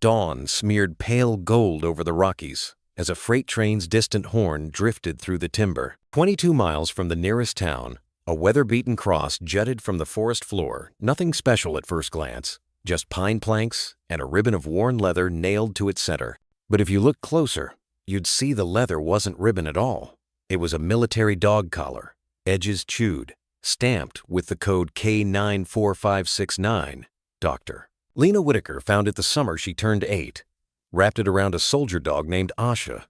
Dawn smeared pale gold over the Rockies as a freight train's distant horn drifted through the timber. 22 miles from the nearest town, a weather-beaten cross jutted from the forest floor, nothing special at first glance, just pine planks and a ribbon of worn leather nailed to its center. But if you looked closer, you'd see the leather wasn't ribbon at all. It was a military dog collar, edges chewed, stamped with the code K94569, Doctor. Lena Whitaker found it the summer she turned 8, wrapped it around a soldier dog named Asha,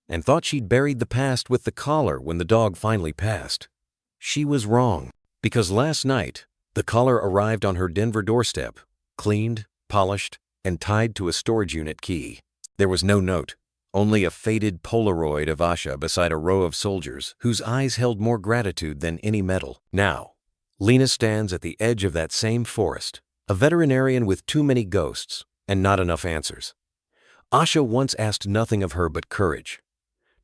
and thought she'd buried the past with the collar when the dog finally passed. She was wrong, because last night, the collar arrived on her Denver doorstep, cleaned, polished, and tied to a storage unit key. There was no note, only a faded Polaroid of Asha beside a row of soldiers whose eyes held more gratitude than any medal. Now, Lena stands at the edge of that same forest, a veterinarian with too many ghosts and not enough answers. Asha once asked nothing of her but courage.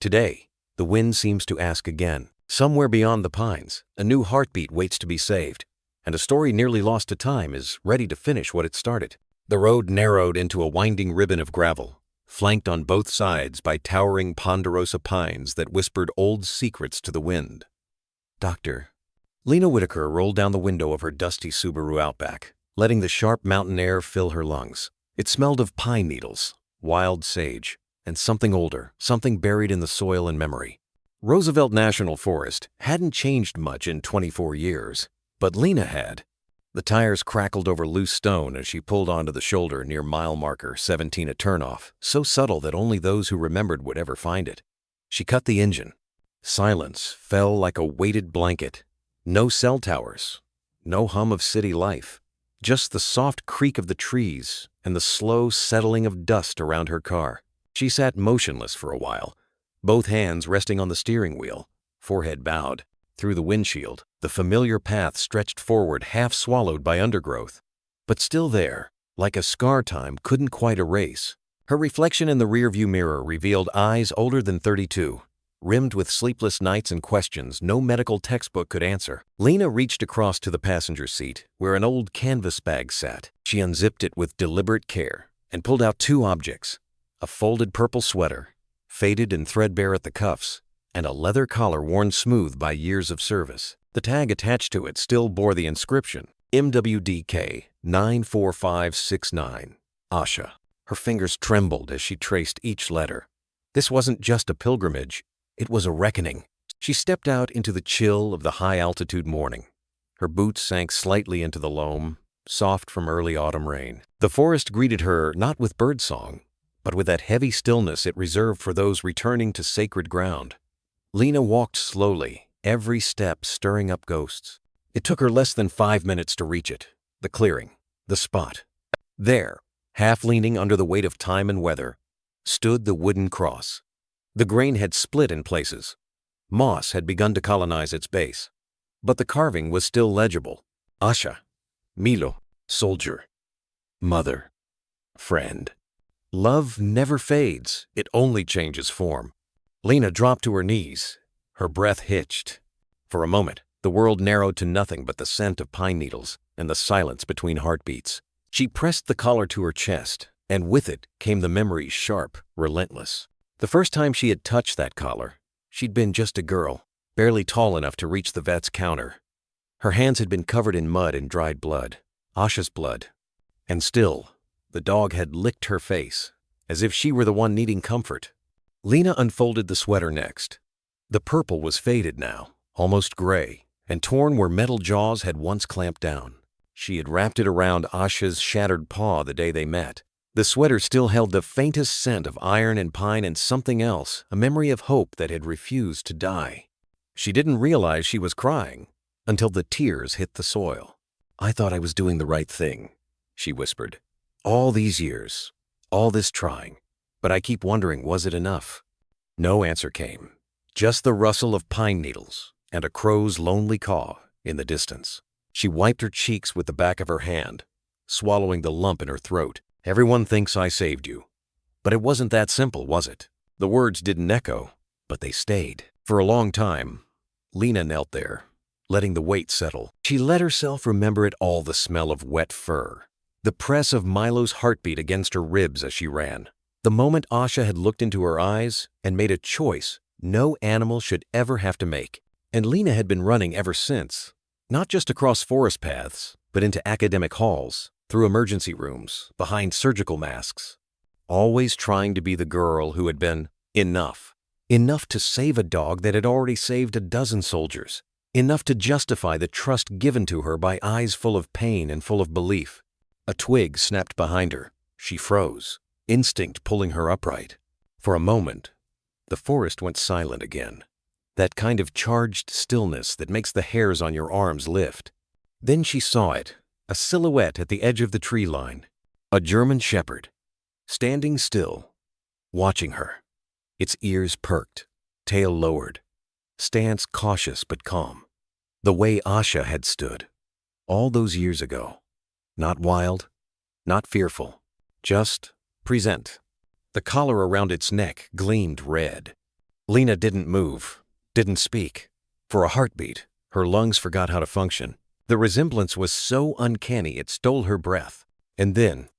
Today, the wind seems to ask again. Somewhere beyond the pines, a new heartbeat waits to be saved, and a story nearly lost to time is ready to finish what it started. The road narrowed into a winding ribbon of gravel, flanked on both sides by towering ponderosa pines that whispered old secrets to the wind. Doctor. Lena Whitaker rolled down the window of her dusty Subaru Outback, letting the sharp mountain air fill her lungs. It smelled of pine needles, wild sage, and something older, something buried in the soil and memory. Roosevelt National Forest hadn't changed much in 24 years, but Lena had. The tires crackled over loose stone as she pulled onto the shoulder near mile marker 17 at turnoff, so subtle that only those who remembered would ever find it. She cut the engine. Silence fell like a weighted blanket. No cell towers, no hum of city life, just the soft creak of the trees and the slow settling of dust around her car. She sat motionless for a while, both hands resting on the steering wheel, forehead bowed. Through the windshield, the familiar path stretched forward, half swallowed by undergrowth, but still there, like a scar time couldn't quite erase. Her reflection in the rearview mirror revealed eyes older than 32, rimmed with sleepless nights and questions no medical textbook could answer. Lena reached across to the passenger seat, where an old canvas bag sat. She unzipped it with deliberate care and pulled out 2 objects, a folded purple sweater, faded and threadbare at the cuffs, and a leather collar worn smooth by years of service. The tag attached to it still bore the inscription, MWDK 94569, Asha. Her fingers trembled as she traced each letter. This wasn't just a pilgrimage, it was a reckoning. She stepped out into the chill of the high-altitude morning. Her boots sank slightly into the loam, soft from early autumn rain. The forest greeted her not with birdsong, but with that heavy stillness it reserved for those returning to sacred ground. Lena walked slowly, every step stirring up ghosts. It took her less than 5 minutes to reach it, the clearing, the spot. There, half leaning under the weight of time and weather, stood the wooden cross. The grain had split in places. Moss had begun to colonize its base. But the carving was still legible. Asha, Milo, soldier, mother, friend. Love never fades, it only changes form. Lena dropped to her knees, her breath hitched. For a moment, the world narrowed to nothing but the scent of pine needles and the silence between heartbeats. She pressed the collar to her chest, and with it came the memories sharp, relentless. The first time she had touched that collar, she'd been just a girl, barely tall enough to reach the vet's counter. Her hands had been covered in mud and dried blood, Asha's blood. And still, the dog had licked her face, as if she were the one needing comfort. Lena unfolded the sweater next. The purple was faded now, almost gray, and torn where metal jaws had once clamped down. She had wrapped it around Asha's shattered paw the day they met. The sweater still held the faintest scent of iron and pine and something else, a memory of hope that had refused to die. She didn't realize she was crying until the tears hit the soil. "I thought I was doing the right thing," she whispered. "All these years, all this trying, but I keep wondering, was it enough?" No answer came, just the rustle of pine needles and a crow's lonely caw in the distance. She wiped her cheeks with the back of her hand, swallowing the lump in her throat. "Everyone thinks I saved you." But it wasn't that simple, was it? The words didn't echo, but they stayed. For a long time, Lena knelt there, letting the weight settle. She let herself remember it all, the smell of wet fur, The press of Milo's heartbeat against her ribs as she ran. The moment Asha had looked into her eyes and made a choice no animal should ever have to make. And Lena had been running ever since, not just across forest paths, but into academic halls, through emergency rooms, behind surgical masks, always trying to be the girl who had been enough. Enough to save a dog that had already saved a dozen soldiers. Enough to justify the trust given to her by eyes full of pain and full of belief. A twig snapped behind her. She froze, instinct pulling her upright. For a moment, the forest went silent again. That kind of charged stillness that makes the hairs on your arms lift. Then she saw it, a silhouette at the edge of the tree line. A German shepherd, standing still, watching her. Its ears perked, tail lowered, stance cautious but calm. The way Asha had stood, all those years ago. Not wild, not fearful, just present. The collar around its neck gleamed red. Lena didn't move, didn't speak. For a heartbeat, her lungs forgot how to function. The resemblance was so uncanny it stole her breath. And then,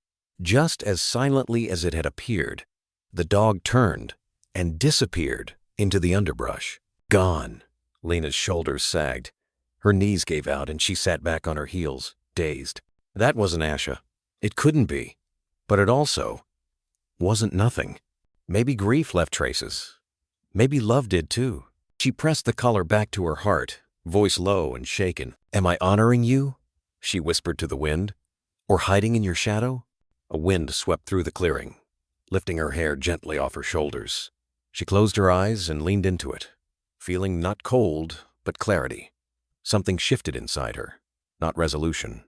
just as silently as it had appeared, the dog turned and disappeared into the underbrush. Gone. Lena's shoulders sagged. Her knees gave out and she sat back on her heels, dazed. That wasn't Asha. It couldn't be. But it also wasn't nothing. Maybe grief left traces. Maybe love did too. She pressed the collar back to her heart, voice low and shaken. "Am I honoring you?" she whispered to the wind. "Or hiding in your shadow?" A wind swept through the clearing, lifting her hair gently off her shoulders. She closed her eyes and leaned into it, feeling not cold, but clarity. Something shifted inside her, not resolution,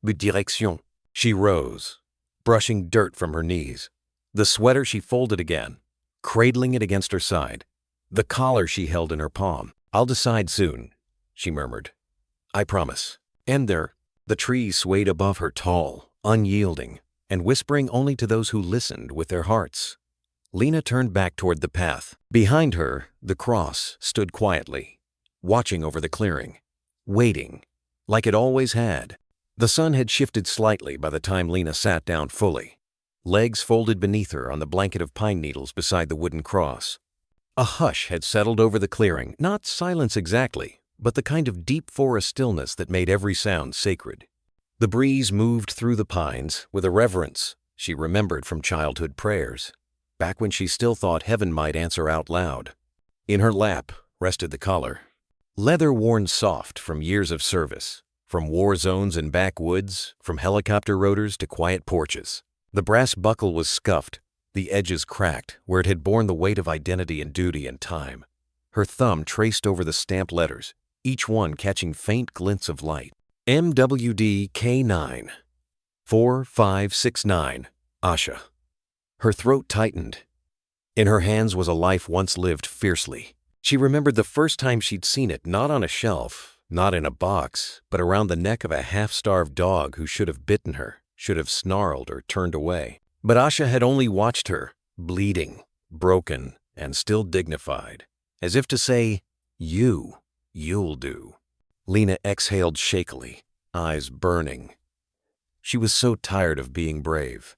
but direction. She rose, brushing dirt from her knees. The sweater she folded again, cradling it against her side. The collar she held in her palm. "I'll decide soon," she murmured. "I promise." And there, the trees swayed above her, tall, unyielding, and whispering only to those who listened with their hearts. Lena turned back toward the path. Behind her, the cross stood quietly, watching over the clearing, waiting, like it always had. The sun had shifted slightly by the time Lena sat down fully, legs folded beneath her on the blanket of pine needles beside the wooden cross. A hush had settled over the clearing, not silence exactly, but the kind of deep forest stillness that made every sound sacred. The breeze moved through the pines with a reverence she remembered from childhood prayers, back when she still thought heaven might answer out loud. In her lap rested the collar, leather worn soft from years of service, from war zones and backwoods, from helicopter rotors to quiet porches. The brass buckle was scuffed, the edges cracked where it had borne the weight of identity and duty and time. Her thumb traced over the stamped letters, each one catching faint glints of light. MWD K9, 4569, Asha. Her throat tightened. In her hands was a life once lived fiercely. She remembered the first time she'd seen it, not on a shelf, not in a box, but around the neck of a half-starved dog who should have bitten her, should have snarled or turned away. But Asha had only watched her, bleeding, broken, and still dignified, as if to say, you'll do. Lena exhaled shakily, eyes burning. She was so tired of being brave.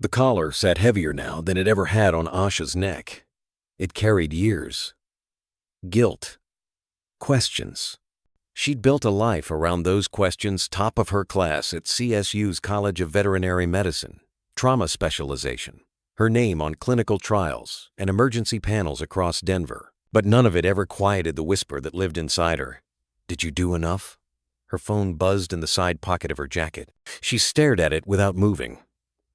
The collar sat heavier now than it ever had on Asha's neck. It carried years. Guilt. Questions. She'd built a life around those questions, top of her class at CSU's College of Veterinary Medicine, trauma specialization, her name on clinical trials and emergency panels across Denver. But none of it ever quieted the whisper that lived inside her. Did you do enough? Her phone buzzed in the side pocket of her jacket. She stared at it without moving.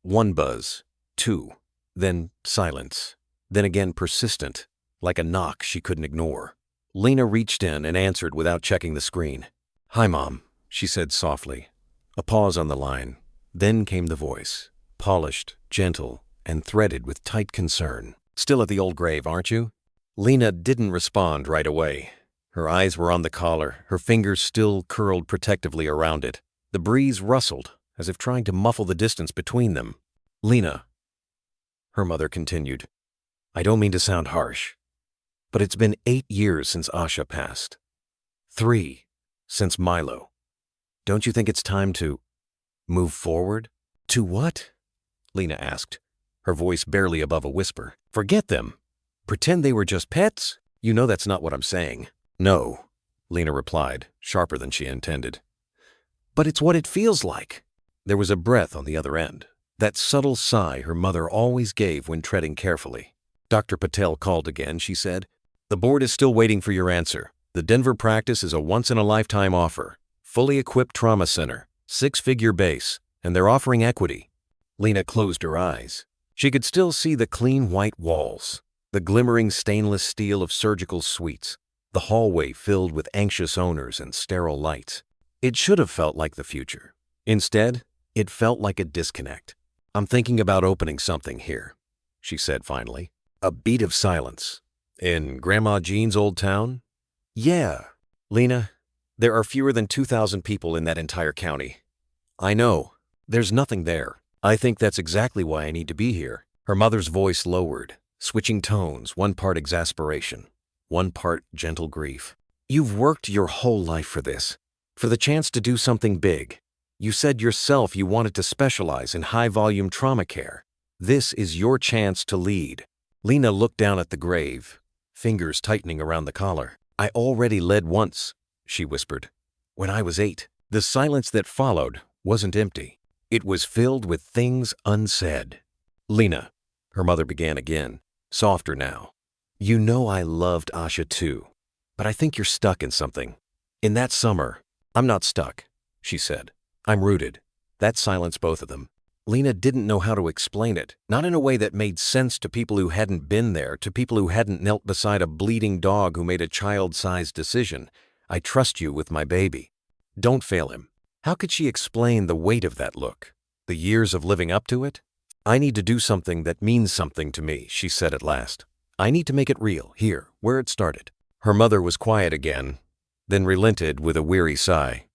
One buzz, two, then silence, then again persistent, like a knock she couldn't ignore. Lena reached in and answered without checking the screen. "Hi, Mom," she said softly. A pause on the line. Then came the voice, polished, gentle, and threaded with tight concern. "Still at the old grave, aren't you?" Lena didn't respond right away. Her eyes were on the collar, her fingers still curled protectively around it. The breeze rustled, as if trying to muffle the distance between them. "Lena," her mother continued, "I don't mean to sound harsh, but it's been 8 years since Asha passed. 3 since Milo. Don't you think it's time to move forward?" To what? Lena asked, her voice barely above a whisper. Forget them. Pretend they were just pets? You know that's not what I'm saying. No, Lena replied, sharper than she intended. But it's what it feels like. There was a breath on the other end, that subtle sigh her mother always gave when treading carefully. Dr. Patel called again, she said. The board is still waiting for your answer. The Denver practice is a once-in-a-lifetime offer. Fully equipped trauma center, 6-figure base, and they're offering equity. Lena closed her eyes. She could still see the clean white walls, the glimmering stainless steel of surgical suites, the hallway filled with anxious owners and sterile lights. It should have felt like the future. Instead, it felt like a disconnect. I'm thinking about opening something here, she said finally. A beat of silence. In Grandma Jean's old town? Yeah, Lena, there are fewer than 2,000 people in that entire county. I know. There's nothing there. I think that's exactly why I need to be here. Her mother's voice lowered, switching tones, one part exasperation, one part gentle grief. You've worked your whole life for this, for the chance to do something big. You said yourself you wanted to specialize in high-volume trauma care. This is your chance to lead. Lena looked down at the grave, fingers tightening around the collar. I already led once, she whispered. When I was 8. The silence that followed wasn't empty. It was filled with things unsaid. Lena, her mother began again, softer now. You know I loved Asha too, but I think you're stuck in something. In that summer, I'm not stuck, she said. I'm rooted. That silenced both of them. Lena didn't know how to explain it, not in a way that made sense to people who hadn't been there, to people who hadn't knelt beside a bleeding dog who made a child-sized decision. I trust you with my baby. Don't fail him. How could she explain the weight of that look? The years of living up to it? I need to do something that means something to me, she said at last. I need to make it real, here, where it started. Her mother was quiet again, then relented with a weary sigh.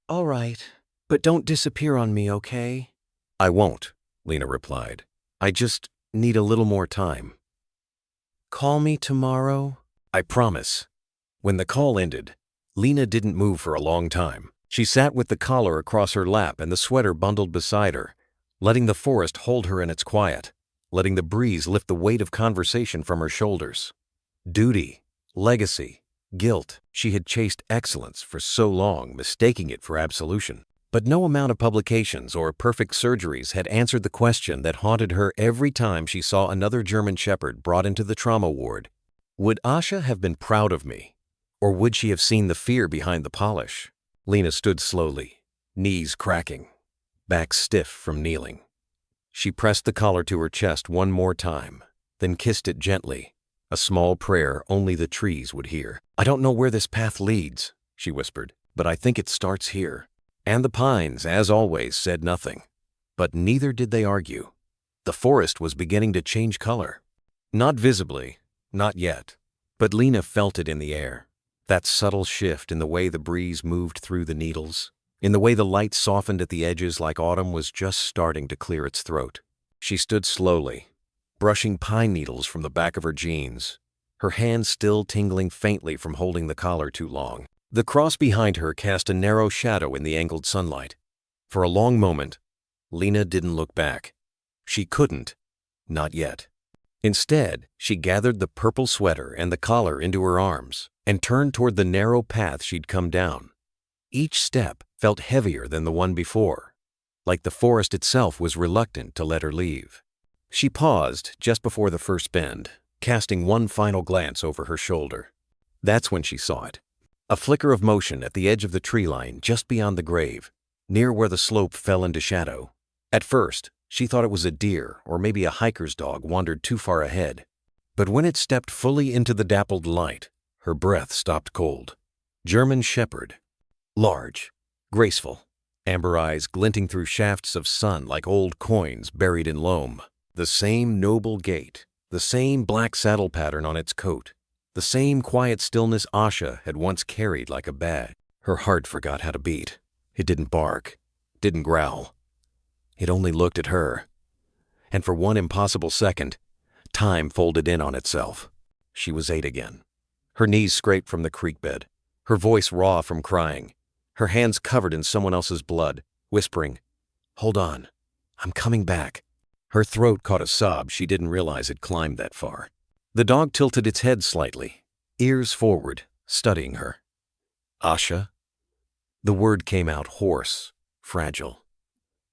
All right, but don't disappear on me, okay? I won't, Lena replied. I just need a little more time. Call me tomorrow? I promise. When the call ended, Lena didn't move for a long time. She sat with the collar across her lap and the sweater bundled beside her, letting the forest hold her in its quiet, letting the breeze lift the weight of conversation from her shoulders. Duty, legacy, guilt. She had chased excellence for so long, mistaking it for absolution. But no amount of publications or perfect surgeries had answered the question that haunted her every time she saw another German Shepherd brought into the trauma ward. Would Asha have been proud of me? Or would she have seen the fear behind the polish? Lena stood slowly, knees cracking, back stiff from kneeling. She pressed the collar to her chest one more time, then kissed it gently, a small prayer only the trees would hear. I don't know where this path leads, she whispered, but I think it starts here. And the pines, as always, said nothing. But neither did they argue. The forest was beginning to change color. Not visibly, not yet, but Lena felt it in the air. That subtle shift in the way the breeze moved through the needles, in the way the light softened at the edges like autumn was just starting to clear its throat. She stood slowly, brushing pine needles from the back of her jeans, her hands still tingling faintly from holding the collar too long. The cross behind her cast a narrow shadow in the angled sunlight. For a long moment, Lena didn't look back. She couldn't, not yet. Instead, she gathered the purple sweater and the collar into her arms and turned toward the narrow path she'd come down. Each step felt heavier than the one before, like the forest itself was reluctant to let her leave. She paused just before the first bend, casting one final glance over her shoulder. That's when she saw it. A flicker of motion at the edge of the tree line just beyond the grave, near where the slope fell into shadow. At first, she thought it was a deer or maybe a hiker's dog wandered too far ahead. But when it stepped fully into the dappled light, her breath stopped cold. German Shepherd. Large, graceful, amber eyes glinting through shafts of sun like old coins buried in loam. The same noble gait, the same black saddle pattern on its coat. The same quiet stillness Asha had once carried like a badge. Her heart forgot how to beat. It didn't bark, didn't growl. It only looked at her. And for one impossible second, time folded in on itself. She was 8 again. Her knees scraped from the creek bed, her voice raw from crying, her hands covered in someone else's blood, whispering, "Hold on, I'm coming back." Her throat caught a sob she didn't realize had climbed that far. The dog tilted its head slightly, ears forward, studying her. "Asha?" The word came out hoarse, fragile.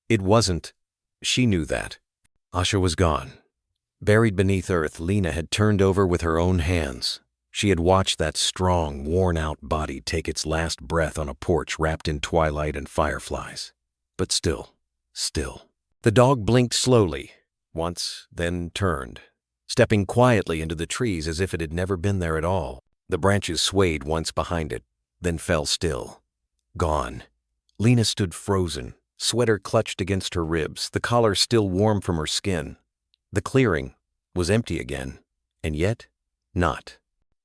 It wasn't. She knew that. Asha was gone. Buried beneath earth, Lena had turned over with her own hands. She had watched that strong, worn-out body take its last breath on a porch wrapped in twilight and fireflies. But still. The dog blinked slowly, once, then turned, stepping quietly into the trees as if it had never been there at all. The branches swayed once behind it, then fell still. Gone. Lena stood frozen, sweater clutched against her ribs, the collar still warm from her skin. The clearing was empty again, and yet not.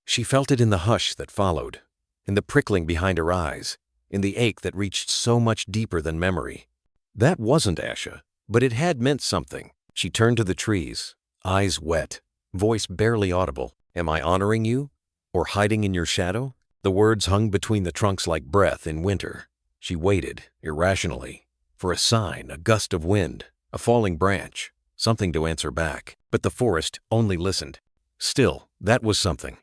She felt it in the hush that followed, in the prickling behind her eyes, in the ache that reached so much deeper than memory. That wasn't Asha, but it had meant something. She turned to the trees, eyes wet, voice barely audible. "Am I honoring you? Or hiding in your shadow?" The words hung between the trunks like breath in winter. She waited, irrationally, for a sign, a gust of wind, a falling branch, something to answer back. But the forest only listened. Still, that was something.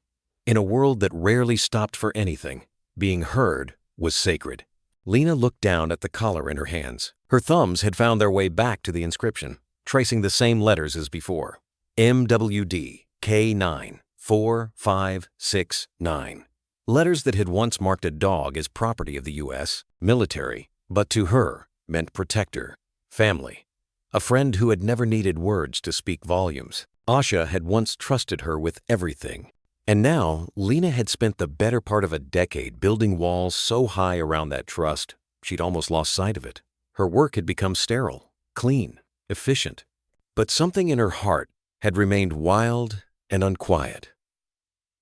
In a world that rarely stopped for anything, being heard was sacred. Lena looked down at the collar in her hands. Her thumbs had found their way back to the inscription, tracing the same letters as before. MWD K9 4569. Letters that had once marked a dog as property of the U.S. military, but to her meant protector, family, a friend who had never needed words to speak volumes. Asha had once trusted her with everything, and now Lena had spent the better part of a decade building walls so high around that trust, she'd almost lost sight of it. Her work had become sterile, clean, efficient, but something in her heart had remained wild and unquiet.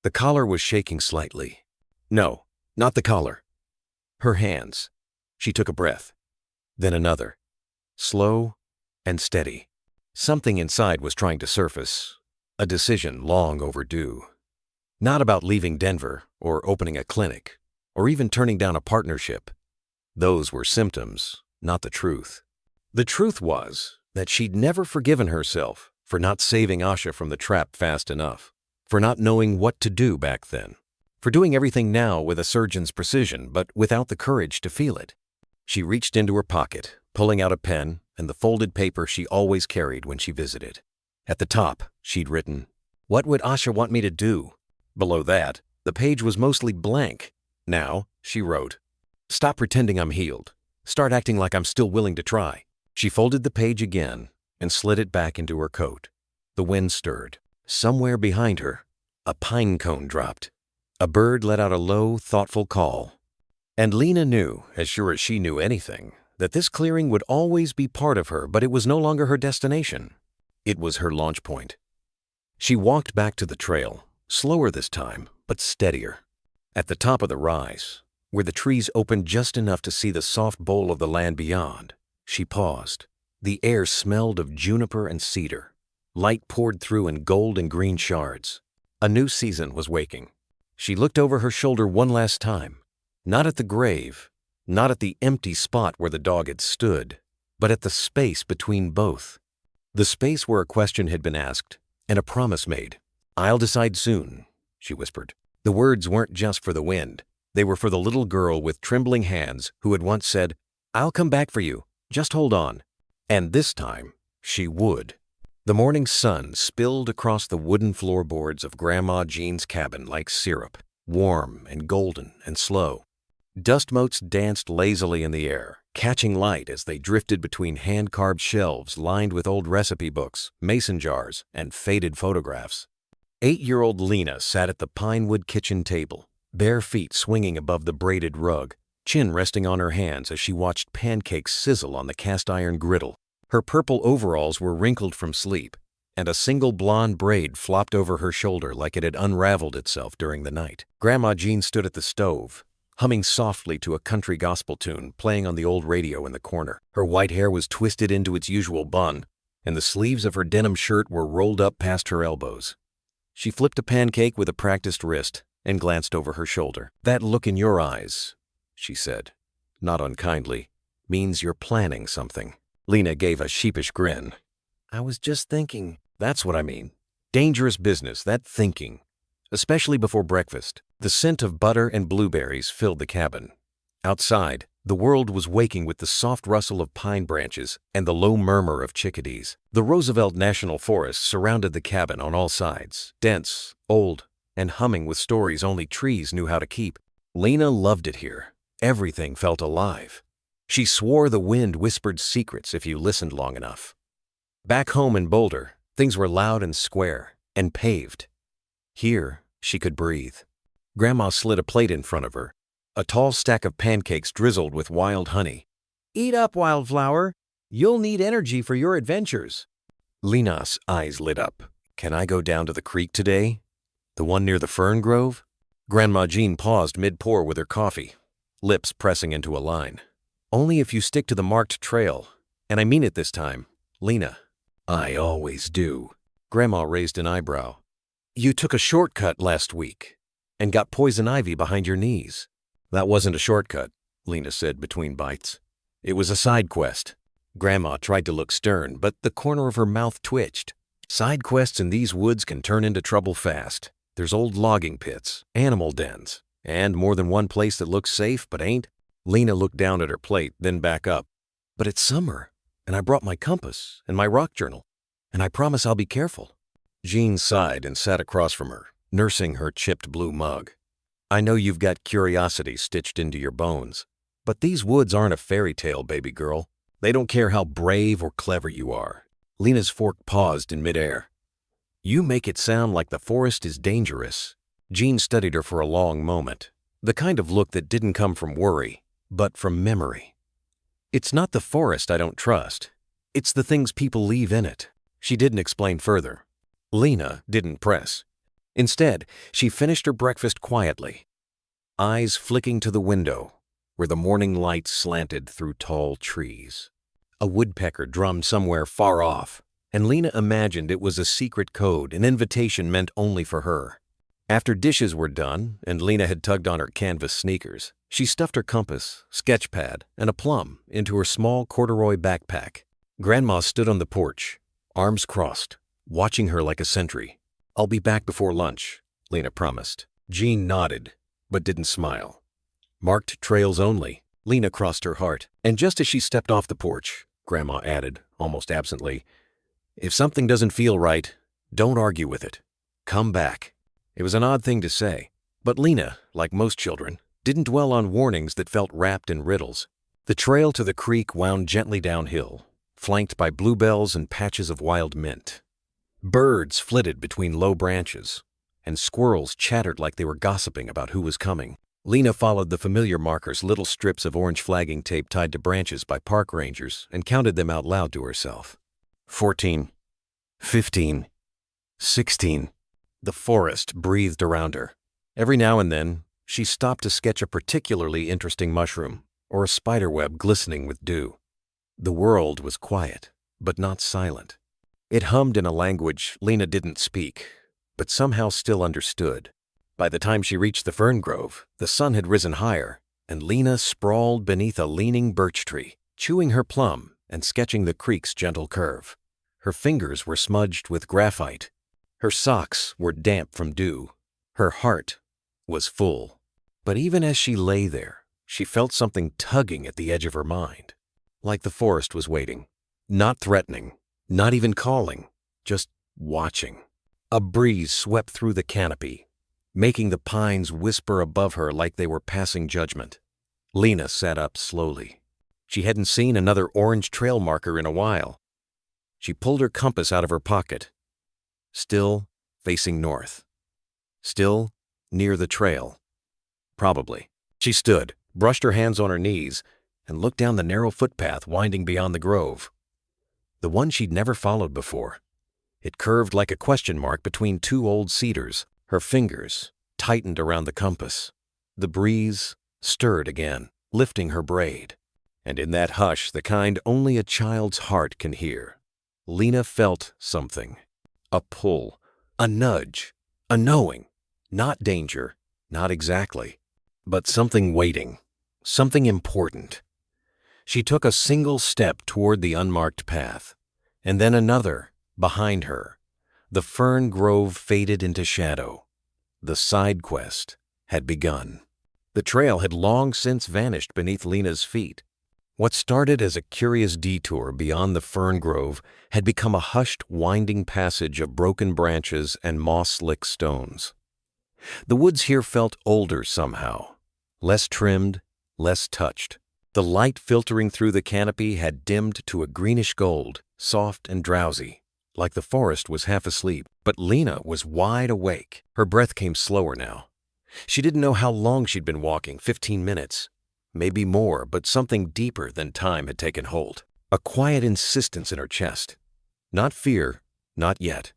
The collar was shaking slightly. No, not the collar. Her hands. She took a breath, then another, slow and steady. Something inside was trying to surface, a decision long overdue. Not about leaving Denver or opening a clinic or even turning down a partnership. Those were symptoms, not the truth. The truth was that she'd never forgiven herself for not saving Asha from the trap fast enough, for not knowing what to do back then, for doing everything now with a surgeon's precision but without the courage to feel it. She reached into her pocket, pulling out a pen and the folded paper she always carried when she visited. At the top, she'd written, "What would Asha want me to do?" Below that, the page was mostly blank. Now, she wrote, "Stop pretending I'm healed. Start acting like I'm still willing to try." She folded the page again and slid it back into her coat. The wind stirred. Somewhere behind her, a pine cone dropped. A bird let out a low, thoughtful call. And Lena knew, as sure as she knew anything, that this clearing would always be part of her, but it was no longer her destination. It was her launch point. She walked back to the trail, slower this time, but steadier. At the top of the rise, where the trees opened just enough to see the soft bowl of the land beyond, she paused. The air smelled of juniper and cedar. Light poured through in gold and green shards. A new season was waking. She looked over her shoulder one last time, not at the grave, not at the empty spot where the dog had stood, but at the space between both. The space where a question had been asked and a promise made. "I'll decide soon," she whispered. The words weren't just for the wind. They were for the little girl with trembling hands who had once said, "I'll come back for you. Just hold on." And this time, she would. The morning sun spilled across the wooden floorboards of Grandma Jean's cabin like syrup, warm and golden and slow. Dust motes danced lazily in the air, catching light as they drifted between hand-carved shelves lined with old recipe books, mason jars, and faded photographs. 8-year-old Lena sat at the pine wood kitchen table, bare feet swinging above the braided rug, chin resting on her hands as she watched pancakes sizzle on the cast-iron griddle. Her purple overalls were wrinkled from sleep, and a single blonde braid flopped over her shoulder like it had unraveled itself during the night. Grandma Jean stood at the stove, humming softly to a country gospel tune playing on the old radio in the corner. Her white hair was twisted into its usual bun, and the sleeves of her denim shirt were rolled up past her elbows. She flipped a pancake with a practiced wrist and glanced over her shoulder. "That look in your eyes," she said, not unkindly, "means you're planning something." Lena gave a sheepish grin. I was just thinking. That's what I mean. Dangerous business, that thinking. Especially before breakfast. The scent of butter and blueberries filled the cabin. Outside, the world was waking with the soft rustle of pine branches and the low murmur of chickadees. The Roosevelt National Forest surrounded the cabin on all sides, dense, old, and humming with stories only trees knew how to keep. Lena loved it here. Everything felt alive. She swore the wind whispered secrets if you listened long enough. Back home in Boulder, things were loud and square, and paved. Here, she could breathe. Grandma slid a plate in front of her, a tall stack of pancakes drizzled with wild honey. Eat up, Wildflower. You'll need energy for your adventures. Lena's eyes lit up. Can I go down to the creek today? The one near the fern grove? Grandma Jean paused mid-pour with her coffee, lips pressing into a line. Only if you stick to the marked trail, and I mean it this time, Lena. I always do. Grandma raised an eyebrow. You took a shortcut last week and got poison ivy behind your knees. That wasn't a shortcut, Lena said between bites. It was a side quest. Grandma tried to look stern, but the corner of her mouth twitched. Side quests in these woods can turn into trouble fast. There's old logging pits, animal dens, and more than one place that looks safe but ain't. Lena looked down at her plate, then back up. But it's summer, and I brought my compass and my rock journal, and I promise I'll be careful. Jean sighed and sat across from her, nursing her chipped blue mug. I know you've got curiosity stitched into your bones, but these woods aren't a fairy tale, baby girl. They don't care how brave or clever you are. Lena's fork paused in midair. You make it sound like the forest is dangerous. Jean studied her for a long moment, the kind of look that didn't come from worry, but from memory. It's not the forest I don't trust. It's the things people leave in it. She didn't explain further. Lena didn't press. Instead, she finished her breakfast quietly, eyes flicking to the window, where the morning light slanted through tall trees. A woodpecker drummed somewhere far off, and Lena imagined it was a secret code, an invitation meant only for her. After dishes were done, and Lena had tugged on her canvas sneakers, she stuffed her compass, sketch pad, and a plum into her small corduroy backpack. Grandma stood on the porch, arms crossed, watching her like a sentry. I'll be back before lunch, Lena promised. Jean nodded, but didn't smile. Marked trails only, Lena crossed her heart. And just as she stepped off the porch, Grandma added, almost absently, if something doesn't feel right, don't argue with it. Come back. It was an odd thing to say, but Lena, like most children, didn't dwell on warnings that felt wrapped in riddles. The trail to the creek wound gently downhill, flanked by bluebells and patches of wild mint. Birds flitted between low branches, and squirrels chattered like they were gossiping about who was coming. Lena followed the familiar markers, little strips of orange flagging tape tied to branches by park rangers, and counted them out loud to herself. 14, 15, 16. The forest breathed around her. Every now and then, she stopped to sketch a particularly interesting mushroom or a spiderweb glistening with dew. The world was quiet, but not silent. It hummed in a language Lena didn't speak, but somehow still understood. By the time she reached the fern grove, the sun had risen higher, and Lena sprawled beneath a leaning birch tree, chewing her plum and sketching the creek's gentle curve. Her fingers were smudged with graphite. Her socks were damp from dew. Her heart was full. But even as she lay there, she felt something tugging at the edge of her mind. Like the forest was waiting. Not threatening, not even calling, just watching. A breeze swept through the canopy, making the pines whisper above her like they were passing judgment. Lena sat up slowly. She hadn't seen another orange trail marker in a while. She pulled her compass out of her pocket. Still facing north. Still near the trail. Probably. She stood, brushed her hands on her knees, and looked down the narrow footpath winding beyond the grove. The one she'd never followed before. It curved like a question mark between two old cedars. Her fingers tightened around the compass. The breeze stirred again, lifting her braid. And in that hush, the kind only a child's heart can hear, Lena felt something. A pull, a nudge, a knowing. Not danger, not exactly, but something waiting, something important. She took a single step toward the unmarked path, and then another, behind her. The fern grove faded into shadow. The side quest had begun. The trail had long since vanished beneath Lena's feet. What started as a curious detour beyond the fern grove had become a hushed, winding passage of broken branches and moss-slick stones. The woods here felt older somehow, less trimmed, less touched. The light filtering through the canopy had dimmed to a greenish gold, soft and drowsy, like the forest was half asleep. But Lena was wide awake. Her breath came slower now. She didn't know how long she'd been walking, 15 minutes. Maybe more, but something deeper than time had taken hold. A quiet insistence in her chest. Not fear, not yet,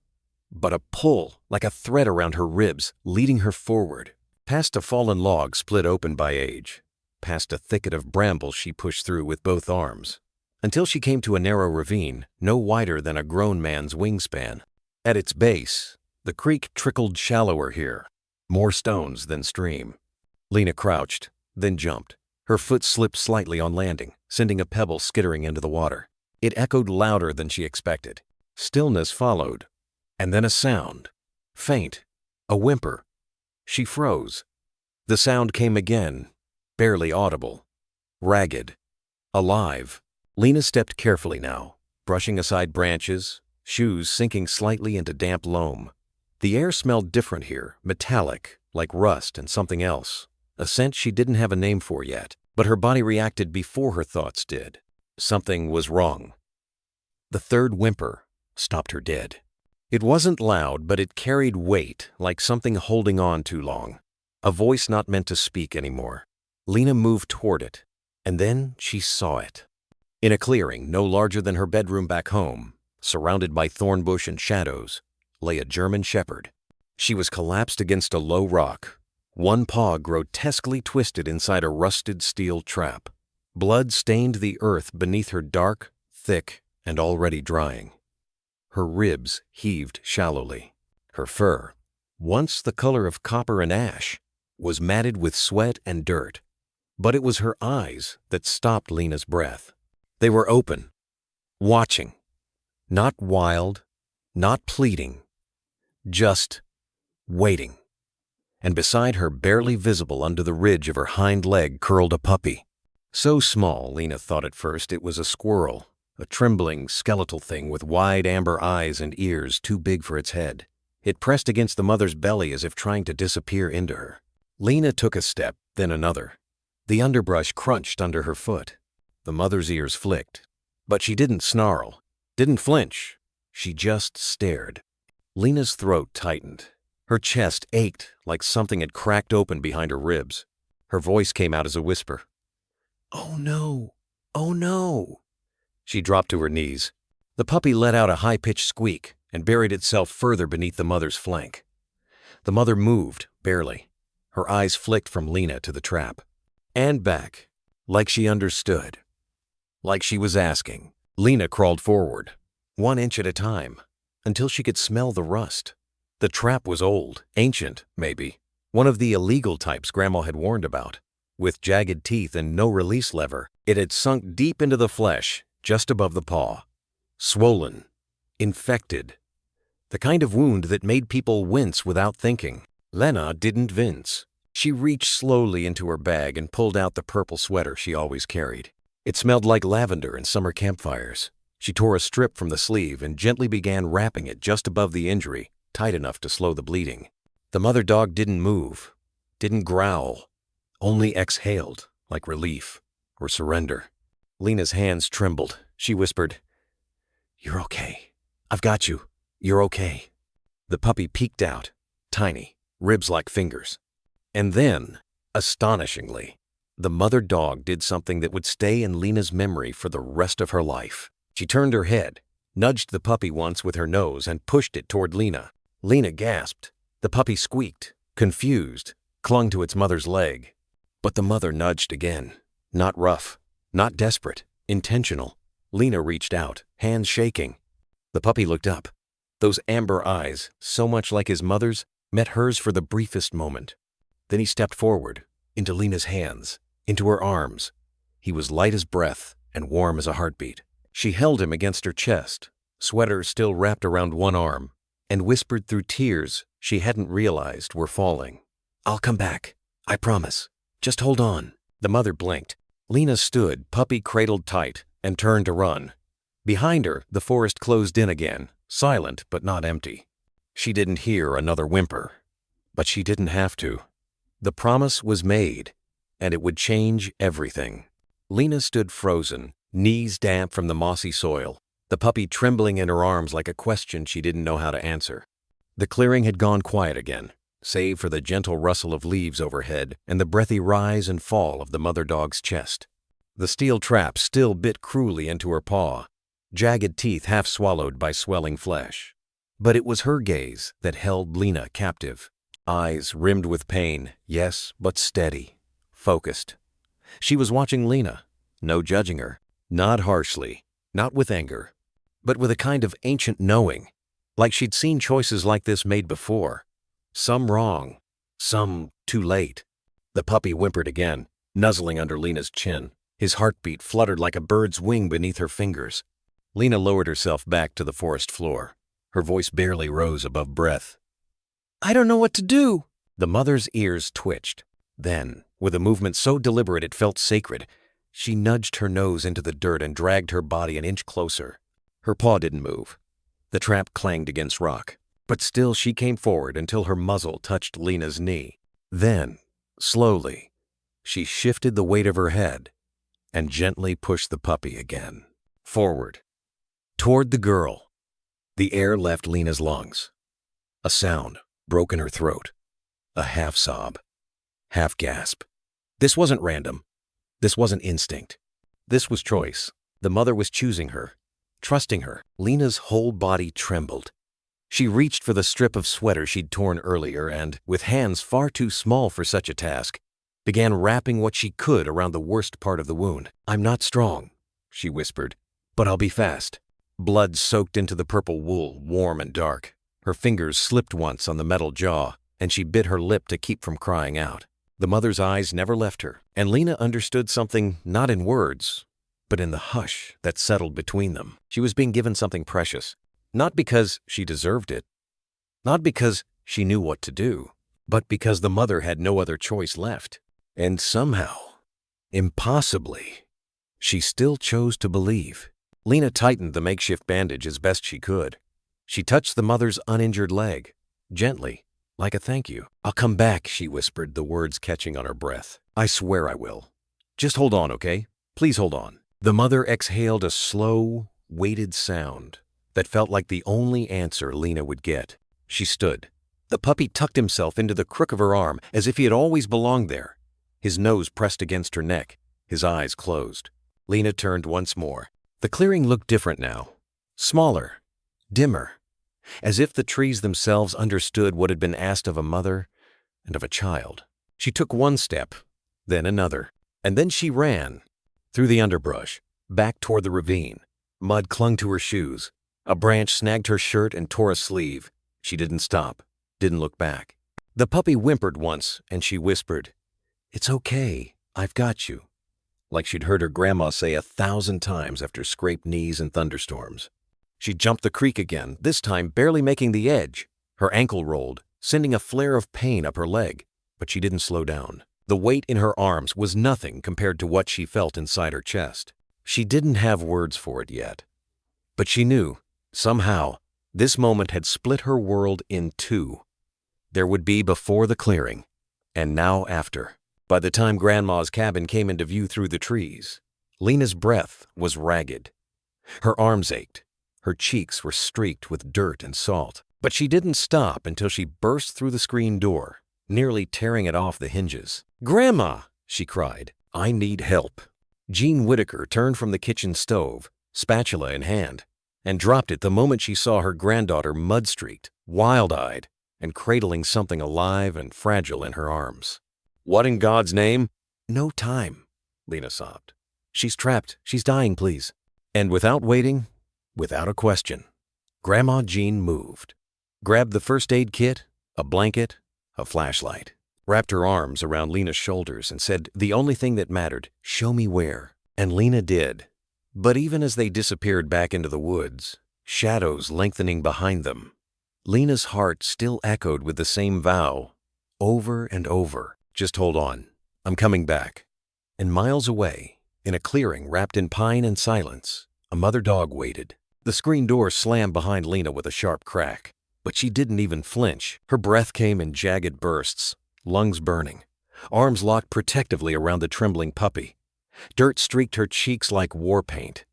but a pull, like a thread around her ribs, leading her forward. Past a fallen log split open by age. Past a thicket of brambles she pushed through with both arms, until she came to a narrow ravine, no wider than a grown man's wingspan. At its base, the creek trickled shallower here, more stones than stream. Lena crouched, then jumped. Her foot slipped slightly on landing, sending a pebble skittering into the water. It echoed louder than she expected. Stillness followed, and then a sound. Faint, a whimper. She froze. The sound came again, barely audible, ragged, alive. Lena stepped carefully now, brushing aside branches, shoes sinking slightly into damp loam. The air smelled different here, metallic, like rust and something else, a scent she didn't have a name for yet, but her body reacted before her thoughts did. Something was wrong. The third whimper stopped her dead. It wasn't loud, but it carried weight, like something holding on too long, a voice not meant to speak anymore. Lena moved toward it, and then she saw it. In a clearing no larger than her bedroom back home, surrounded by thorn bush and shadows, lay a German shepherd. She was collapsed against a low rock, one paw grotesquely twisted inside a rusted steel trap. Blood stained the earth beneath her, dark, thick, and already drying. Her ribs heaved shallowly. Her fur, once the color of copper and ash, was matted with sweat and dirt. But it was her eyes that stopped Lena's breath. They were open, watching. Not wild, not pleading, just waiting. And beside her, barely visible under the ridge of her hind leg, curled a puppy. So small, Lena thought at first, it was a squirrel, a trembling, skeletal thing with wide amber eyes and ears too big for its head. It pressed against the mother's belly as if trying to disappear into her. Lena took a step, then another. The underbrush crunched under her foot. The mother's ears flicked. But she didn't snarl, didn't flinch. She just stared. Lena's throat tightened. Her chest ached like something had cracked open behind her ribs. Her voice came out as a whisper. "Oh no! Oh no!" She dropped to her knees. The puppy let out a high-pitched squeak and buried itself further beneath the mother's flank. The mother moved, barely. Her eyes flicked from Lena to the trap. And back, like she understood. Like she was asking. Lena crawled forward, 1 inch at a time, until she could smell the rust. The trap was old, ancient, maybe. One of the illegal types Grandma had warned about. With jagged teeth and no release lever, it had sunk deep into the flesh, just above the paw. Swollen. Infected. The kind of wound that made people wince without thinking. Lena didn't wince. She reached slowly into her bag and pulled out the purple sweater she always carried. It smelled like lavender and summer campfires. She tore a strip from the sleeve and gently began wrapping it just above the injury, tight enough to slow the bleeding. The mother dog didn't move, didn't growl, only exhaled, like relief or surrender. Lena's hands trembled. She whispered, "You're okay. I've got you. You're okay." The puppy peeked out, tiny, ribs like fingers. And then, astonishingly, the mother dog did something that would stay in Lena's memory for the rest of her life. She turned her head, nudged the puppy once with her nose, and pushed it toward Lena. Lena gasped. The puppy squeaked, confused, clung to its mother's leg. But the mother nudged again. Not rough, not desperate, intentional. Lena reached out, hands shaking. The puppy looked up. Those amber eyes, so much like his mother's, met hers for the briefest moment. Then he stepped forward, into Lena's hands, into her arms. He was light as breath, and warm as a heartbeat. She held him against her chest, sweater still wrapped around one arm, and whispered through tears she hadn't realized were falling. "I'll come back. I promise. Just hold on." The mother blinked. Lena stood, puppy cradled tight, and turned to run. Behind her, the forest closed in again, silent but not empty. She didn't hear another whimper. But she didn't have to. The promise was made, and it would change everything. Lena stood frozen, knees damp from the mossy soil, the puppy trembling in her arms like a question she didn't know how to answer. The clearing had gone quiet again, save for the gentle rustle of leaves overhead and the breathy rise and fall of the mother dog's chest. The steel trap still bit cruelly into her paw, jagged teeth half swallowed by swelling flesh. But it was her gaze that held Lena captive. Eyes rimmed with pain, yes, but steady, focused. She was watching Lena, no judging her, not harshly, not with anger, but with a kind of ancient knowing, like she'd seen choices like this made before. Some wrong, some too late. The puppy whimpered again, nuzzling under Lena's chin. His heartbeat fluttered like a bird's wing beneath her fingers. Lena lowered herself back to the forest floor. Her voice barely rose above breath. "I don't know what to do." The mother's ears twitched. Then, with a movement so deliberate it felt sacred, she nudged her nose into the dirt and dragged her body an inch closer. Her paw didn't move. The trap clanged against rock, but still she came forward until her muzzle touched Lena's knee. Then, slowly, she shifted the weight of her head and gently pushed the puppy again. Forward, toward the girl. The air left Lena's lungs. A sound broke in her throat, a half sob, half gasp. This wasn't random. This wasn't instinct. This was choice. The mother was choosing her, trusting her. Lena's whole body trembled. She reached for the strip of sweater she'd torn earlier and, with hands far too small for such a task, began wrapping what she could around the worst part of the wound. "I'm not strong," she whispered, "but I'll be fast." Blood soaked into the purple wool, warm and dark. Her fingers slipped once on the metal jaw, and she bit her lip to keep from crying out. The mother's eyes never left her, and Lena understood something not in words, but in the hush that settled between them. She was being given something precious, not because she deserved it, not because she knew what to do, but because the mother had no other choice left. And somehow, impossibly, she still chose to believe. Lena tightened the makeshift bandage as best she could. She touched the mother's uninjured leg, gently, like a thank you. "I'll come back," she whispered, the words catching on her breath. "I swear I will. Just hold on, okay? Please hold on." The mother exhaled a slow, weighted sound that felt like the only answer Lena would get. She stood. The puppy tucked himself into the crook of her arm as if he had always belonged there, his nose pressed against her neck, his eyes closed. Lena turned once more. The clearing looked different now, smaller, dimmer, as if the trees themselves understood what had been asked of a mother and of a child. She took one step, then another, and then she ran, through the underbrush, back toward the ravine. Mud clung to her shoes. A branch snagged her shirt and tore a sleeve. She didn't stop, didn't look back. The puppy whimpered once, and she whispered, "It's okay, I've got you," like she'd heard her grandma say 1,000 times after scraped knees and thunderstorms. She jumped the creek again, this time barely making the edge. Her ankle rolled, sending a flare of pain up her leg, but she didn't slow down. The weight in her arms was nothing compared to what she felt inside her chest. She didn't have words for it yet, but she knew, somehow, this moment had split her world in two. There would be before the clearing, and now after. By the time Grandma's cabin came into view through the trees, Lena's breath was ragged. Her arms ached. Her cheeks were streaked with dirt and salt. But she didn't stop until she burst through the screen door, nearly tearing it off the hinges. "Grandma!" she cried. "I need help." Jean Whitaker turned from the kitchen stove, spatula in hand, and dropped it the moment she saw her granddaughter mud-streaked, wild-eyed, and cradling something alive and fragile in her arms. "What in God's name?" "No time," Lena sobbed. "She's trapped. She's dying, please." And without waiting, without a question, Grandma Jean moved, grabbed the first aid kit, a blanket, a flashlight, wrapped her arms around Lena's shoulders and said the only thing that mattered, "Show me where." And Lena did. But even as they disappeared back into the woods, shadows lengthening behind them, Lena's heart still echoed with the same vow, over and over. Just hold on. I'm coming back. And miles away, in a clearing wrapped in pine and silence, a mother dog waited. The screen door slammed behind Lena with a sharp crack, but she didn't even flinch. Her breath came in jagged bursts, lungs burning, arms locked protectively around the trembling puppy. Dirt streaked her cheeks like war paint.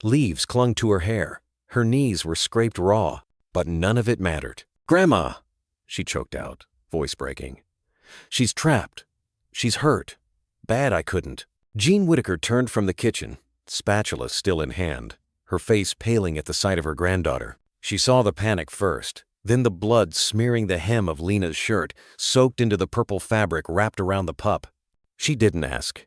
Leaves clung to her hair. Her knees were scraped raw, but none of it mattered. "Grandma," she choked out, voice breaking. "She's trapped. She's hurt. Bad I couldn't." Jean Whitaker turned from the kitchen, spatula still in hand, her face paling at the sight of her granddaughter. She saw the panic first, then the blood smearing the hem of Lena's shirt, soaked into the purple fabric wrapped around the pup. She didn't ask,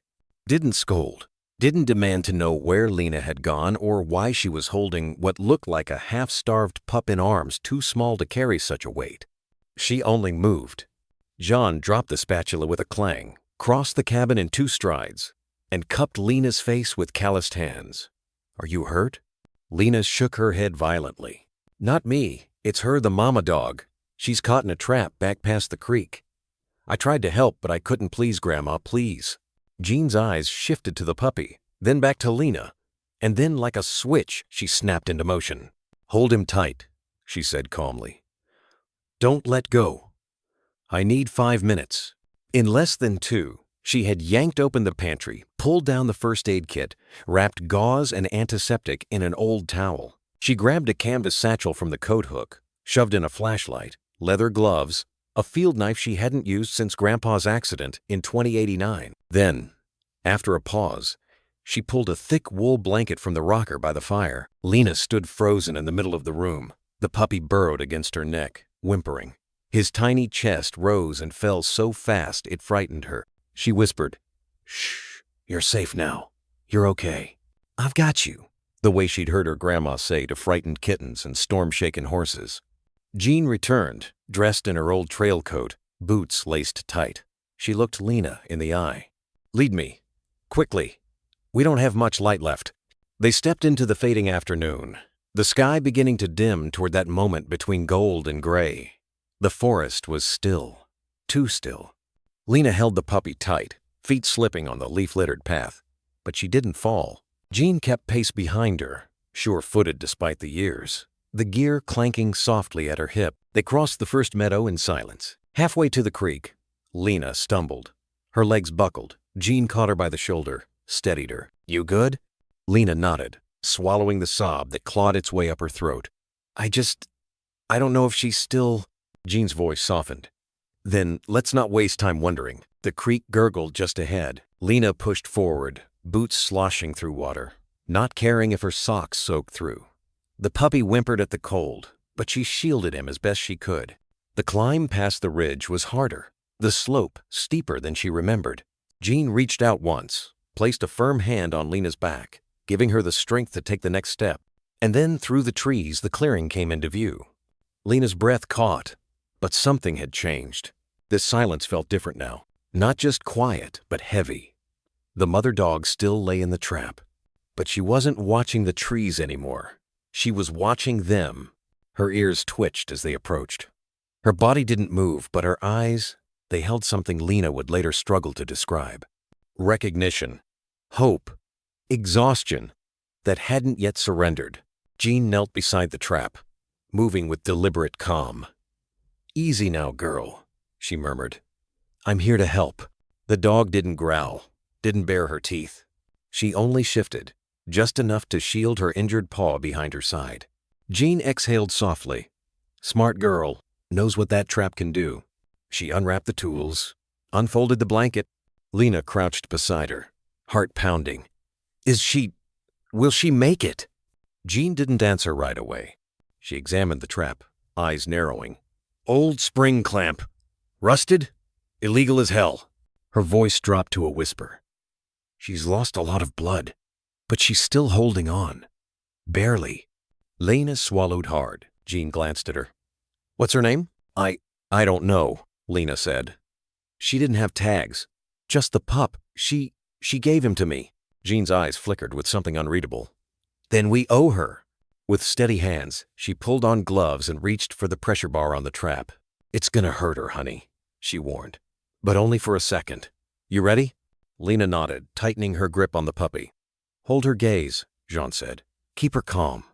didn't scold, didn't demand to know where Lena had gone or why she was holding what looked like a half-starved pup in arms too small to carry such a weight. She only moved. John dropped the spatula with a clang, crossed the cabin in 2 strides, and cupped Lena's face with calloused hands. "Are you hurt?" Lena shook her head violently. "Not me. It's her, the mama dog. She's caught in a trap back past the creek. I tried to help, but I couldn't. Please, Grandma, please." Jean's eyes shifted to the puppy, then back to Lena, and then like a switch, she snapped into motion. "Hold him tight," she said calmly. "Don't let go. I need 5 minutes." In less than 2, she had yanked open the pantry, pulled down the first aid kit, wrapped gauze and antiseptic in an old towel. She grabbed a canvas satchel from the coat hook, shoved in a flashlight, leather gloves, a field knife she hadn't used since Grandpa's accident in 2089. Then, after a pause, she pulled a thick wool blanket from the rocker by the fire. Lena stood frozen in the middle of the room. The puppy burrowed against her neck, whimpering. His tiny chest rose and fell so fast it frightened her. She whispered, "Shh, you're safe now. You're okay. I've got you," the way she'd heard her grandma say to frightened kittens and storm-shaken horses. Jean returned, dressed in her old trail coat, boots laced tight. She looked Lena in the eye. "Lead me. Quickly. We don't have much light left." They stepped into the fading afternoon, the sky beginning to dim toward that moment between gold and gray. The forest was still, too still. Lena held the puppy tight, feet slipping on the leaf-littered path, but she didn't fall. Jean kept pace behind her, sure-footed despite the years, the gear clanking softly at her hip. They crossed the first meadow in silence. Halfway to the creek, Lena stumbled. Her legs buckled. Jean caught her by the shoulder, steadied her. "You good?" Lena nodded, swallowing the sob that clawed its way up her throat. I don't know if she's still..." Jean's voice softened. "Then let's not waste time wondering." The creek gurgled just ahead. Lena pushed forward, boots sloshing through water, not caring if her socks soaked through. The puppy whimpered at the cold, but she shielded him as best she could. The climb past the ridge was harder, the slope steeper than she remembered. Jean reached out once, placed a firm hand on Lena's back, giving her the strength to take the next step. And then through the trees, the clearing came into view. Lena's breath caught, but something had changed. This silence felt different now, not just quiet, but heavy. The mother dog still lay in the trap, but she wasn't watching the trees anymore. She was watching them. Her ears twitched as they approached. Her body didn't move, but her eyes, they held something Lena would later struggle to describe. Recognition, hope, exhaustion that hadn't yet surrendered. Jean knelt beside the trap, moving with deliberate calm. "Easy now, girl," she murmured. "I'm here to help." The dog didn't growl, didn't bare her teeth. She only shifted, just enough to shield her injured paw behind her side. Jean exhaled softly. Smart girl, knows what that trap can do. She unwrapped the tools, unfolded the blanket. Lena crouched beside her, heart pounding. Will she make it?" Jean didn't answer right away. She examined the trap, eyes narrowing. "Old spring clamp. Rusted? Illegal as hell." Her voice dropped to a whisper. "She's lost a lot of blood, but she's still holding on. Barely." Lena swallowed hard. Jean glanced at her. "What's her name?" I don't know," Lena said. "She didn't have tags. Just the pup. She gave him to me." Jean's eyes flickered with something unreadable. Then we owe her. With steady hands, she pulled on gloves and reached for the pressure bar on the trap. It's gonna hurt her, honey, she warned. But only for a second. You ready? Lena nodded, tightening her grip on the puppy. Hold her gaze, Jean said. Keep her calm.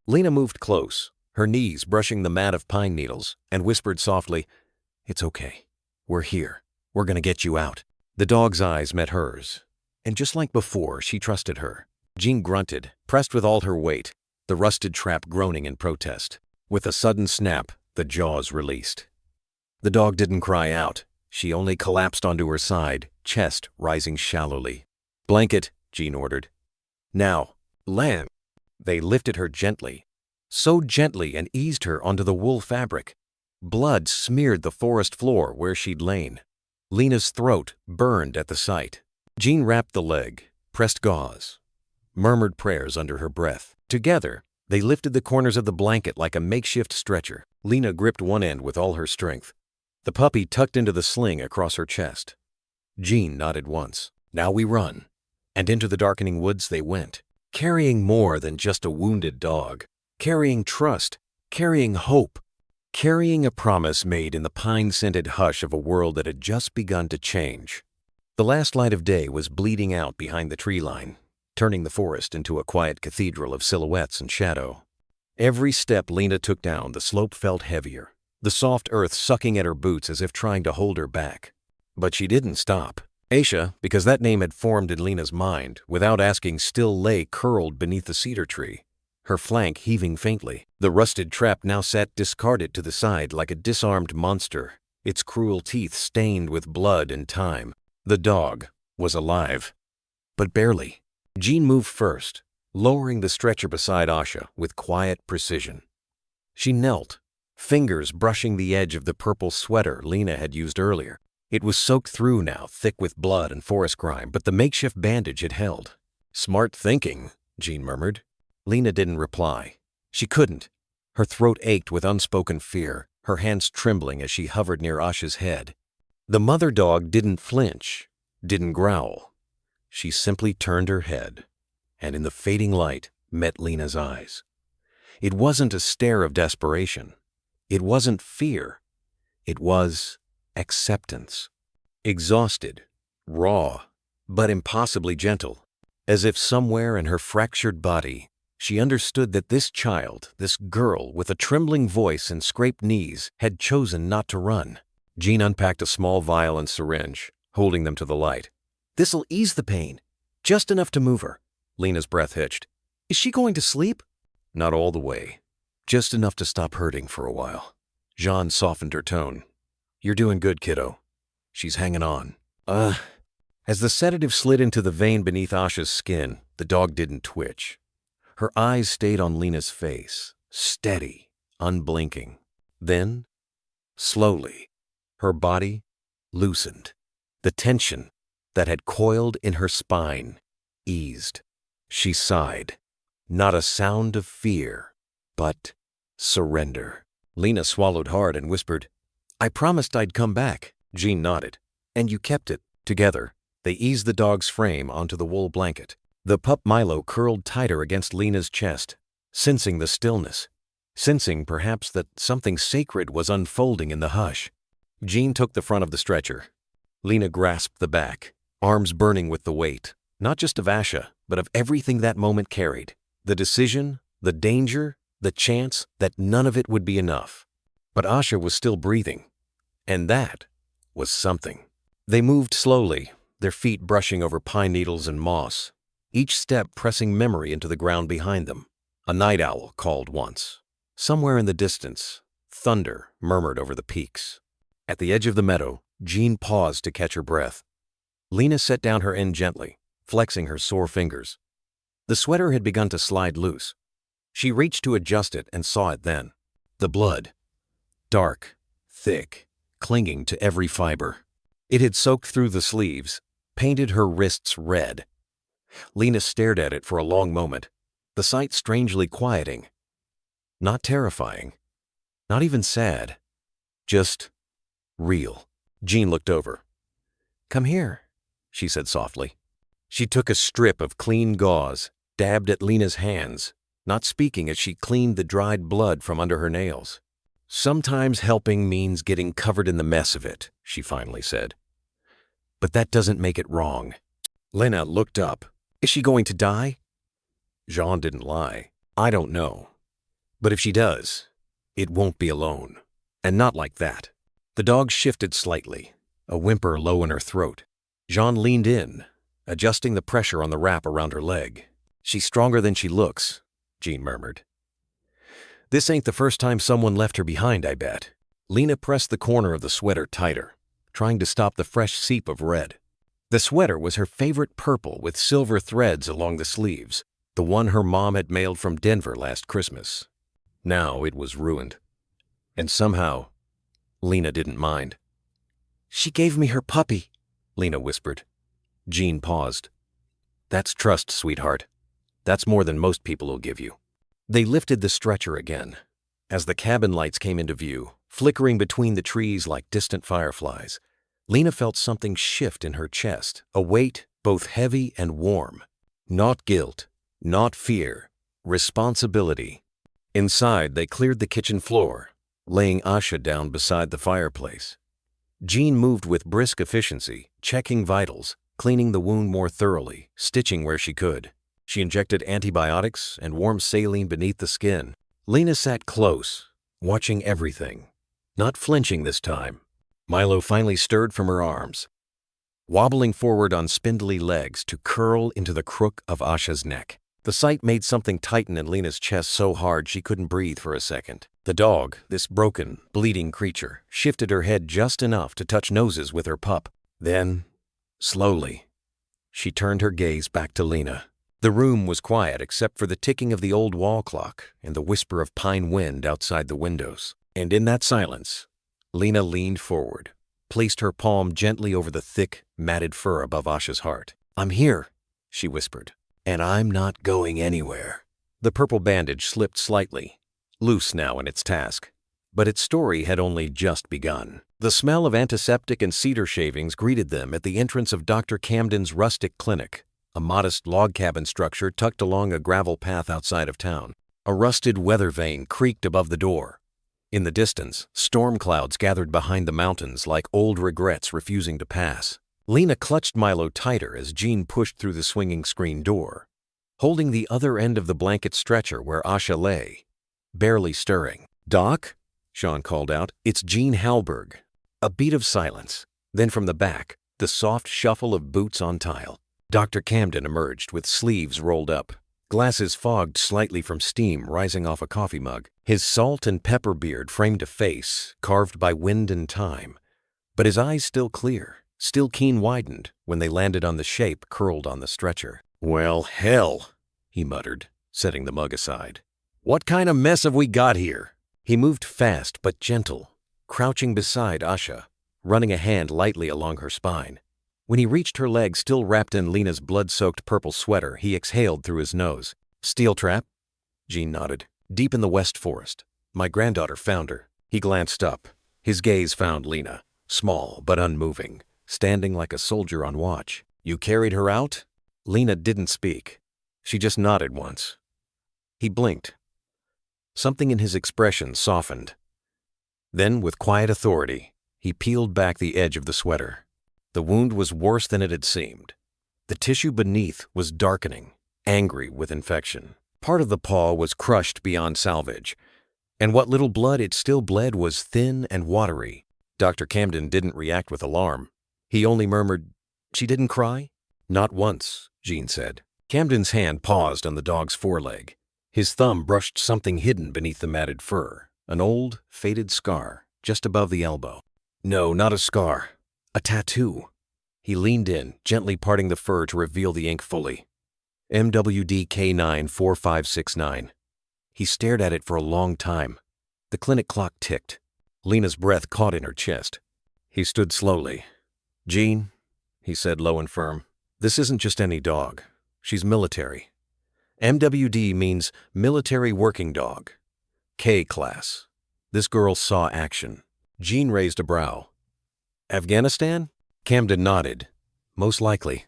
Lena moved close, her knees brushing the mat of pine needles, and whispered softly, It's okay. We're here. We're gonna get you out. The dog's eyes met hers, and just like before, she trusted her. Jean grunted, pressed with all her weight, the rusted trap groaning in protest. With a sudden snap, the jaws released. The dog didn't cry out. She only collapsed onto her side, chest rising shallowly. Blanket, Jean ordered. Now, lamb. They lifted her gently, so gently, and eased her onto the wool fabric. Blood smeared the forest floor where she'd lain. Lena's throat burned at the sight. Jean wrapped the leg, pressed gauze, murmured prayers under her breath. Together, they lifted the corners of the blanket like a makeshift stretcher. Lena gripped one end with all her strength. The puppy tucked into the sling across her chest. Jean nodded once. Now we run. And into the darkening woods they went, carrying more than just a wounded dog, carrying trust, carrying hope, carrying a promise made in the pine-scented hush of a world that had just begun to change. The last light of day was bleeding out behind the tree line, turning the forest into a quiet cathedral of silhouettes and shadow. Every step Lena took down, the slope felt heavier, the soft earth sucking at her boots as if trying to hold her back. But she didn't stop. Aisha, because that name had formed in Lena's mind, without asking, still lay curled beneath the cedar tree, her flank heaving faintly. The rusted trap now sat discarded to the side like a disarmed monster, its cruel teeth stained with blood and time. The dog was alive, but barely. Jean moved first, lowering the stretcher beside Asha with quiet precision. She knelt, fingers brushing the edge of the purple sweater Lena had used earlier. It was soaked through now, thick with blood and forest grime, but the makeshift bandage had held. Smart thinking, Jean murmured. Lena didn't reply. She couldn't. Her throat ached with unspoken fear, her hands trembling as she hovered near Asha's head. The mother dog didn't flinch, didn't growl. She simply turned her head, and in the fading light met Lena's eyes. It wasn't a stare of desperation. It wasn't fear. It was acceptance. Exhausted, raw, but impossibly gentle. As if somewhere in her fractured body, she understood that this child, this girl with a trembling voice and scraped knees, had chosen not to run. Jean unpacked a small vial and syringe, holding them to the light. This'll ease the pain. Just enough to move her. Lena's breath hitched. Is she going to sleep? Not all the way. Just enough to stop hurting for a while. Jean softened her tone. You're doing good, kiddo. She's hanging on. As the sedative slid into the vein beneath Asha's skin, the dog didn't twitch. Her eyes stayed on Lena's face, steady, unblinking. Then, slowly, her body loosened. The tension that had coiled in her spine eased. She sighed. Not a sound of fear, but surrender. Lena swallowed hard and whispered, I promised I'd come back. Jean nodded. And you kept it. Together, they eased the dog's frame onto the wool blanket. The pup Milo curled tighter against Lena's chest, sensing the stillness, sensing perhaps that something sacred was unfolding in the hush. Jean took the front of the stretcher. Lena grasped the back, arms burning with the weight, not just of Asha, but of everything that moment carried. The decision, the danger, the chance that none of it would be enough. But Asha was still breathing. And that was something. They moved slowly, their feet brushing over pine needles and moss, each step pressing memory into the ground behind them. A night owl called once. Somewhere in the distance, thunder murmured over the peaks. At the edge of the meadow, Jean paused to catch her breath. Lena set down her end gently, flexing her sore fingers. The sweater had begun to slide loose. She reached to adjust it and saw it then. The blood. Dark, thick, clinging to every fiber. It had soaked through the sleeves, painted her wrists red. Lena stared at it for a long moment, the sight strangely quieting. Not terrifying, not even sad, just real. Jean looked over. Come here, she said softly. She took a strip of clean gauze, dabbed at Lena's hands, not speaking as she cleaned the dried blood from under her nails. "Sometimes helping means getting covered in the mess of it," she finally said. "But that doesn't make it wrong." Lena looked up. "Is she going to die?" Jean didn't lie. "I don't know. But if she does, it won't be alone. And not like that." The dog shifted slightly, a whimper low in her throat. Jean leaned in, adjusting the pressure on the wrap around her leg. "She's stronger than she looks," Jean murmured. "This ain't the first time someone left her behind, I bet." Lena pressed the corner of the sweater tighter, trying to stop the fresh seep of red. The sweater was her favorite purple with silver threads along the sleeves, the one her mom had mailed from Denver last Christmas. Now it was ruined. And somehow, Lena didn't mind. "She gave me her puppy," Lena whispered. Jean paused. "That's trust, sweetheart. That's more than most people will give you." They lifted the stretcher again. As the cabin lights came into view, flickering between the trees like distant fireflies, Lena felt something shift in her chest, a weight both heavy and warm. Not guilt, not fear, responsibility. Inside, they cleared the kitchen floor, laying Asha down beside the fireplace. Jean moved with brisk efficiency, checking vitals, cleaning the wound more thoroughly, stitching where she could. She injected antibiotics and warm saline beneath the skin. Lena sat close, watching everything, not flinching this time. Milo finally stirred from her arms, wobbling forward on spindly legs to curl into the crook of Asha's neck. The sight made something tighten in Lena's chest so hard she couldn't breathe for a second. The dog, this broken, bleeding creature, shifted her head just enough to touch noses with her pup. Then, slowly, she turned her gaze back to Lena. The room was quiet except for the ticking of the old wall clock and the whisper of pine wind outside the windows. And in that silence, Lena leaned forward, placed her palm gently over the thick, matted fur above Asha's heart. "I'm here," she whispered. "And I'm not going anywhere." The purple bandage slipped slightly, loose now in its task. But its story had only just begun. The smell of antiseptic and cedar shavings greeted them at the entrance of Dr. Camden's rustic clinic, a modest log cabin structure tucked along a gravel path outside of town. A rusted weather vane creaked above the door. In the distance, storm clouds gathered behind the mountains like old regrets refusing to pass. Lena clutched Milo tighter as Jean pushed through the swinging screen door, holding the other end of the blanket stretcher where Asha lay, barely stirring. "Doc?" Sean called out. "It's Jean Halberg." A beat of silence. Then from the back, the soft shuffle of boots on tile. Dr. Camden emerged with sleeves rolled up, glasses fogged slightly from steam rising off a coffee mug. His salt and pepper beard framed a face carved by wind and time, but his eyes still clear, still keen-widened when they landed on the shape curled on the stretcher. "Well, hell," he muttered, setting the mug aside. "What kind of mess have we got here?" He moved fast but gentle, crouching beside Asha, running a hand lightly along her spine. When he reached her leg still wrapped in Lena's blood-soaked purple sweater, he exhaled through his nose. "Steel trap?" Jean nodded. "Deep in the West Forest. My granddaughter found her." He glanced up. His gaze found Lena, small but unmoving, standing like a soldier on watch. "You carried her out?" Lena didn't speak. She just nodded once. He blinked. Something in his expression softened. Then, with quiet authority, he peeled back the edge of the sweater. The wound was worse than it had seemed. The tissue beneath was darkening, angry with infection. Part of the paw was crushed beyond salvage, and what little blood it still bled was thin and watery. Dr. Camden didn't react with alarm. He only murmured, "She didn't cry?" "Not once," Jean said. Camden's hand paused on the dog's foreleg. His thumb brushed something hidden beneath the matted fur, an old, faded scar just above the elbow. "No, not a scar. A tattoo." He leaned in, gently parting the fur to reveal the ink fully. MWD K94569. He stared at it for a long time. The clinic clock ticked. Lena's breath caught in her chest. He stood slowly. "Jean," he said low and firm, "this isn't just any dog. She's military. MWD means military working dog. K class. This girl saw action." Jean raised a brow. "Afghanistan?" Camden nodded. "Most likely.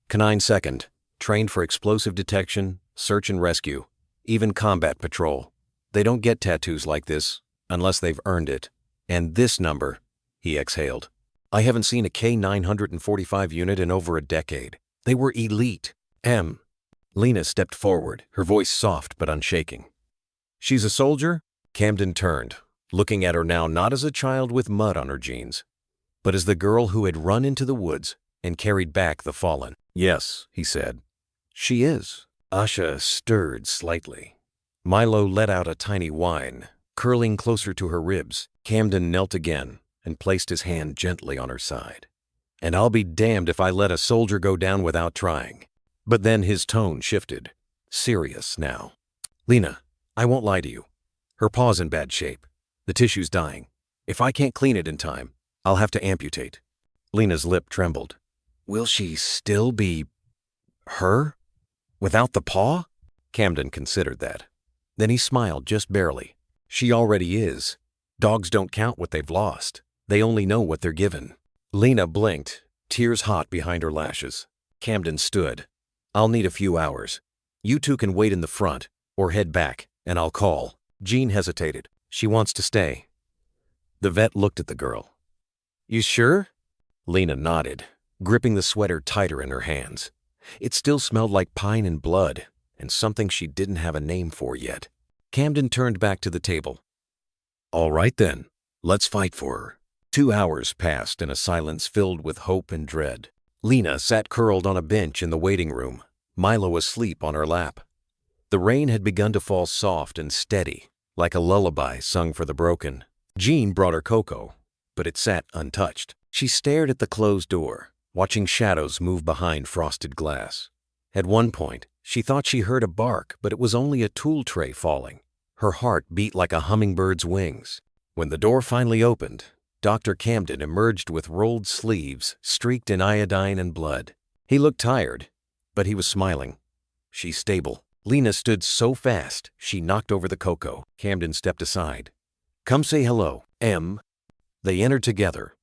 Canine second, trained for explosive detection, search and rescue, even combat patrol. They don't get tattoos like this unless they've earned it. And this number, he exhaled. I haven't seen a K-945 unit in over a decade. They were elite. Lena stepped forward, her voice soft but unshaking. She's a soldier? Camden turned, looking at her now not as a child with mud on her jeans, but as the girl who had run into the woods and carried back the fallen. Yes, he said. She is. Asha stirred slightly. Milo let out a tiny whine, curling closer to her ribs. Camden knelt again and placed his hand gently on her side. And I'll be damned if I let a soldier go down without trying. But then his tone shifted, serious now. Lena, I won't lie to you. Her paw's in bad shape. The tissue's dying. If I can't clean it in time, I'll have to amputate. Lena's lip trembled. Will she still be her? Without the paw? Camden considered that. Then he smiled just barely. She already is. Dogs don't count what they've lost. They only know what they're given. Lena blinked, tears hot behind her lashes. Camden stood. I'll need a few hours. You two can wait in the front, or head back, and I'll call. Jean hesitated. She wants to stay. The vet looked at the girl. You sure? Lena nodded, gripping the sweater tighter in her hands. It still smelled like pine and blood, and something she didn't have a name for yet. Camden turned back to the table. All right then, let's fight for her. 2 hours passed in a silence filled with hope and dread. Lena sat curled on a bench in the waiting room, Milo asleep on her lap. The rain had begun to fall soft and steady, like a lullaby sung for the broken. Jean brought her cocoa, but it sat untouched. She stared at the closed door, watching shadows move behind frosted glass. At one point, she thought she heard a bark, but it was only a tool tray falling. Her heart beat like a hummingbird's wings. When the door finally opened, Dr. Camden emerged with rolled sleeves streaked in iodine and blood. He looked tired, but he was smiling. She's stable. Lena stood so fast, she knocked over the cocoa. Camden stepped aside. Come say hello, M. They entered together.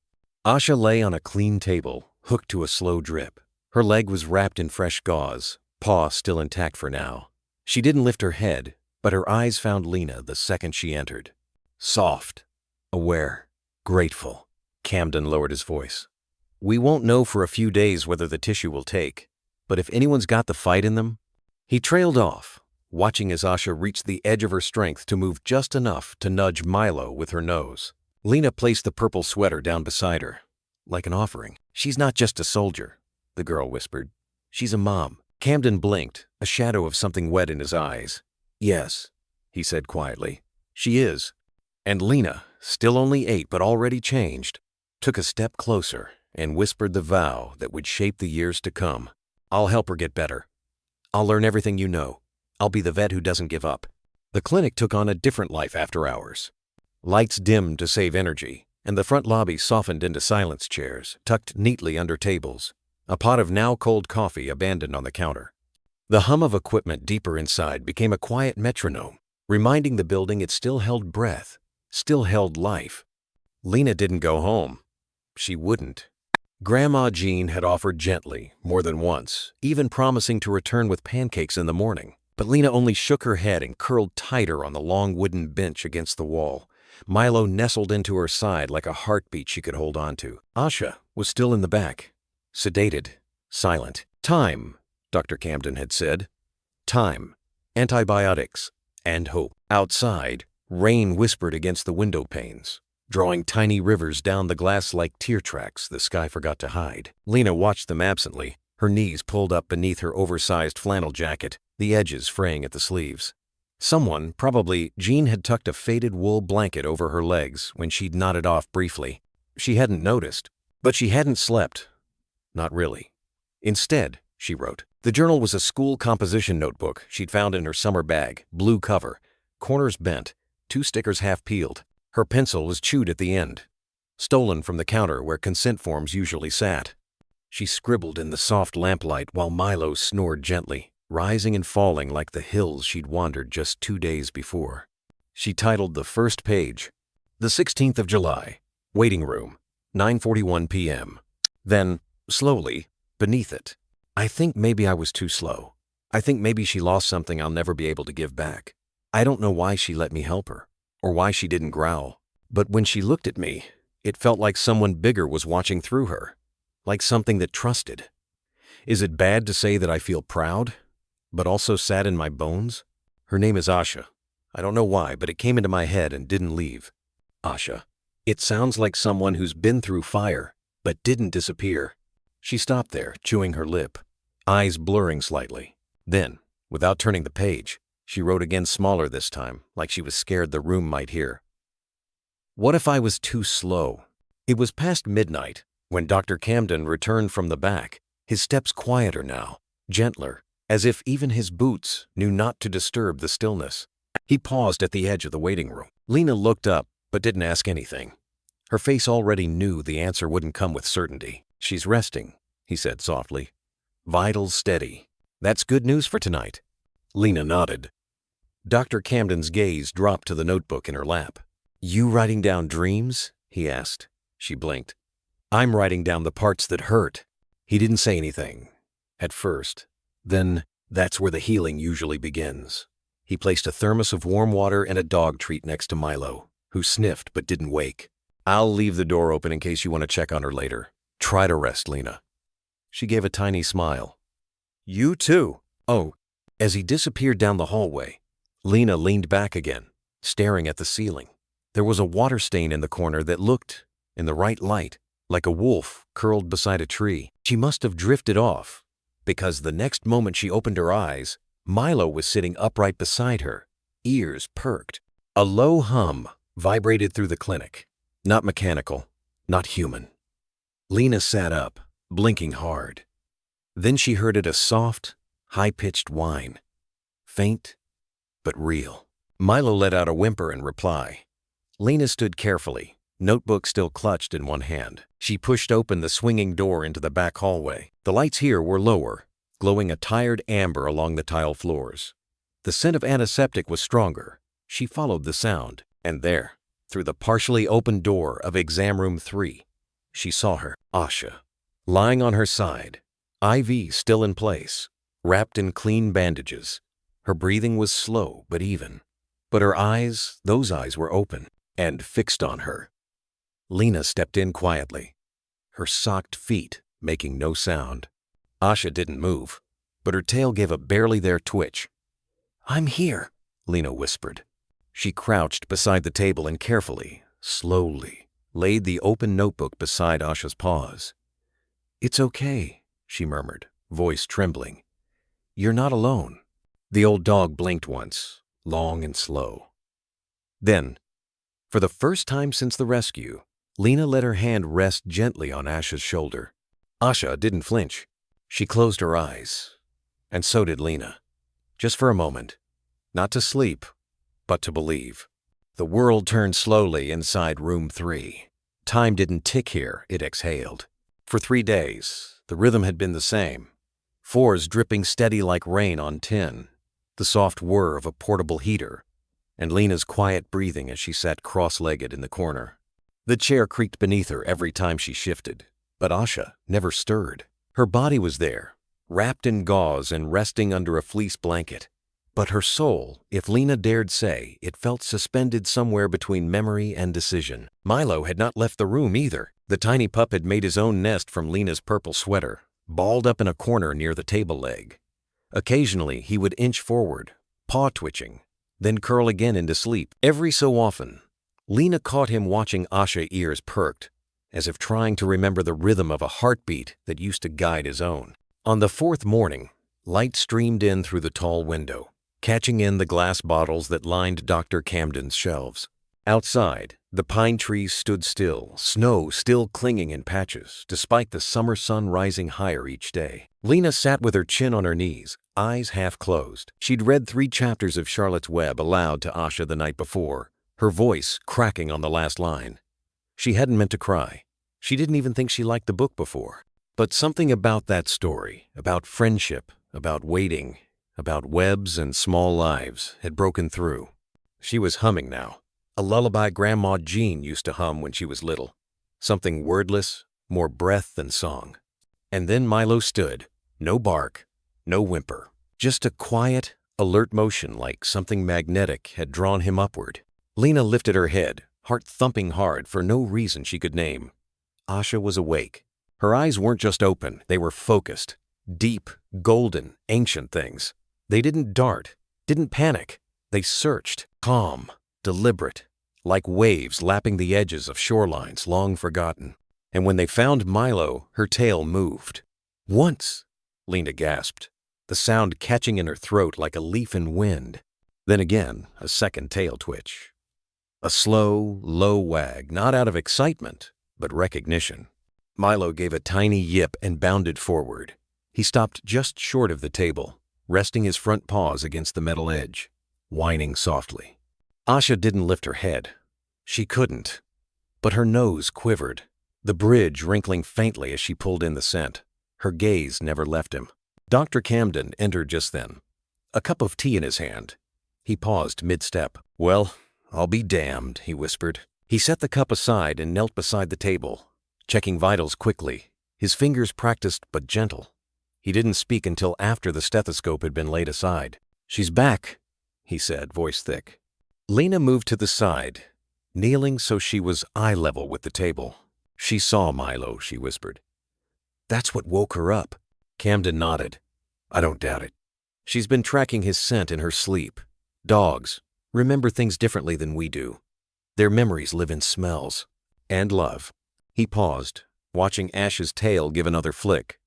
Asha lay on a clean table, hooked to a slow drip. Her leg was wrapped in fresh gauze, paw still intact for now. She didn't lift her head, but her eyes found Lena the second she entered. Soft, aware, grateful. Camden lowered his voice. We won't know for a few days whether the tissue will take, but if anyone's got the fight in them. He trailed off, watching as Asha reached the edge of her strength to move just enough to nudge Milo with her nose. Lena placed the purple sweater down beside her, like an offering. She's not just a soldier, the girl whispered. She's a mom. Camden blinked, a shadow of something wet in his eyes. Yes, he said quietly. She is. And Lena, still only 8 but already changed, took a step closer and whispered the vow that would shape the years to come. I'll help her get better. I'll learn everything you know. I'll be the vet who doesn't give up. The clinic took on a different life after hours. Lights dimmed to save energy, and the front lobby softened into silence chairs, tucked neatly under tables, a pot of now-cold coffee abandoned on the counter. The hum of equipment deeper inside became a quiet metronome, reminding the building it still held breath, still held life. Lena didn't go home. She wouldn't. Grandma Jean had offered gently, more than once, even promising to return with pancakes in the morning. But Lena only shook her head and curled tighter on the long wooden bench against the wall. Milo nestled into her side like a heartbeat she could hold on to. Asha was still in the back, sedated, silent. Time, Dr. Camden had said. Time, antibiotics, and hope. Outside, rain whispered against the window panes, drawing tiny rivers down the glass like tear tracks the sky forgot to hide. Lena watched them absently, her knees pulled up beneath her oversized flannel jacket, the edges fraying at the sleeves. Someone, probably Jean, had tucked a faded wool blanket over her legs when she'd nodded off briefly. She hadn't noticed, but she hadn't slept. Not really. Instead, she wrote. The journal was a school composition notebook she'd found in her summer bag, blue cover, corners bent, 2 stickers half peeled. Her pencil was chewed at the end, stolen from the counter where consent forms usually sat. She scribbled in the soft lamplight while Milo snored gently, rising and falling like the hills she'd wandered just 2 days before. She titled the first page, The 16th of July, Waiting Room, 9:41 p.m. Then, slowly, beneath it, I think maybe I was too slow. I think maybe she lost something I'll never be able to give back. I don't know why she let me help her, or why she didn't growl. But when she looked at me, it felt like someone bigger was watching through her, like something that trusted. Is it bad to say that I feel proud, but also sad in my bones? Her name is Asha. I don't know why, but it came into my head and didn't leave. Asha. It sounds like someone who's been through fire, but didn't disappear. She stopped there, chewing her lip, eyes blurring slightly. Then, without turning the page, she wrote again, smaller this time, like she was scared the room might hear. What if I was too slow? It was past midnight when Dr. Camden returned from the back, his steps quieter now, gentler, as if even his boots knew not to disturb the stillness. He paused at the edge of the waiting room. Lena looked up, but didn't ask anything. Her face already knew the answer wouldn't come with certainty. She's resting, he said softly. Vitals steady. That's good news for tonight. Lena nodded. Dr. Camden's gaze dropped to the notebook in her lap. You writing down dreams? He asked. She blinked. I'm writing down the parts that hurt. He didn't say anything. At first. Then, that's where the healing usually begins. He placed a thermos of warm water and a dog treat next to Milo, who sniffed but didn't wake. I'll leave the door open in case you want to check on her later. Try to rest, Lena. She gave a tiny smile. You too. Oh. As he disappeared down the hallway, Lena leaned back again, staring at the ceiling. There was a water stain in the corner that looked, in the right light, like a wolf curled beside a tree. She must have drifted off, because the next moment she opened her eyes, Milo was sitting upright beside her, ears perked. A low hum vibrated through the clinic. Not mechanical, not human. Lena sat up, blinking hard. Then she heard it, a soft, high-pitched whine. Faint, but real. Milo let out a whimper in reply. Lena stood carefully, notebook still clutched in one hand. She pushed open the swinging door into the back hallway. The lights here were lower, glowing a tired amber along the tile floors. The scent of antiseptic was stronger. She followed the sound, and there, through the partially open door of exam room 3, she saw her, Asha, lying on her side, IV still in place, wrapped in clean bandages. Her breathing was slow but even, but her eyes, those eyes were open and fixed on her. Lena stepped in quietly, her socked feet making no sound. Asha didn't move, but her tail gave a barely there twitch. I'm here, Lena whispered. She crouched beside the table and carefully, slowly, laid the open notebook beside Asha's paws. It's okay, she murmured, voice trembling. You're not alone. The old dog blinked once, long and slow. Then, for the first time since the rescue, Lena let her hand rest gently on Asha's shoulder. Asha didn't flinch. She closed her eyes, and so did Lena. Just for a moment, not to sleep, but to believe. The world turned slowly inside room 3. Time didn't tick here, it exhaled. For 3 days, the rhythm had been the same. 4s dripping steady like rain on tin, the soft whir of a portable heater, and Lena's quiet breathing as she sat cross-legged in the corner. The chair creaked beneath her every time she shifted, but Asha never stirred. Her body was there, wrapped in gauze and resting under a fleece blanket. But her soul, if Lena dared say, it felt suspended somewhere between memory and decision. Milo had not left the room either. The tiny pup had made his own nest from Lena's purple sweater, balled up in a corner near the table leg. Occasionally, he would inch forward, paw twitching, then curl again into sleep. Every so often, Lena caught him watching Asha, ears perked, as if trying to remember the rhythm of a heartbeat that used to guide his own. On the 4th morning, light streamed in through the tall window, catching in the glass bottles that lined Dr. Camden's shelves. Outside, the pine trees stood still, snow still clinging in patches, despite the summer sun rising higher each day. Lena sat with her chin on her knees, eyes half closed. She'd read 3 chapters of Charlotte's Web aloud to Asha the night before, her voice cracking on the last line. She hadn't meant to cry. She didn't even think she liked the book before. But something about that story, about friendship, about waiting, about webs and small lives, had broken through. She was humming now. A lullaby Grandma Jean used to hum when she was little. Something wordless, more breath than song. And then Milo stood. No bark, no whimper. Just a quiet, alert motion like something magnetic had drawn him upward. Lena lifted her head, heart thumping hard for no reason she could name. Asha was awake. Her eyes weren't just open, they were focused. Deep, golden, ancient things. They didn't dart, didn't panic. They searched, calm, deliberate, like waves lapping the edges of shorelines long forgotten. And when they found Milo, her tail moved. Once, Lena gasped, the sound catching in her throat like a leaf in wind. Then again, a second tail twitch. A slow, low wag, not out of excitement, but recognition. Milo gave a tiny yip and bounded forward. He stopped just short of the table, resting his front paws against the metal edge, whining softly. Asha didn't lift her head. She couldn't. But her nose quivered, the bridge wrinkling faintly as she pulled in the scent. Her gaze never left him. Dr. Camden entered just then, a cup of tea in his hand. He paused mid-step. "Well, I'll be damned," he whispered. He set the cup aside and knelt beside the table, checking vitals quickly, his fingers practiced but gentle. He didn't speak until after the stethoscope had been laid aside. "She's back," he said, voice thick. Lena moved to the side, kneeling so she was eye level with the table. "She saw Milo," she whispered. "That's what woke her up." Camden nodded. "I don't doubt it. She's been tracking his scent in her sleep. Dogs remember things differently than we do. Their memories live in smells. And love." He paused, watching Ash's tail give another flick.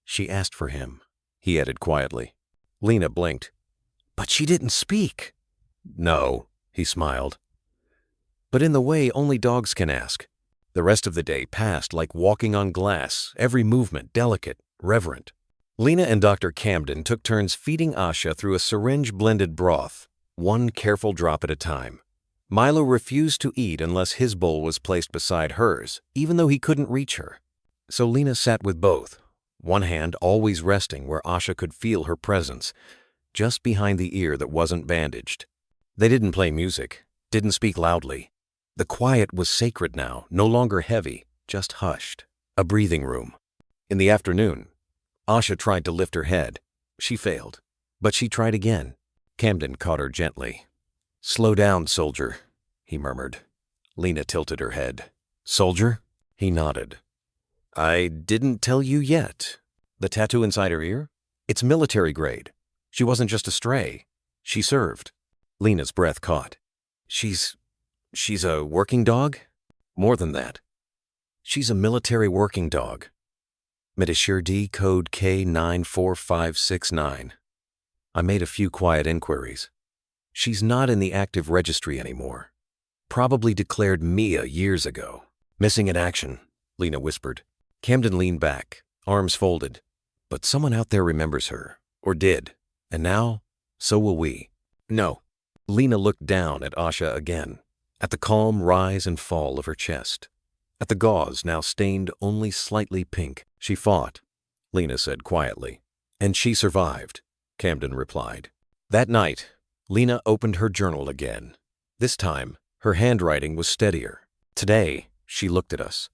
"She asked for him," he added quietly. Lena blinked. "But she didn't speak." "No," he smiled. "But in the way only dogs can ask." The rest of the day passed like walking on glass, every movement delicate, reverent. Lena and Dr. Camden took turns feeding Asha through a syringe-blended broth, one careful drop at a time. Milo refused to eat unless his bowl was placed beside hers, even though he couldn't reach her. So Lena sat with both, one hand always resting where Asha could feel her presence, just behind the ear that wasn't bandaged. They didn't play music, didn't speak loudly. The quiet was sacred now, no longer heavy, just hushed. A breathing room. In the afternoon, Asha tried to lift her head. She failed, but she tried again. Camden caught her gently. "Slow down, soldier," he murmured. Lena tilted her head. "Soldier?" He nodded. "I didn't tell you yet. The tattoo inside her ear? It's military grade. She wasn't just a stray. She served." Lena's breath caught. She's a working dog? More than that. She's a military working dog. Medishir D code K94569. I made a few quiet inquiries. She's not in the active registry anymore. Probably declared Mia years ago. "Missing in action," Lena whispered. Camden leaned back, arms folded. "But someone out there remembers her, or did, and now, so will we." "No." Lena looked down at Asha again, at the calm rise and fall of her chest, at the gauze now stained only slightly pink. "She fought," Lena said quietly. "And she survived," Camden replied. That night, Lena opened her journal again. This time, her handwriting was steadier. Today, she looked at us.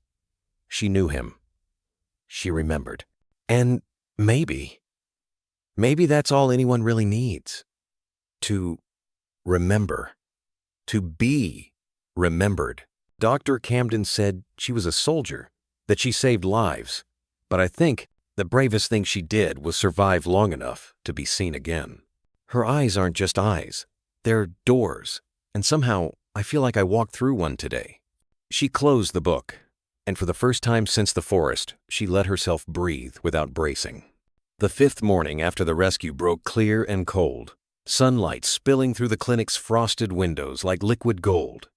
She knew him. She remembered. And maybe that's all anyone really needs. To remember. To be remembered. Dr. Camden said she was a soldier, that she saved lives. But I think the bravest thing she did was survive long enough to be seen again. Her eyes aren't just eyes. They're doors. And somehow, I feel like I walked through one today. She closed the book, and for the first time since the forest, she let herself breathe without bracing. The fifth morning after the rescue broke clear and cold, sunlight spilling through the clinic's frosted windows like liquid gold.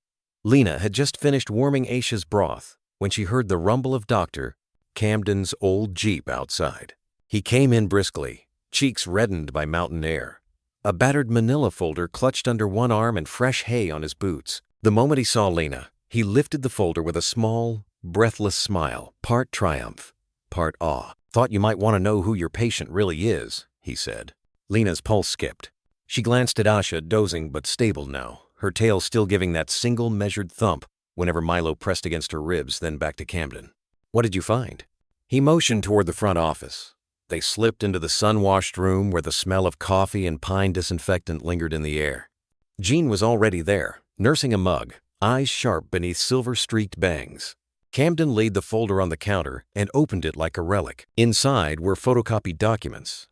Lena had just finished warming Asha's broth when she heard the rumble of Dr. Camden's old Jeep outside. He came in briskly, cheeks reddened by mountain air, a battered manila folder clutched under one arm and fresh hay on his boots. The moment he saw Lena, he lifted the folder with a small, breathless smile, part triumph, part awe. "Thought you might want to know who your patient really is," he said. Lena's pulse skipped. She glanced at Asha, dozing but stable now, her tail still giving that single measured thump whenever Milo pressed against her ribs, then back to Camden. "What did you find?" He motioned toward the front office. They slipped into the sun-washed room where the smell of coffee and pine disinfectant lingered in the air. Jean was already there, nursing a mug, eyes sharp beneath silver-streaked bangs. Camden laid the folder on the counter and opened it like a relic. Inside were photocopied documents,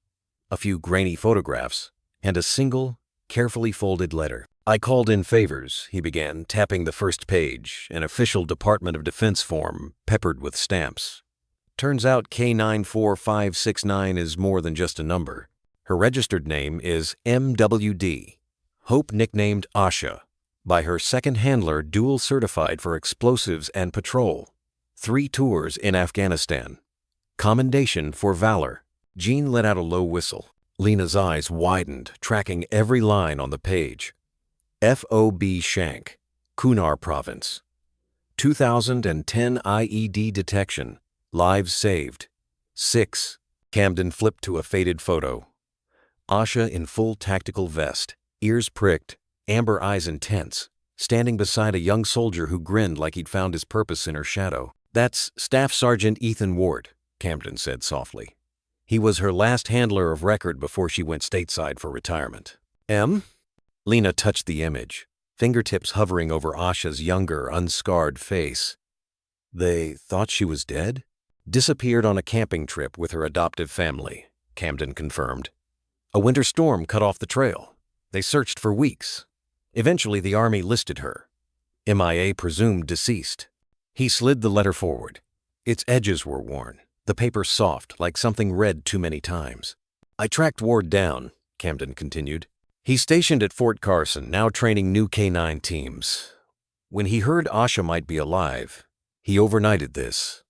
a few grainy photographs, and a single, carefully folded letter. "I called in favors," he began, tapping the first page, an official Department of Defense form peppered with stamps. "Turns out K94569 is more than just a number. Her registered name is MWD, Hope nicknamed Asha, by her second handler dual certified for explosives and patrol. 3 tours in Afghanistan. Commendation for valor." Jean let out a low whistle. Lena's eyes widened, tracking every line on the page. FOB Shank, Kunar Province. 2010 IED detection. Lives saved. 6. Camden flipped to a faded photo. Asha in full tactical vest, ears pricked, amber eyes intense, standing beside a young soldier who grinned like he'd found his purpose in her shadow. "That's Staff Sergeant Ethan Ward," Camden said softly. "He was her last handler of record before she went stateside for retirement." "M?" Lena touched the image, fingertips hovering over Asha's younger, unscarred face. "They thought she was dead?" "Disappeared on a camping trip with her adoptive family," Camden confirmed. "A winter storm cut off the trail. They searched for weeks. Eventually the Army listed her. MIA presumed deceased." He slid the letter forward. Its edges were worn, the paper soft, like something read too many times. "I tracked Ward down," Camden continued. "He's stationed at Fort Carson, now training new K9 teams. When he heard Asha might be alive, he overnighted this."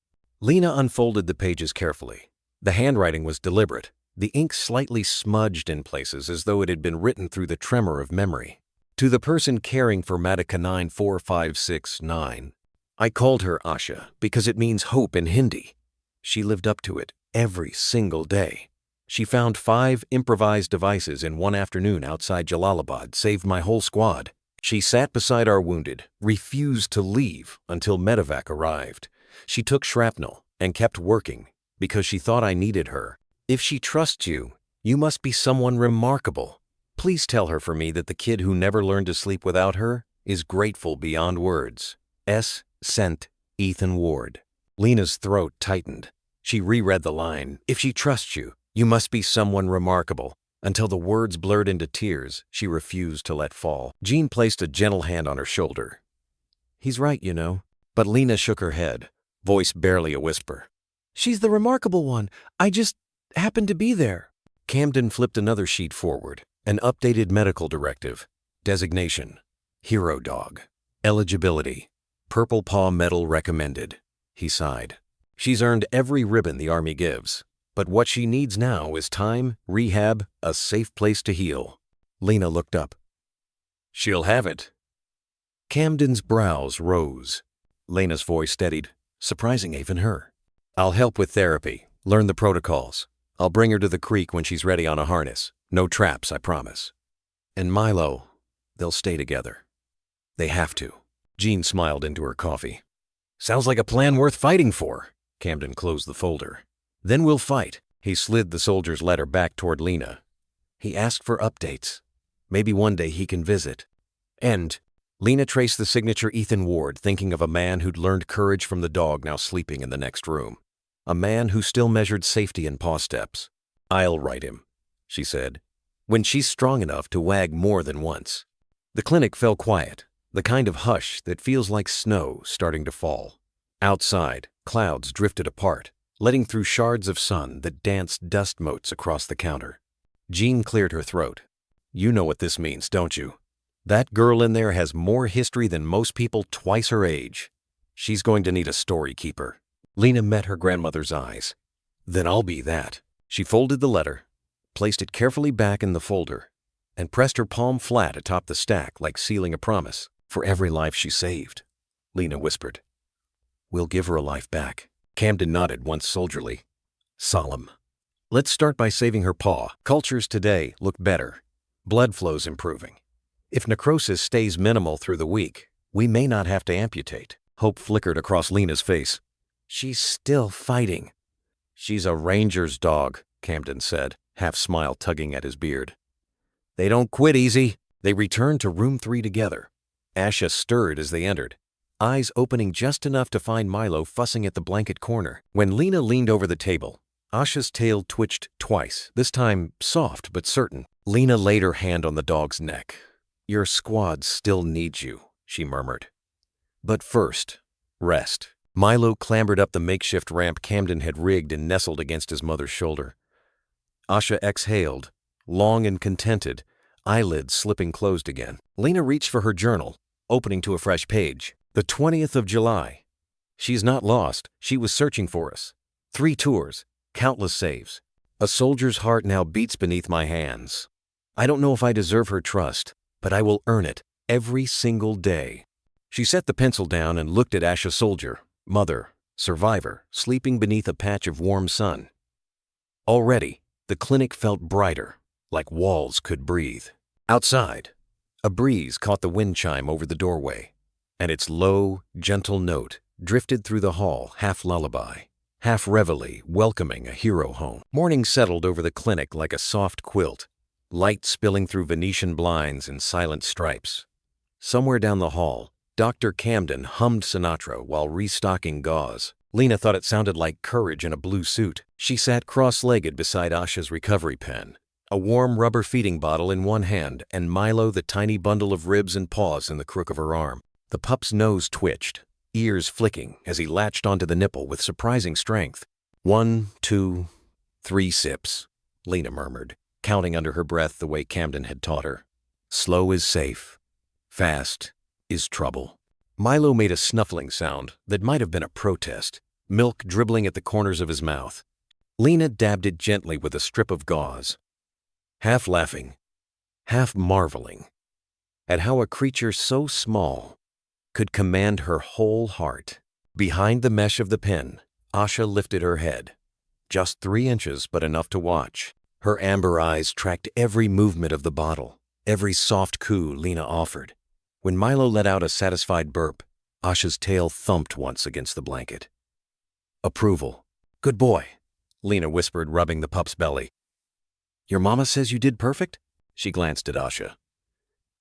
Lena unfolded the pages carefully. The handwriting was deliberate, the ink slightly smudged in places as though it had been written through the tremor of memory. "To the person caring for Matika 94569. I called her Asha because it means hope in Hindi. She lived up to it every single day. She found 5 improvised devices in one afternoon outside Jalalabad, saved my whole squad. She sat beside our wounded, refused to leave until medevac arrived. She took shrapnel and kept working because she thought I needed her. If she trusts you, you must be someone remarkable. Please tell her for me that the kid who never learned to sleep without her is grateful beyond words. S. Sent, Ethan Ward." Lena's throat tightened. She reread the line, "If she trusts you, you must be someone remarkable," until the words blurred into tears she refused to let fall. Jean placed a gentle hand on her shoulder. "He's right, you know." But Lena shook her head, voice barely a whisper. "She's the remarkable one. I just happened to be there." Camden flipped another sheet forward, an updated medical directive. Designation: Hero Dog. Eligibility: Purple Paw Medal recommended. He sighed. "She's earned every ribbon the Army gives, but what she needs now is time, rehab, a safe place to heal." Lena looked up. "She'll have it." Camden's brows rose. Lena's voice steadied, surprising even her. "I'll help with therapy, learn the protocols. I'll bring her to the creek when she's ready on a harness. No traps, I promise. And Milo, they'll stay together. They have to." Jean smiled into her coffee. "Sounds like a plan worth fighting for." Camden closed the folder. "Then we'll fight." He slid the soldier's letter back toward Lena. "He asked for updates. Maybe one day he can visit." And Lena traced the signature Ethan Ward, thinking of a man who'd learned courage from the dog now sleeping in the next room. A man who still measured safety in paw steps. "I'll write him," she said, "when she's strong enough to wag more than once." The clinic fell quiet, the kind of hush that feels like snow starting to fall. Outside, clouds drifted apart, letting through shards of sun that danced dust motes across the counter. Jean cleared her throat. "You know what this means, don't you? That girl in there has more history than most people twice her age. She's going to need a story keeper." Lena met her grandmother's eyes. "Then I'll be that." She folded the letter, placed it carefully back in the folder, and pressed her palm flat atop the stack like sealing a promise. "For every life she saved," Lena whispered. "We'll give her a life back." Camden nodded once soldierly, solemn. "Let's start by saving her paw. Cultures today look better. Blood flow's improving. If necrosis stays minimal through the week, we may not have to amputate." Hope flickered across Lena's face. "She's still fighting." "She's a ranger's dog," Camden said, half-smile tugging at his beard. They don't quit easy. They returned to room 3 together. Asha stirred as they entered, eyes opening just enough to find Milo fussing at the blanket corner. When Lena leaned over the table, Asha's tail twitched twice, this time soft but certain. Lena laid her hand on the dog's neck. Your squad still needs you, she murmured. But first, rest. Milo clambered up the makeshift ramp Camden had rigged and nestled against his mother's shoulder. Asha exhaled, long and contented, eyelids slipping closed again. Lena reached for her journal, opening to a fresh page. The 20th of July. She's not lost. She was searching for us. 3 tours, countless saves. A soldier's heart now beats beneath my hands. I don't know if I deserve her trust, but I will earn it every single day. She set the pencil down and looked at Asha Soldier, mother, survivor, sleeping beneath a patch of warm sun. Already, the clinic felt brighter, like walls could breathe. Outside, a breeze caught the wind chime over the doorway, and its low, gentle note drifted through the hall, half lullaby, half reveille, welcoming a hero home. Morning settled over the clinic like a soft quilt, light spilling through Venetian blinds in silent stripes. Somewhere down the hall, Dr. Camden hummed Sinatra while restocking gauze. Lena thought it sounded like courage in a blue suit. She sat cross-legged beside Asha's recovery pen, a warm rubber feeding bottle in one hand and Milo the tiny bundle of ribs and paws in the crook of her arm. The pup's nose twitched, ears flicking as he latched onto the nipple with surprising strength. 1, 2, 3 sips, Lena murmured, counting under her breath the way Camden had taught her. Slow is safe. Fast is trouble. Milo made a snuffling sound that might have been a protest, milk dribbling at the corners of his mouth. Lena dabbed it gently with a strip of gauze, half laughing, half marveling at how a creature so small could command her whole heart. Behind the mesh of the pen, Asha lifted her head. Just 3 inches, but enough to watch. Her amber eyes tracked every movement of the bottle, every soft coo Lena offered. When Milo let out a satisfied burp, Asha's tail thumped once against the blanket. Approval. Good boy, Lena whispered, rubbing the pup's belly. Your mama says you did perfect? She glanced at Asha.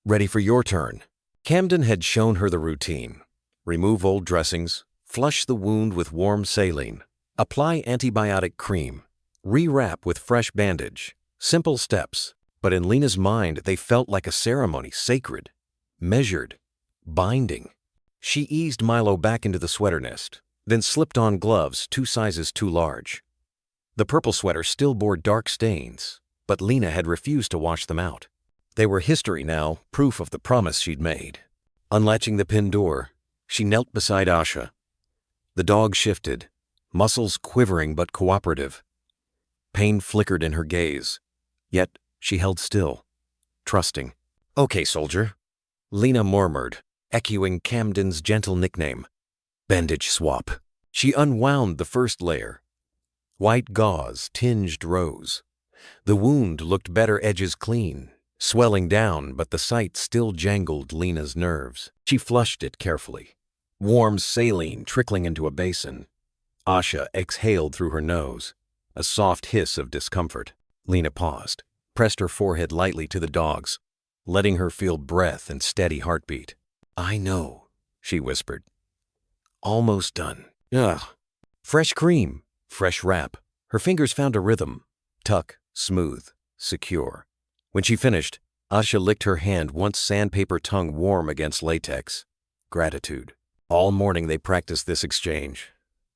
Ready for your turn. Camden had shown her the routine. Remove old dressings, flush the wound with warm saline, apply antibiotic cream, rewrap with fresh bandage. Simple steps, but in Lena's mind they felt like a ceremony, sacred, measured, binding. She eased Milo back into the sweater nest, then slipped on gloves 2 sizes too large. The purple sweater still bore dark stains, but Lena had refused to wash them out. They were history now, proof of the promise she'd made. Unlatching the pin door, she knelt beside Asha. The dog shifted, muscles quivering but cooperative. Pain flickered in her gaze, yet she held still, trusting. Okay, soldier, Lena murmured, echoing Camden's gentle nickname. Bandage swap. She unwound the first layer. White gauze tinged rose. The wound looked better, edges clean, swelling down, but the sight still jangled Lena's nerves. She flushed it carefully. Warm saline trickling into a basin. Asha exhaled through her nose, a soft hiss of discomfort. Lena paused, pressed her forehead lightly to the dog's, letting her feel breath and steady heartbeat. I know, she whispered. Almost done. Ugh. Fresh cream, fresh wrap. Her fingers found a rhythm. Tuck, smooth, secure. When she finished, Asha licked her hand, once sandpaper tongue warm against latex. Gratitude. All morning they practiced this exchange.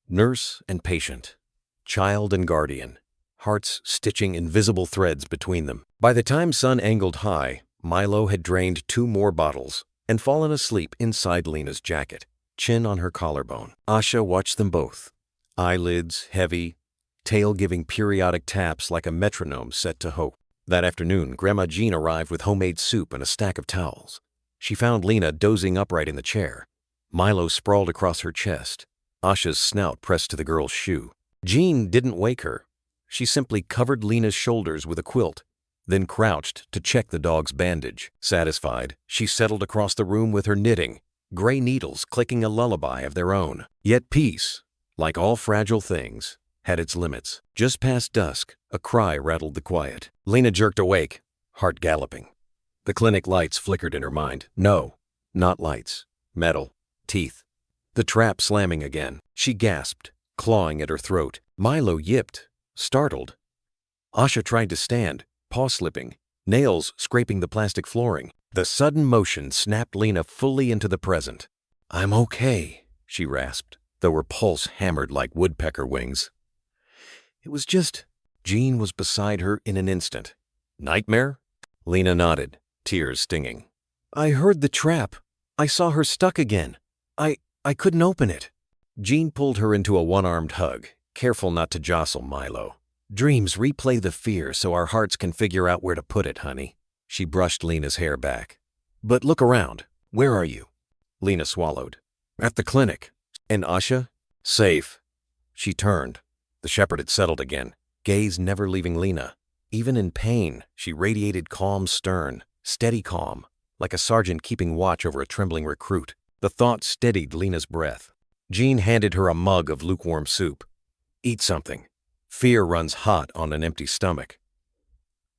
Nurse and patient, child and guardian, hearts stitching invisible threads between them. By the time sun angled high, Milo had drained 2 more bottles and fallen asleep inside Lena's jacket, chin on her collarbone. Asha watched them both, eyelids heavy, tail giving periodic taps like a metronome set to hope. That afternoon, Grandma Jean arrived with homemade soup and a stack of towels. She found Lena dozing upright in the chair. Milo sprawled across her chest, Asha's snout pressed to the girl's shoe. Jean didn't wake her. She simply covered Lena's shoulders with a quilt, then crouched to check the dog's bandage. Satisfied, she settled across the room with her knitting, gray needles clicking a lullaby of their own. Yet peace, like all fragile things, had its limits. Just past dusk, a cry rattled the quiet. Lena jerked awake, heart galloping. The clinic lights flickered in her mind. No, not lights. Metal. Teeth. The trap slamming again. She gasped, clawing at her throat. Milo yipped, startled. Asha tried to stand, paw slipping, nails scraping the plastic flooring. The sudden motion snapped Lena fully into the present. "I'm okay," she rasped, though her pulse hammered like woodpecker wings. It was just... Jean was beside her in an instant. "Nightmare?" Lena nodded, tears stinging. "I heard the trap. I saw her stuck again. I couldn't open it." Jean pulled her into a one-armed hug, careful not to jostle Milo. "Dreams replay the fear so our hearts can figure out where to put it, honey." She brushed Lena's hair back. "But look around. Where are you?" Lena swallowed. "At the clinic." "And Asha?" "Safe." She turned. The shepherd had settled again, gaze never leaving Lena. Even in pain, she radiated calm stern, steady calm, like a sergeant keeping watch over a trembling recruit. The thought steadied Lena's breath. Jean handed her a mug of lukewarm soup. "Eat something. Fear runs hot on an empty stomach."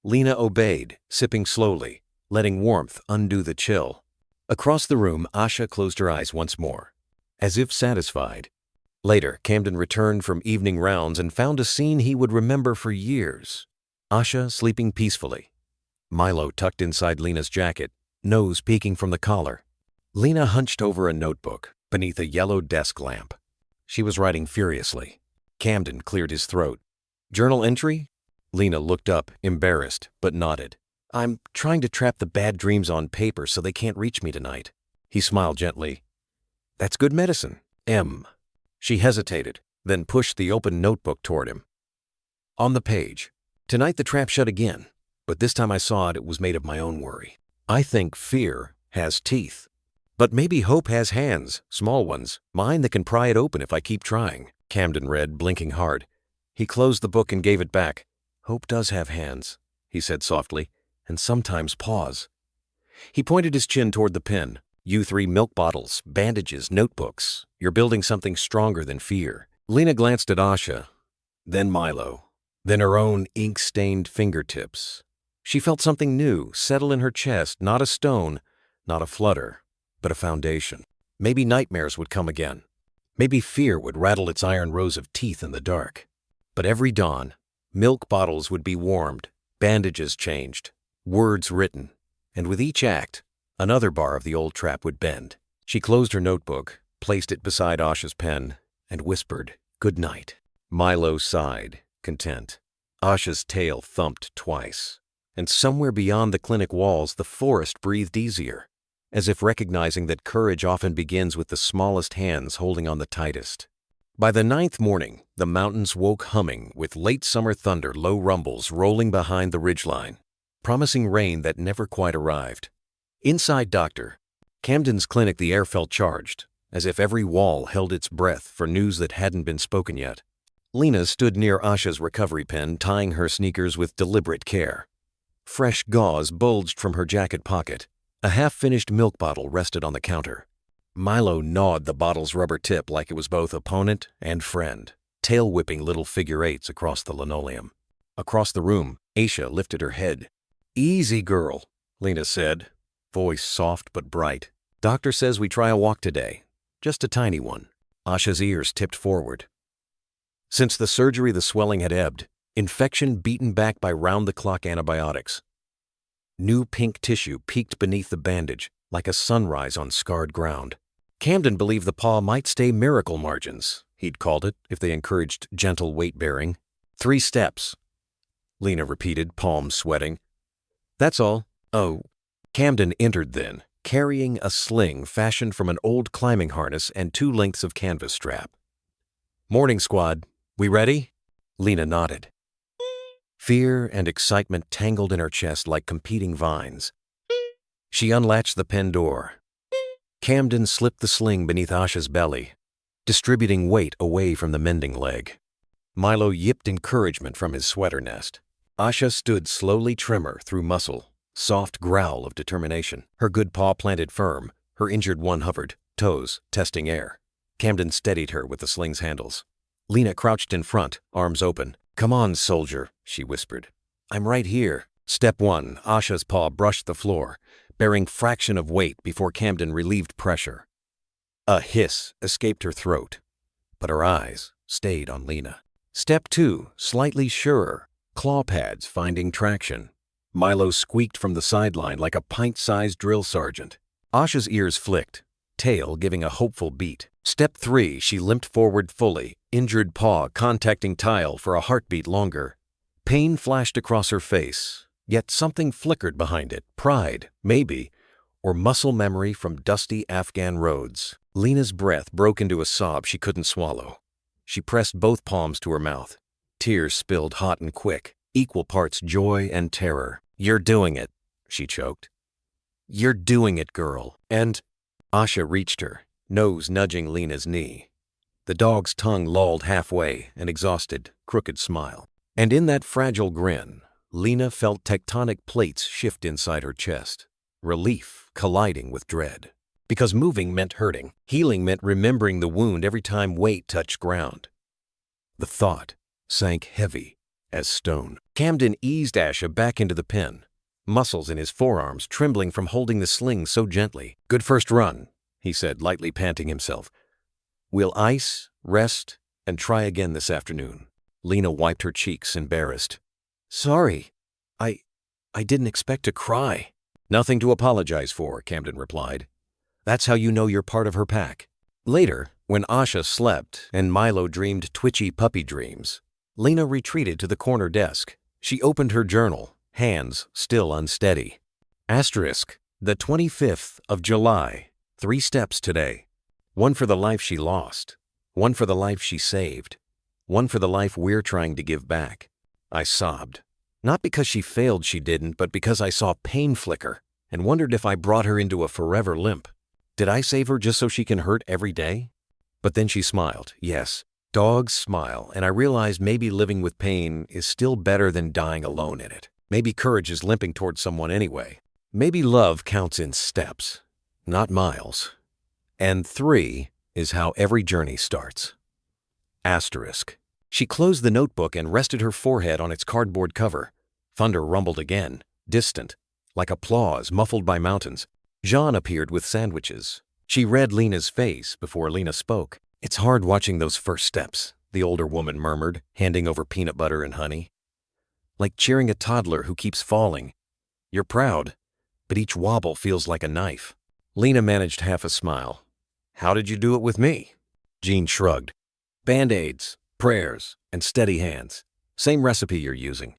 Lena obeyed, sipping slowly, letting warmth undo the chill. Across the room, Asha closed her eyes once more, as if satisfied. Later, Camden returned from evening rounds and found a scene he would remember for years. Asha sleeping peacefully. Milo tucked inside Lena's jacket, nose peeking from the collar. Lena hunched over a notebook beneath a yellow desk lamp. She was writing furiously. Camden cleared his throat. "Journal entry?" Lena looked up, embarrassed, but nodded. "I'm trying to trap the bad dreams on paper so they can't reach me tonight." He smiled gently. "That's good medicine. M." She hesitated, then pushed the open notebook toward him. On the page, "Tonight the trap shut again, but this time I saw it was made of my own worry. I think fear has teeth. But maybe hope has hands, small ones, mine that can pry it open if I keep trying." Camden read, blinking hard. He closed the book and gave it back. "Hope does have hands," he said softly, "and sometimes paws." He pointed his chin toward the pen. "U3 milk bottles, bandages, notebooks. You're building something stronger than fear." Lena glanced at Asha, then Milo, then her own ink-stained fingertips. She felt something new settle in her chest, not a stone, not a flutter, but a foundation. Maybe nightmares would come again. Maybe fear would rattle its iron rows of teeth in the dark. But every dawn, milk bottles would be warmed, bandages changed, words written, and with each act, another bar of the old trap would bend. She closed her notebook, placed it beside Asha's pen, and whispered, "Good night." Milo sighed, content. Asha's tail thumped twice, and somewhere beyond the clinic walls the forest breathed easier, as if recognizing that courage often begins with the smallest hands holding on the tightest. By the 9th morning, the mountains woke humming with late summer thunder, low rumbles rolling behind the ridgeline, promising rain that never quite arrived. Inside Dr. Camden's clinic, the air felt charged, as if every wall held its breath for news that hadn't been spoken yet. Lena stood near Asha's recovery pen, tying her sneakers with deliberate care. Fresh gauze bulged from her jacket pocket. A half-finished milk bottle rested on the counter. Milo gnawed the bottle's rubber tip like it was both opponent and friend, tail-whipping little figure-8s across the linoleum. Across the room, Asha lifted her head. "Easy, girl," Lena said, voice soft but bright. "Doctor says we try a walk today. Just a tiny one." Asha's ears tipped forward. Since the surgery, the swelling had ebbed, infection beaten back by round-the-clock antibiotics. New pink tissue peeked beneath the bandage, like a sunrise on scarred ground. Camden believed the paw might stay miracle margins, he'd called it, if they encouraged gentle weight-bearing. 3 steps, Lena repeated, palms sweating. "That's all." "Oh." Camden entered then, carrying a sling fashioned from an old climbing harness and 2 lengths of canvas strap. "Morning, squad. We ready?" Lena nodded. Fear and excitement tangled in her chest like competing vines. She unlatched the pen door. Camden slipped the sling beneath Asha's belly, distributing weight away from the mending leg. Milo yipped encouragement from his sweater nest. Asha stood slowly trimmer through muscle, soft growl of determination. Her good paw planted firm, her injured one hovered, toes testing air. Camden steadied her with the sling's handles. Lena crouched in front, arms open. "Come on, soldier," she whispered. "I'm right here." Step 1, Asha's paw brushed the floor, bearing fraction of weight before Camden relieved pressure. A hiss escaped her throat, but her eyes stayed on Lena. Step 2, slightly surer, claw pads finding traction. Milo squeaked from the sideline like a pint-sized drill sergeant. Asha's ears flicked, tail giving a hopeful beat. Step 3, she limped forward fully, injured paw contacting tile for a heartbeat longer. Pain flashed across her face, yet something flickered behind it. Pride, maybe, or muscle memory from dusty Afghan roads. Lena's breath broke into a sob she couldn't swallow. She pressed both palms to her mouth. Tears spilled hot and quick, equal parts joy and terror. "You're doing it," she choked. "You're doing it, girl." And Asha reached her, nose nudging Lena's knee. The dog's tongue lolled halfway, an exhausted, crooked smile. And in that fragile grin, Lena felt tectonic plates shift inside her chest. Relief colliding with dread. Because moving meant hurting. Healing meant remembering the wound every time weight touched ground. The thought sank heavy as stone. Camden eased Asha back into the pen, muscles in his forearms trembling from holding the sling so gently. "Good first run," he said, lightly panting himself. "We'll ice, rest, and try again this afternoon." Lena wiped her cheeks, embarrassed. "Sorry. I didn't expect to cry." "Nothing to apologize for," Camden replied. "That's how you know you're part of her pack." Later, when Asha slept and Milo dreamed twitchy puppy dreams, Lena retreated to the corner desk. She opened her journal, hands still unsteady. Asterisk, the 25th of July. 3 steps today. 1 for the life she lost. 1 for the life she saved. 1 for the life we're trying to give back. I sobbed. Not because she failed she didn't, but because I saw pain flicker and wondered if I brought her into a forever limp. Did I save her just so she can hurt every day? But then she smiled. Yes, dogs smile, and I realized maybe living with pain is still better than dying alone in it. Maybe courage is limping towards someone anyway. Maybe love counts in steps, not miles. And 3 is how every journey starts. Asterisk. She closed the notebook and rested her forehead on its cardboard cover. Thunder rumbled again, distant, like applause muffled by mountains. Jean appeared with sandwiches. She read Lena's face before Lena spoke. "It's hard watching those first steps," the older woman murmured, handing over peanut butter and honey. "Like cheering a toddler who keeps falling. You're proud, but each wobble feels like a knife." Lena managed half a smile. "How did you do it with me?" Jean shrugged. "Band-aids, prayers, and steady hands. Same recipe you're using."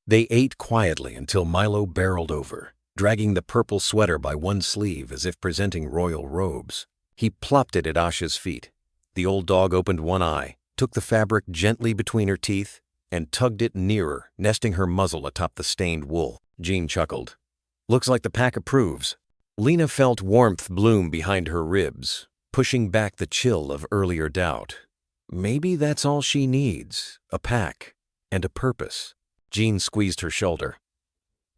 They ate quietly until Milo barreled over, dragging the purple sweater by one sleeve as if presenting royal robes. He plopped it at Asha's feet. The old dog opened one eye, took the fabric gently between her teeth, and tugged it nearer, nesting her muzzle atop the stained wool. Jean chuckled. "Looks like the pack approves." Lena felt warmth bloom behind her ribs, pushing back the chill of earlier doubt. Maybe that's all she needs, a pack and a purpose. Jean squeezed her shoulder.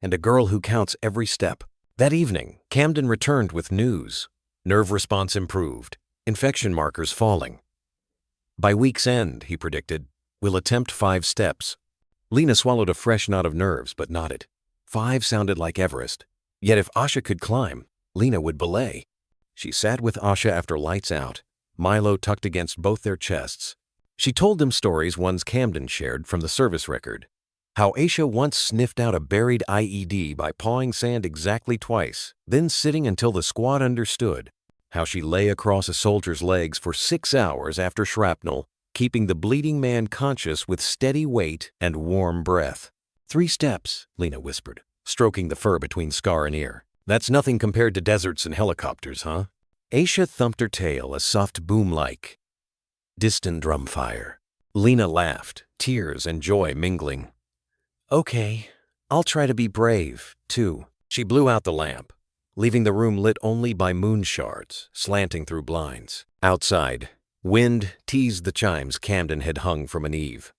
"And a girl who counts every step." That evening, Camden returned with news. Nerve response improved, infection markers falling. By week's end, he predicted, we'll attempt 5 steps. Lena swallowed a fresh knot of nerves, but nodded. 5 sounded like Everest. Yet if Asha could climb, Lena would belay. She sat with Asha after lights out, Milo tucked against both their chests. She told them stories ones Camden shared from the service record. How Asha once sniffed out a buried IED by pawing sand exactly twice, then sitting until the squad understood. How she lay across a soldier's legs for 6 hours after shrapnel, keeping the bleeding man conscious with steady weight and warm breath. 3 steps, Lena whispered, stroking the fur between scar and ear. That's nothing compared to deserts and helicopters, huh? Asha thumped her tail, a soft boom-like distant drum fire. Lena laughed, tears and joy mingling. Okay, I'll try to be brave, too. She blew out the lamp, leaving the room lit only by moon shards slanting through blinds. Outside, wind teased the chimes Camden had hung from an eave.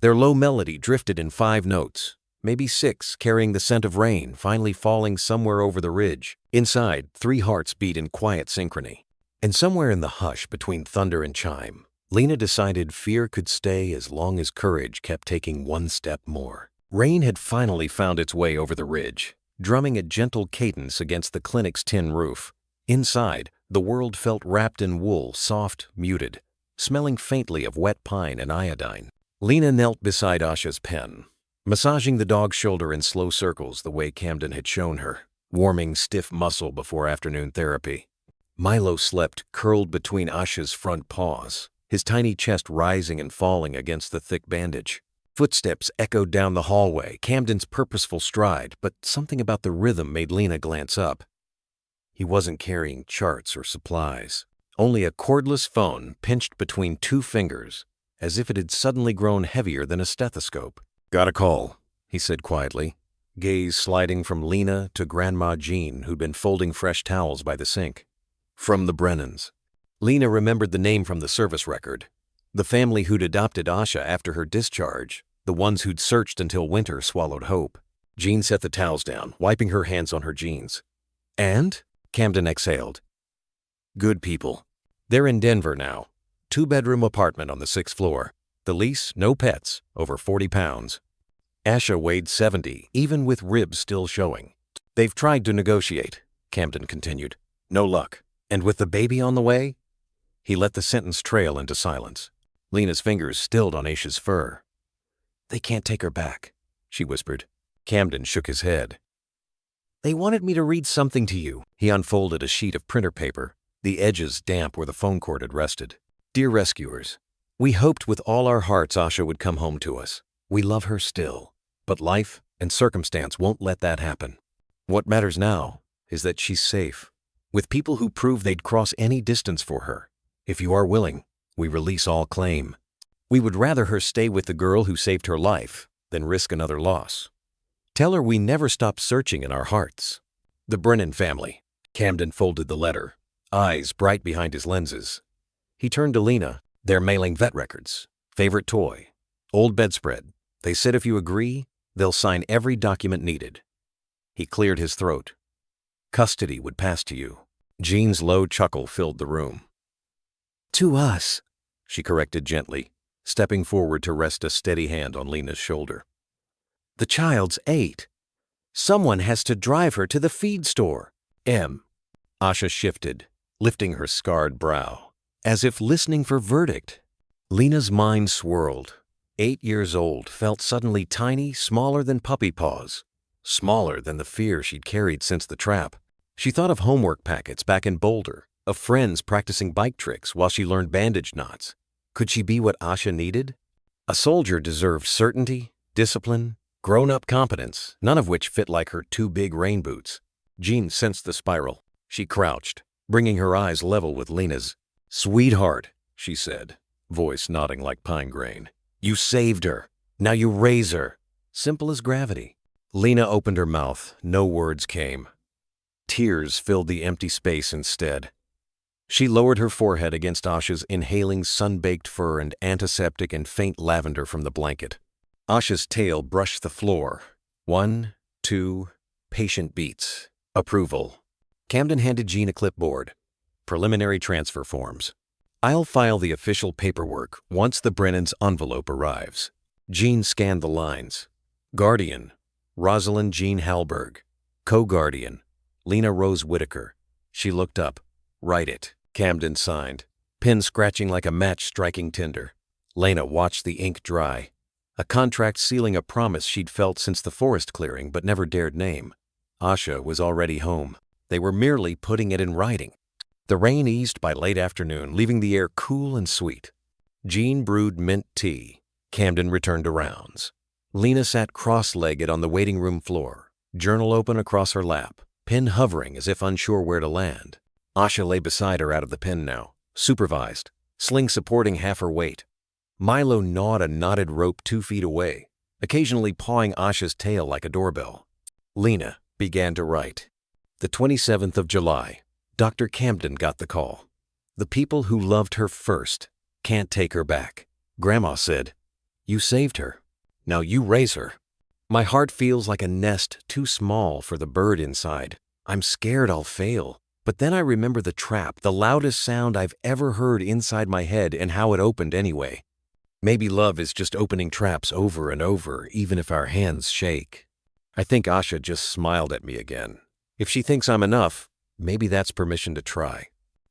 Their low melody drifted in 5 notes, maybe 6, carrying the scent of rain finally falling somewhere over the ridge. Inside, 3 hearts beat in quiet synchrony. And somewhere in the hush between thunder and chime, Lena decided fear could stay as long as courage kept taking one step more. Rain had finally found its way over the ridge, drumming a gentle cadence against the clinic's tin roof. Inside, the world felt wrapped in wool, soft, muted, smelling faintly of wet pine and iodine. Lena knelt beside Asha's pen, massaging the dog's shoulder in slow circles the way Camden had shown her, warming stiff muscle before afternoon therapy. Milo slept curled between Asha's front paws, his tiny chest rising and falling against the thick bandage. Footsteps echoed down the hallway, Camden's purposeful stride, but something about the rhythm made Lena glance up. He wasn't carrying charts or supplies, only a cordless phone pinched between two fingers, as if it had suddenly grown heavier than a stethoscope. "Got a call," he said quietly, gaze sliding from Lena to Grandma Jean, who'd been folding fresh towels by the sink. "From the Brennans." Lena remembered the name from the service record, the family who'd adopted Asha after her discharge, the ones who'd searched until winter swallowed hope. Jean set the towels down, wiping her hands on her jeans. "And?" Camden exhaled. "Good people. They're in Denver now. 2-bedroom apartment on the 6th floor. The lease, no pets, over 40 pounds. Asha weighed 70, even with ribs still showing. They've tried to negotiate," Camden continued. "No luck. And with the baby on the way?" He let the sentence trail into silence. Lena's fingers stilled on Asha's fur. "They can't take her back," she whispered. Camden shook his head. "They wanted me to read something to you." He unfolded a sheet of printer paper, the edges damp where the phone cord had rested. "Dear rescuers, we hoped with all our hearts Asha would come home to us. We love her still, but life and circumstance won't let that happen. What matters now is that she's safe, with people who prove they'd cross any distance for her. If you are willing, we release all claim. We would rather her stay with the girl who saved her life than risk another loss. Tell her we never stop searching in our hearts. The Brennan family." Camden folded the letter, eyes bright behind his lenses. He turned to Lena. "They're mailing vet records, favorite toy, old bedspread. They said if you agree, they'll sign every document needed." He cleared his throat. "Custody would pass to you." Jean's low chuckle filled the room. "To us," she corrected gently, stepping forward to rest a steady hand on Lena's shoulder. "The child's 8. Someone has to drive her to the feed store." Asha shifted, lifting her scarred brow, as if listening for verdict. Lena's mind swirled. 8 years old felt suddenly tiny, smaller than puppy paws, smaller than the fear she'd carried since the trap. She thought of homework packets back in Boulder, of friends practicing bike tricks while she learned bandage knots. Could she be what Asha needed? A soldier deserved certainty, discipline, grown-up competence, none of which fit like her 2 big rain boots. Jean sensed the spiral. She crouched, bringing her eyes level with Lena's. "Sweetheart," she said, voice nodding like pine grain. "You saved her. Now you raise her." Simple as gravity. Lena opened her mouth. No words came. Tears filled the empty space instead. She lowered her forehead against Asha's, inhaling sun-baked fur and antiseptic and faint lavender from the blanket. Asha's tail brushed the floor. 1, 2, patient beats. Approval. Camden handed Jean a clipboard. Preliminary transfer forms. "I'll file the official paperwork once the Brennan's envelope arrives." Jean scanned the lines. Guardian, Rosalind Jean Halberg. Co-guardian, Lena Rose Whitaker. She looked up. "Write it." Camden signed, pen scratching like a match striking tinder. Lena watched the ink dry. A contract sealing a promise she'd felt since the forest clearing but never dared name. Asha was already home. They were merely putting it in writing. The rain eased by late afternoon, leaving the air cool and sweet. Jean brewed mint tea. Camden returned to rounds. Lena sat cross-legged on the waiting room floor, journal open across her lap, pen hovering as if unsure where to land. Asha lay beside her out of the pen now, supervised, sling supporting half her weight. Milo gnawed a knotted rope 2 feet away, occasionally pawing Asha's tail like a doorbell. Lena began to write. The 27th of July, Dr. Camden got the call. "The people who loved her first can't take her back." Grandma said, "You saved her. Now you raise her." My heart feels like a nest too small for the bird inside. I'm scared I'll fail. But then I remember the trap, the loudest sound I've ever heard inside my head, and how it opened anyway. Maybe love is just opening traps over and over, even if our hands shake. I think Asha just smiled at me again. If she thinks I'm enough, maybe that's permission to try.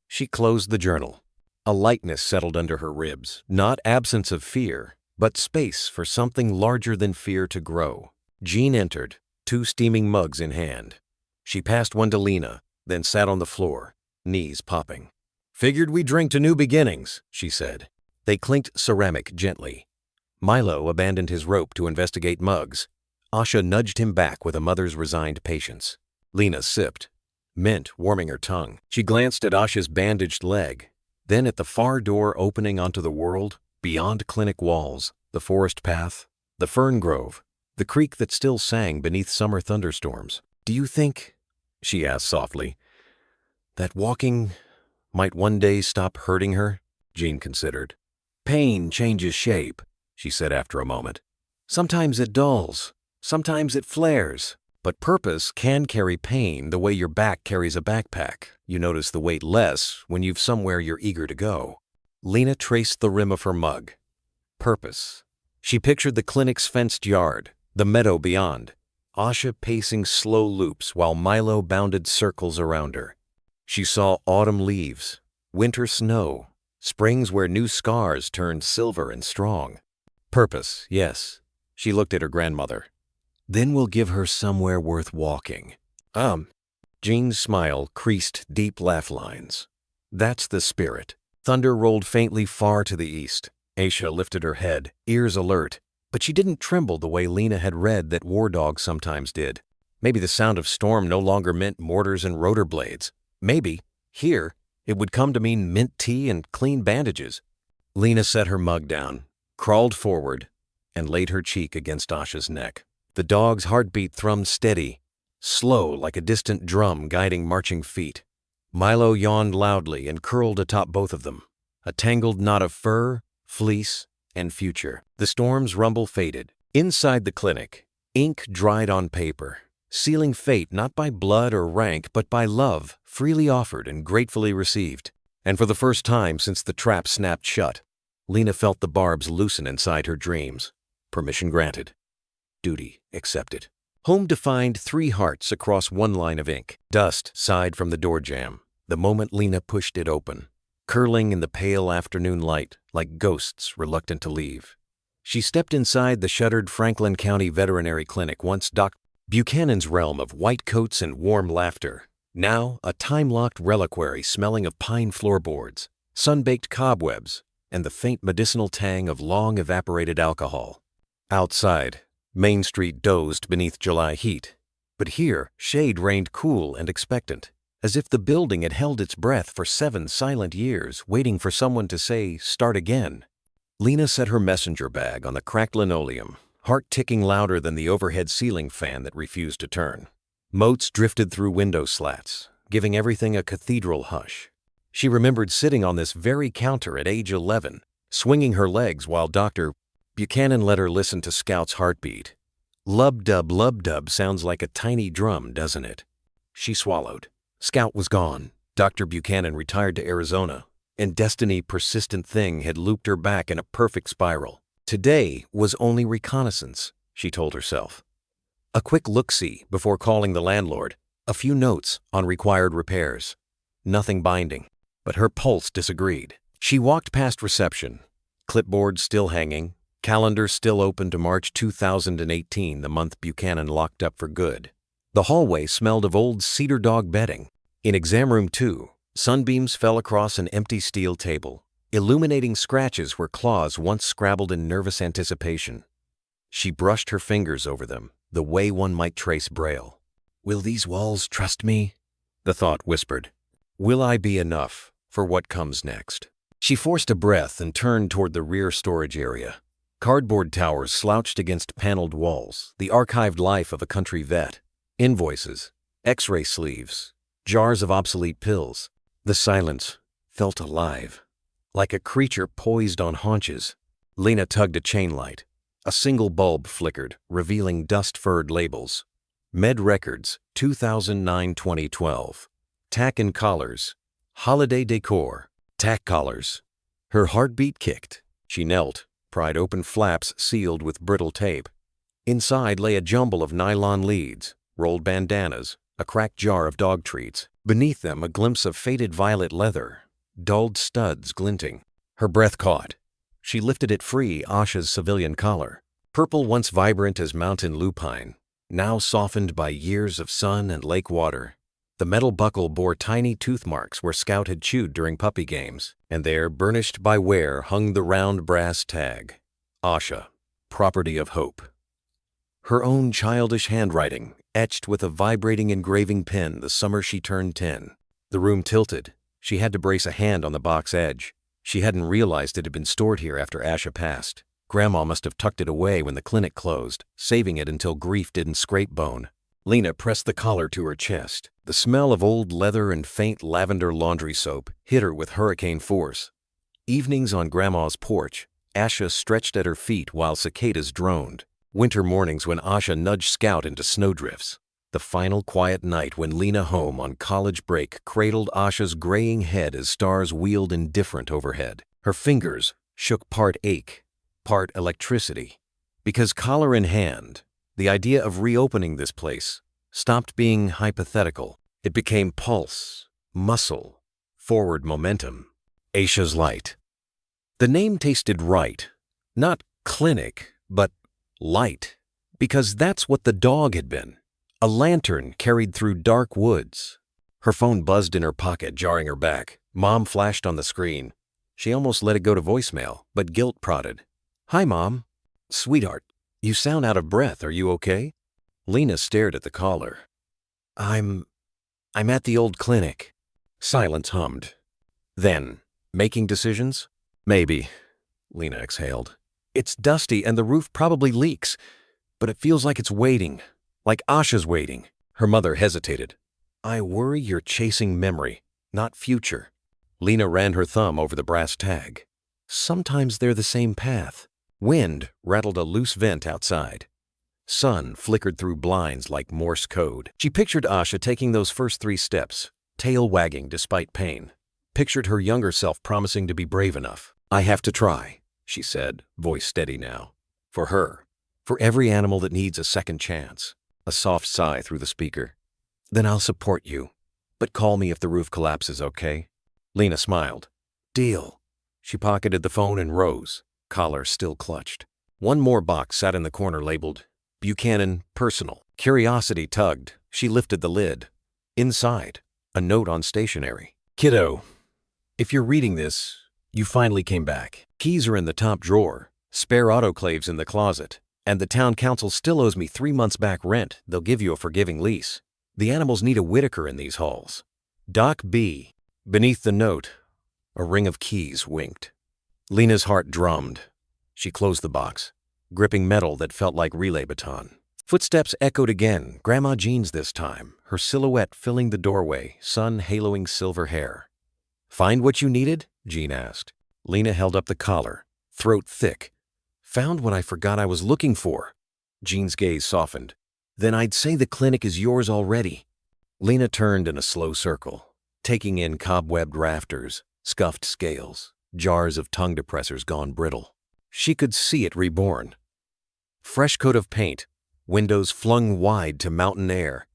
She closed the journal. A lightness settled under her ribs, not absence of fear, but space for something larger than fear to grow. Jean entered, 2 steaming mugs in hand. She passed one to Lena, then sat on the floor, knees popping. "Figured we drink to new beginnings," she said. They clinked ceramic gently. Milo abandoned his rope to investigate mugs. Asha nudged him back with a mother's resigned patience. Lena sipped, mint warming her tongue. She glanced at Asha's bandaged leg, then at the far door opening onto the world, beyond clinic walls, the forest path, the fern grove, the creek that still sang beneath summer thunderstorms. "Do you think," she asked softly, "that walking might one day stop hurting her?" Jean considered. "Pain changes shape," she said after a moment. "Sometimes it dulls, sometimes it flares, but purpose can carry pain the way your back carries a backpack. You notice the weight less when you've somewhere you're eager to go." Lena traced the rim of her mug. Purpose. She pictured the clinic's fenced yard, the meadow beyond, Asha pacing slow loops while Milo bounded circles around her. She saw autumn leaves, winter snow, springs where new scars turned silver and strong. Purpose, yes. She looked at her grandmother. "Then we'll give her somewhere worth walking." Jean's smile creased deep laugh lines. "That's the spirit." Thunder rolled faintly far to the east. Asha lifted her head, ears alert, but she didn't tremble the way Lena had read that war dogs sometimes did. Maybe the sound of storm no longer meant mortars and rotor blades. Maybe, here, it would come to mean mint tea and clean bandages. Lena set her mug down, crawled forward, and laid her cheek against Asha's neck. The dog's heartbeat thrummed steady, slow like a distant drum guiding marching feet. Milo yawned loudly and curled atop both of them, a tangled knot of fur, fleece, and future. The storm's rumble faded. Inside the clinic, ink dried on paper, sealing fate not by blood or rank, but by love, freely offered and gratefully received. And for the first time since the trap snapped shut, Lena felt the barbs loosen inside her dreams. Permission granted. Duty accepted. Home defined 3 hearts across one line of ink. Dust sighed from the door jamb the moment Lena pushed it open, curling in the pale afternoon light like ghosts reluctant to leave. She stepped inside the shuttered Franklin County Veterinary Clinic, once Dr. Buchanan's realm of white coats and warm laughter, now a time-locked reliquary smelling of pine floorboards, sun-baked cobwebs, and the faint medicinal tang of long-evaporated alcohol. Outside, Main Street dozed beneath July heat, but here shade reigned cool and expectant, as if the building had held its breath for 7 silent years, waiting for someone to say, "Start again." Lena set her messenger bag on the cracked linoleum, heart ticking louder than the overhead ceiling fan that refused to turn. Motes drifted through window slats, giving everything a cathedral hush. She remembered sitting on this very counter at age 11, swinging her legs while Dr. Buchanan let her listen to Scout's heartbeat. Lub-dub sounds like a tiny drum, doesn't it? She swallowed. Scout was gone. Dr. Buchanan retired to Arizona, and destiny, persistent thing, had looped her back in a perfect spiral. Today was only reconnaissance, she told herself. A quick look-see before calling the landlord, a few notes on required repairs. Nothing binding, but her pulse disagreed. She walked past reception, clipboard still hanging, calendar still open to March 2018, the month Buchanan locked up for good. The hallway smelled of old cedar dog bedding. In exam room 2, sunbeams fell across an empty steel table, illuminating scratches where claws once scrabbled in nervous anticipation. She brushed her fingers over them, the way one might trace braille. "Will these walls trust me?" the thought whispered. "Will I be enough for what comes next?" She forced a breath and turned toward the rear storage area. Cardboard towers slouched against paneled walls, the archived life of a country vet. Invoices, x-ray sleeves, jars of obsolete pills. The silence felt alive, like a creature poised on haunches. Lena tugged a chain light. A single bulb flickered, revealing dust-furred labels. Med Records, 2009-2012. Tack and collars. Holiday decor. Tack collars. Her heartbeat kicked. She knelt, pried open flaps sealed with brittle tape. Inside lay a jumble of nylon leads, rolled bandanas, a cracked jar of dog treats. Beneath them a glimpse of faded violet leather, dulled studs glinting. Her breath caught. She lifted it free, Asha's civilian collar. Purple once vibrant as mountain lupine, now softened by years of sun and lake water. The metal buckle bore tiny tooth marks where Scout had chewed during puppy games, and there, burnished by wear, hung the round brass tag. Asha, property of hope. Her own childish handwriting, etched with a vibrating engraving pen the summer she turned 10. The room tilted. She had to brace a hand on the box edge. She hadn't realized it had been stored here after Asha passed. Grandma must have tucked it away when the clinic closed, saving it until grief didn't scrape bone. Lena pressed the collar to her chest. The smell of old leather and faint lavender laundry soap hit her with hurricane force. Evenings on Grandma's porch, Asha stretched at her feet while cicadas droned. Winter mornings when Asha nudged Scout into snowdrifts. The final quiet night when Lena, home on college break, cradled Asha's graying head as stars wheeled indifferent overhead. Her fingers shook part ache, part electricity. Because collar in hand, the idea of reopening this place stopped being hypothetical. It became pulse, muscle, forward momentum. Asha's light. The name tasted right. Not clinic, but light. Because that's what the dog had been. A lantern carried through dark woods. Her phone buzzed in her pocket, jarring her back. Mom flashed on the screen. She almost let it go to voicemail, but guilt prodded. "Hi, Mom." "Sweetheart, you sound out of breath. Are you okay?" Lena stared at the caller. I'm at the old clinic." Silence hummed. Then, making decisions? "Maybe," Lena exhaled. "It's dusty and the roof probably leaks, but it feels like it's waiting. Like Asha's waiting." Her mother hesitated. "I worry you're chasing memory, not future." Lena ran her thumb over the brass tag. "Sometimes they're the same path." Wind rattled a loose vent outside. Sun flickered through blinds like Morse code. She pictured Asha taking those first 3 steps, tail wagging despite pain. Pictured her younger self promising to be brave enough. "I have to try," she said, voice steady now. "For her. For every animal that needs a second chance." A soft sigh through the speaker. "Then I'll support you. But call me if the roof collapses, okay?" Lena smiled. "Deal." She pocketed the phone and rose, collar still clutched. One more box sat in the corner labeled Buchanan Personal. Curiosity tugged. She lifted the lid. Inside, a note on stationery. "Kiddo, if you're reading this, you finally came back. Keys are in the top drawer, spare autoclaves in the closet, and the town council still owes me 3 months back rent. They'll give you a forgiving lease. The animals need a Whitaker in these halls. Doc B." Beneath the note, a ring of keys winked. Lena's heart drummed. She closed the box, gripping metal that felt like relay baton. Footsteps echoed again, Grandma Jean's this time, her silhouette filling the doorway, sun haloing silver hair. "Find what you needed?" Jean asked. Lena held up the collar, throat thick. "Found what I forgot I was looking for." Jean's gaze softened. "Then I'd say the clinic is yours already." Lena turned in a slow circle, taking in cobwebbed rafters, scuffed scales, jars of tongue depressors gone brittle. She could see it reborn. Fresh coat of paint, windows flung wide to mountain air.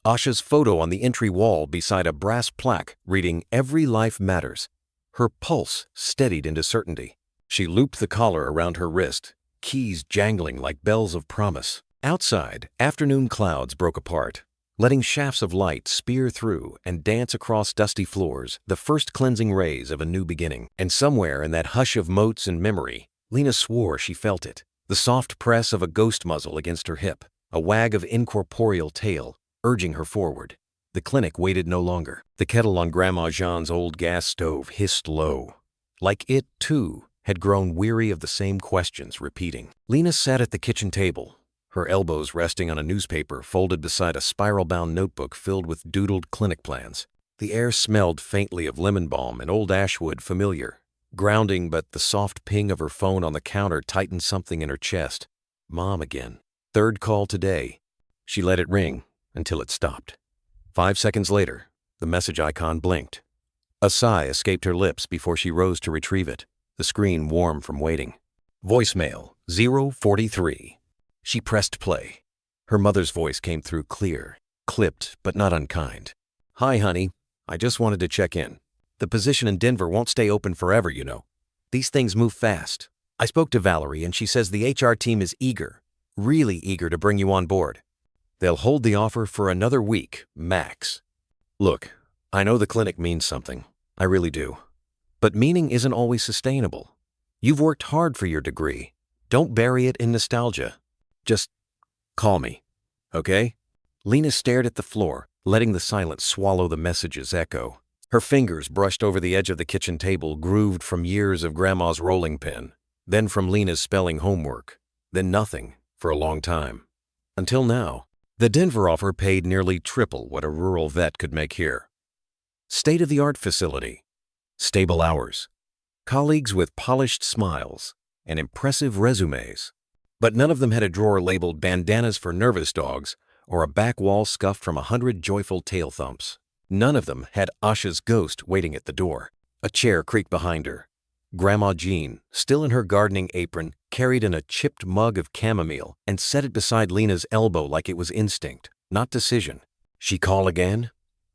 Asha's photo on the entry wall beside a brass plaque reading "Every Life Matters." Her pulse steadied into certainty. She looped the collar around her wrist, keys jangling like bells of promise. Outside, afternoon clouds broke apart, letting shafts of light spear through and dance across dusty floors, the first cleansing rays of a new beginning. And somewhere in that hush of motes and memory, Lena swore she felt it. The soft press of a ghost muzzle against her hip, a wag of incorporeal tail, urging her forward. The clinic waited no longer. The kettle on Grandma Jean's old gas stove hissed low. Like it, too, had grown weary of the same questions repeating. Lena sat at the kitchen table, her elbows resting on a newspaper folded beside a spiral-bound notebook filled with doodled clinic plans. The air smelled faintly of lemon balm and old ashwood, familiar. Grounding, but the soft ping of her phone on the counter tightened something in her chest. Mom again. 3rd call today. She let it ring until it stopped. 5 seconds later, The message icon blinked. A sigh escaped her lips before she rose to retrieve it, the screen warm from waiting. Voicemail 043. She pressed play. Her mother's voice came through clear, clipped but not unkind. "Hi, honey. I just wanted to check in. The position in Denver won't stay open forever, you know. These things move fast. I spoke to Valerie and she says the HR team is eager, really eager to bring you on board. They'll hold the offer for another week, max. Look, I know the clinic means something. I really do. But meaning isn't always sustainable. You've worked hard for your degree. Don't bury it in nostalgia. Just call me, okay?" Lena stared at the floor, letting the silence swallow the message's echo. Her fingers brushed over the edge of the kitchen table, grooved from years of Grandma's rolling pin, then from Lena's spelling homework, then nothing for a long time. Until now. The Denver offer paid nearly triple what a rural vet could make here. State-of-the-art facility, stable hours, colleagues with polished smiles, and impressive resumes. But none of them had a drawer labeled "bandanas for nervous dogs" or a back wall scuffed from 100 joyful tail thumps. None of them had Asha's ghost waiting at the door. A chair creaked behind her. Grandma Jean, still in her gardening apron, carried in a chipped mug of chamomile and set it beside Lena's elbow like it was instinct, not decision. "She call again?"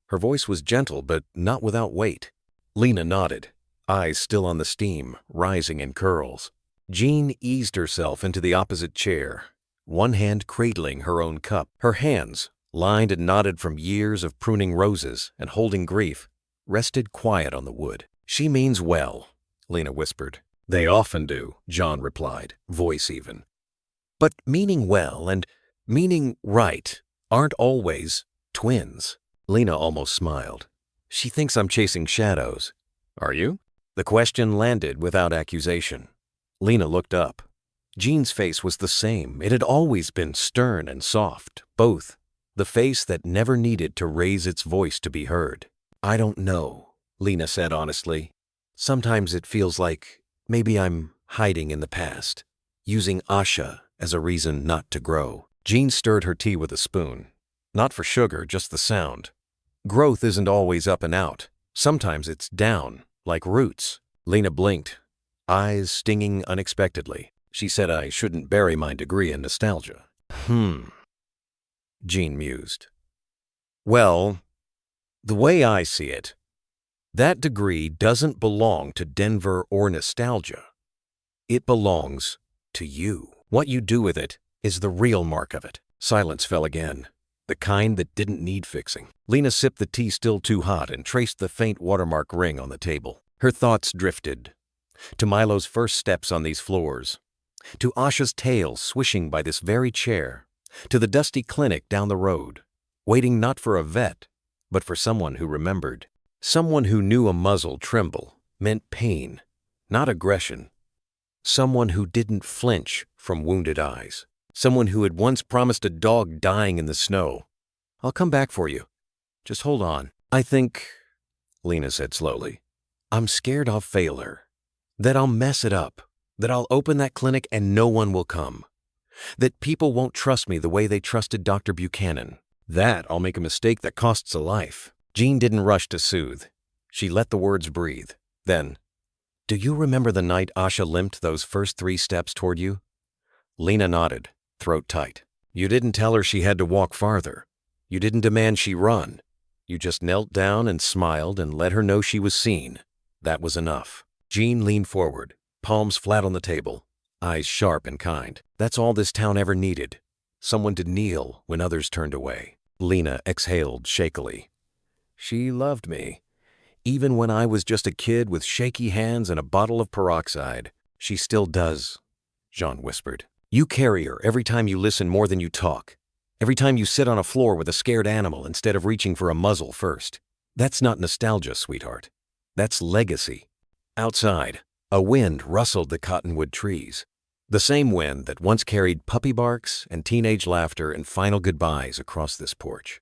Her voice was gentle, but not without weight. Lena nodded, eyes still on the steam, rising in curls. Jean eased herself into the opposite chair, one hand cradling her own cup. Her hands, lined and knotted from years of pruning roses and holding grief, rested quiet on the wood. "She means well," Lena whispered. "They often do," John replied, voice even. "But meaning well and meaning right aren't always twins." Lena almost smiled. "She thinks I'm chasing shadows." "Are you?" The question landed without accusation. Lena looked up. Jean's face was the same. It had always been stern and soft, both. The face that never needed to raise its voice to be heard. "I don't know," Lena said honestly. "Sometimes it feels like maybe I'm hiding in the past, using Asha as a reason not to grow." Jean stirred her tea with a spoon. Not for sugar, just the sound. Growth isn't always up and out. Sometimes it's down, like roots. Lena blinked, eyes stinging unexpectedly. She said I shouldn't bury my degree in nostalgia. Jean mused. "Well, the way I see it, that degree doesn't belong to Denver or nostalgia. It belongs to you. What you do with it is the real mark of it." Silence fell again, the kind that didn't need fixing. Lena sipped the tea still too hot and traced the faint watermark ring on the table. Her thoughts drifted to Milo's first steps on these floors, to Asha's tail swishing by this very chair, to the dusty clinic down the road, waiting not for a vet, but for someone who remembered. Someone who knew a muzzle tremble meant pain, not aggression. Someone who didn't flinch from wounded eyes. Someone who had once promised a dog dying in the snow, "I'll come back for you. Just hold on." "I think," Lena said slowly, "I'm scared I'll fail her. That I'll mess it up. That I'll open that clinic and no one will come. That people won't trust me the way they trusted Dr. Buchanan. That I'll make a mistake that costs a life." Jean didn't rush to soothe. She let the words breathe. Then, "Do you remember the night Asha limped those first 3 steps toward you?" Lena nodded, throat tight. "You didn't tell her she had to walk farther. You didn't demand she run. You just knelt down and smiled and let her know she was seen. That was enough." Jean leaned forward, palms flat on the table, eyes sharp and kind. "That's all this town ever needed. Someone to kneel when others turned away." Lena exhaled shakily. "She loved me. Even when I was just a kid with shaky hands and a bottle of peroxide. She still does," Jean whispered. "You carry her every time you listen more than you talk. Every time you sit on a floor with a scared animal instead of reaching for a muzzle first. That's not nostalgia, sweetheart. That's legacy." Outside, a wind rustled the cottonwood trees. The same wind that once carried puppy barks and teenage laughter and final goodbyes across this porch.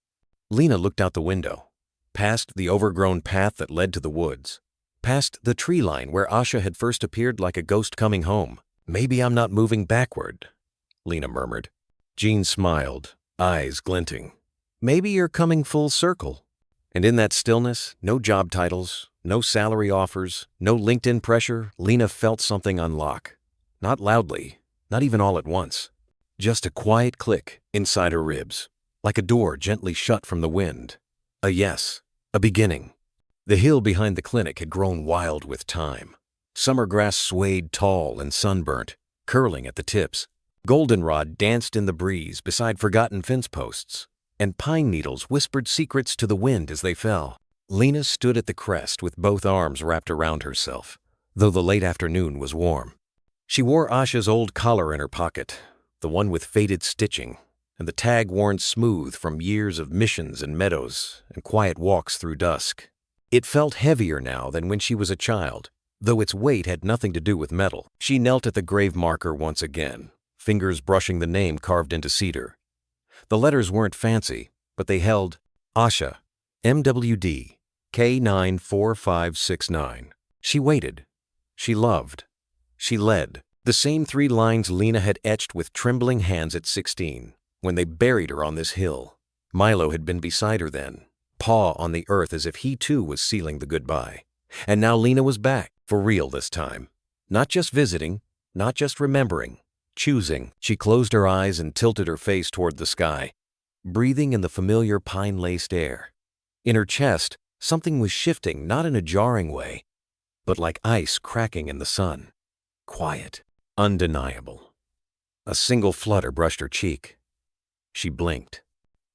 Lena looked out the window, past the overgrown path that led to the woods, past the tree line where Asha had first appeared like a ghost coming home. "Maybe I'm not moving backward," Lena murmured. Jean smiled, eyes glinting. "Maybe you're coming full circle." And in that stillness, no job titles, no salary offers, no LinkedIn pressure, Lena felt something unlock. Not loudly, not even all at once. Just a quiet click inside her ribs, like a door gently shut from the wind. A yes, a beginning. The hill behind the clinic had grown wild with time. Summer grass swayed tall and sunburnt, curling at the tips. Goldenrod danced in the breeze beside forgotten fence posts, and pine needles whispered secrets to the wind as they fell. Lena stood at the crest with both arms wrapped around herself, though the late afternoon was warm. She wore Asha's old collar in her pocket, the one with faded stitching, and the tag worn smooth from years of missions and meadows and quiet walks through dusk. It felt heavier now than when she was a child, though its weight had nothing to do with metal. She knelt at the grave marker once again, fingers brushing the name carved into cedar. The letters weren't fancy, but they held Asha, MWD, K94569. She waited. She loved. She led. The same 3 lines Lena had etched with trembling hands at 16, when they buried her on this hill. Milo had been beside her then, paw on the earth as if he too was sealing the goodbye. And now Lena was back, for real this time. Not just visiting, not just remembering, choosing. She closed her eyes and tilted her face toward the sky, breathing in the familiar pine-laced air. In her chest, something was shifting, not in a jarring way, but like ice cracking in the sun. Quiet, undeniable. A single flutter brushed her cheek. She blinked.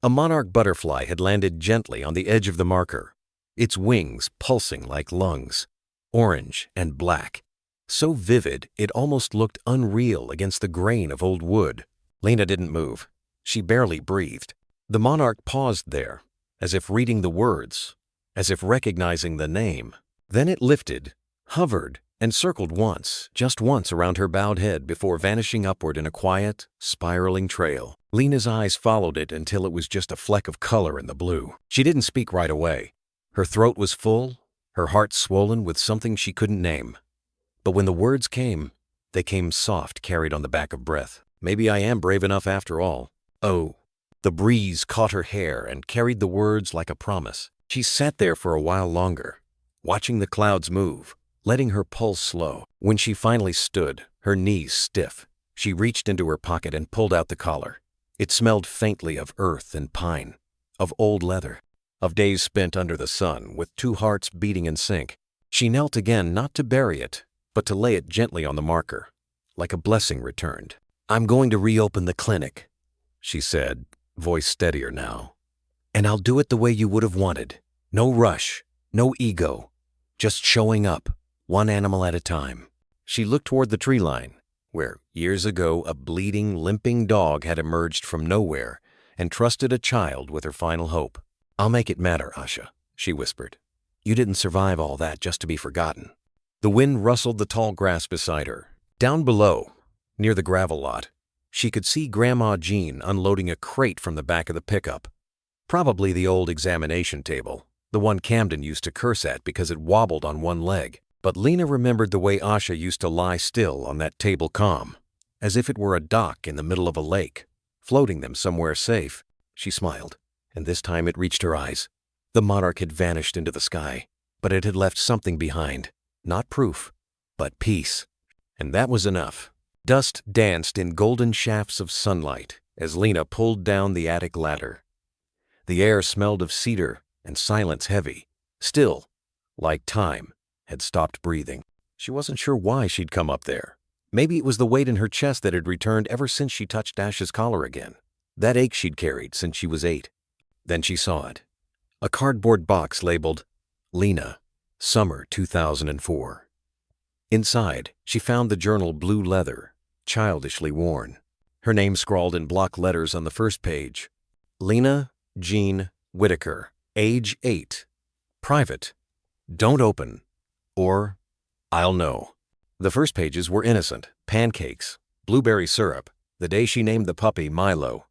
A monarch butterfly had landed gently on the edge of the marker, its wings pulsing like lungs, orange and black, so vivid it almost looked unreal against the grain of old wood. Lena didn't move. She barely breathed. The monarch paused there, as if reading the words, as if recognizing the name. Then it lifted, hovered, and circled once, just once around her bowed head before vanishing upward in a quiet, spiraling trail. Lena's eyes followed it until it was just a fleck of color in the blue. She didn't speak right away. Her throat was full, her heart swollen with something she couldn't name. But when the words came, they came soft, carried on the back of breath. Maybe I am brave enough after all. Oh. The breeze caught her hair and carried the words like a promise. She sat there for a while longer, watching the clouds move, letting her pulse slow. When she finally stood, her knees stiff, she reached into her pocket and pulled out the collar. It smelled faintly of earth and pine, of old leather, of days spent under the sun with 2 hearts beating in sync. She knelt again, not to bury it, but to lay it gently on the marker, like a blessing returned. "I'm going to reopen the clinic," she said, voice steadier now. "And I'll do it the way you would have wanted. No rush, no ego, just showing up, one animal at a time." She looked toward the tree line, where years ago a bleeding, limping dog had emerged from nowhere and trusted a child with her final hope. "I'll make it matter, Asha," she whispered. "You didn't survive all that just to be forgotten." The wind rustled the tall grass beside her. Down below, near the gravel lot, she could see Grandma Jean unloading a crate from the back of the pickup. Probably the old examination table, the one Camden used to curse at because it wobbled on one leg. But Lena remembered the way Asha used to lie still on that table calm, as if it were a dock in the middle of a lake, floating them somewhere safe. She smiled, and this time it reached her eyes. The monarch had vanished into the sky, but it had left something behind. Not proof, but peace. And that was enough. Dust danced in golden shafts of sunlight as Lena pulled down the attic ladder. The air smelled of cedar and silence heavy, still, like time had stopped breathing. She wasn't sure why she'd come up there. Maybe it was the weight in her chest that had returned ever since she touched Ash's collar again. That ache she'd carried since she was 8. Then she saw it. A cardboard box labeled, "Lena, Summer 2004. Inside, she found the journal blue leather, childishly worn. Her name scrawled in block letters on the first page. Lena Jean Whitaker, age 8. Private. Don't open. Or, I'll know. The first pages were innocent, pancakes, blueberry syrup, the day she named the puppy Milo.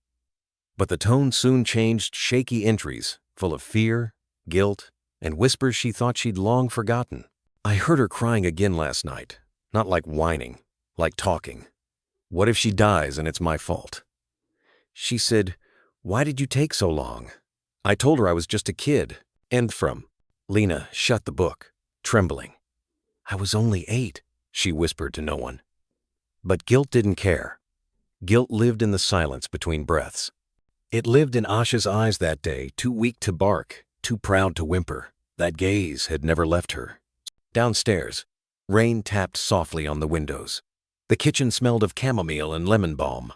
But the tone soon changed shaky entries, full of fear, guilt, and whispers she thought she'd long forgotten. "I heard her crying again last night, not like whining, like talking. What if she dies and it's my fault? She said, 'Why did you take so long?' I told her I was just a kid. End from. Lena shut the book, trembling. I was only 8, she whispered to no one. But guilt didn't care. Guilt lived in the silence between breaths. It lived in Asha's eyes that day, too weak to bark, too proud to whimper. That gaze had never left her. Downstairs, rain tapped softly on the windows. The kitchen smelled of chamomile and lemon balm.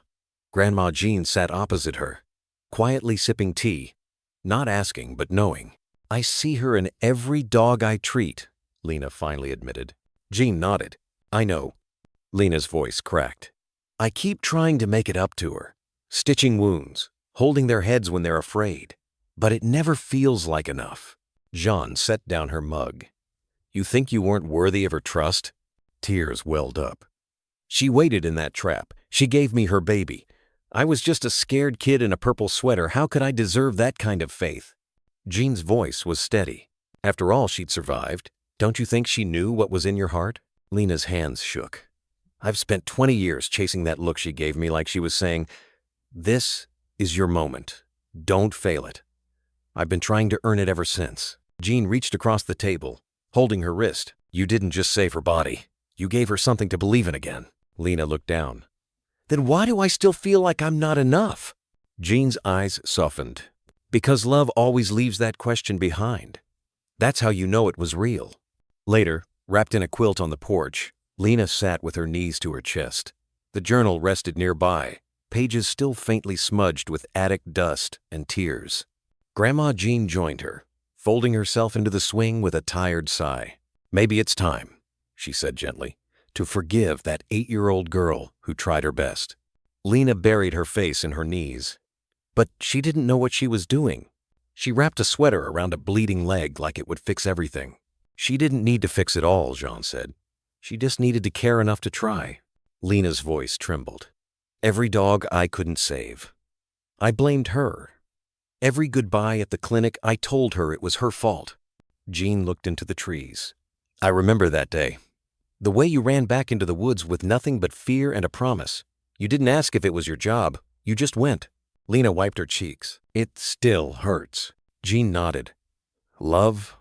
Grandma Jean sat opposite her, quietly sipping tea, not asking but knowing. I see her in every dog I treat, Lena finally admitted. Jean nodded. I know. Lena's voice cracked. I keep trying to make it up to her, stitching wounds, holding their heads when they're afraid. But it never feels like enough. Jean set down her mug. You think you weren't worthy of her trust? Tears welled up. She waited in that trap. She gave me her baby. I was just a scared kid in a purple sweater. How could I deserve that kind of faith? Jean's voice was steady. After all she'd survived, don't you think she knew what was in your heart? Lena's hands shook. I've spent 20 years chasing that look she gave me, like she was saying, this is your moment. Don't fail it. I've been trying to earn it ever since. Jean reached across the table, holding her wrist. You didn't just save her body. You gave her something to believe in again. Lena looked down. Then why do I still feel like I'm not enough? Jean's eyes softened. Because love always leaves that question behind. That's how you know it was real. Later, wrapped in a quilt on the porch, Lena sat with her knees to her chest. The journal rested nearby, pages still faintly smudged with attic dust and tears. Grandma Jean joined her, folding herself into the swing with a tired sigh. Maybe it's time, she said gently, to forgive that 8-year-old girl who tried her best. Lena buried her face in her knees. But she didn't know what she was doing. She wrapped a sweater around a bleeding leg like it would fix everything. She didn't need to fix it all, Jean said. She just needed to care enough to try. Lena's voice trembled. Every dog I couldn't save. I blamed her. Every goodbye at the clinic, I told her it was her fault. Jean looked into the trees. I remember that day. The way you ran back into the woods with nothing but fear and a promise. You didn't ask if it was your job. You just went. Lena wiped her cheeks. It still hurts. Jean nodded. Love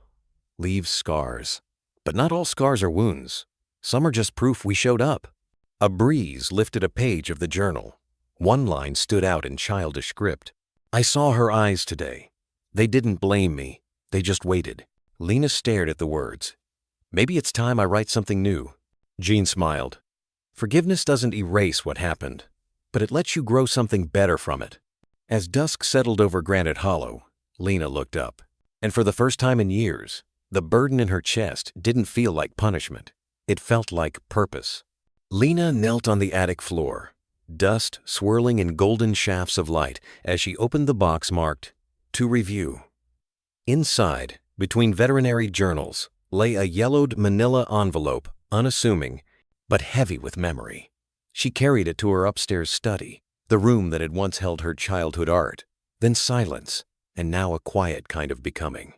leaves scars. But not all scars are wounds. Some are just proof we showed up. A breeze lifted a page of the journal. One line stood out in childish script. I saw her eyes today. They didn't blame me. They just waited. Lena stared at the words. Maybe it's time I write something new. Jean smiled. Forgiveness doesn't erase what happened, but it lets you grow something better from it. As dusk settled over Granite Hollow, Lena looked up. And for the first time in years, the burden in her chest didn't feel like punishment. It felt like purpose. Lena knelt on the attic floor, dust swirling in golden shafts of light as she opened the box marked, To Review. Inside, between veterinary journals, lay a yellowed manila envelope, unassuming, but heavy with memory. She carried it to her upstairs study, the room that had once held her childhood art, then silence, and now a quiet kind of becoming.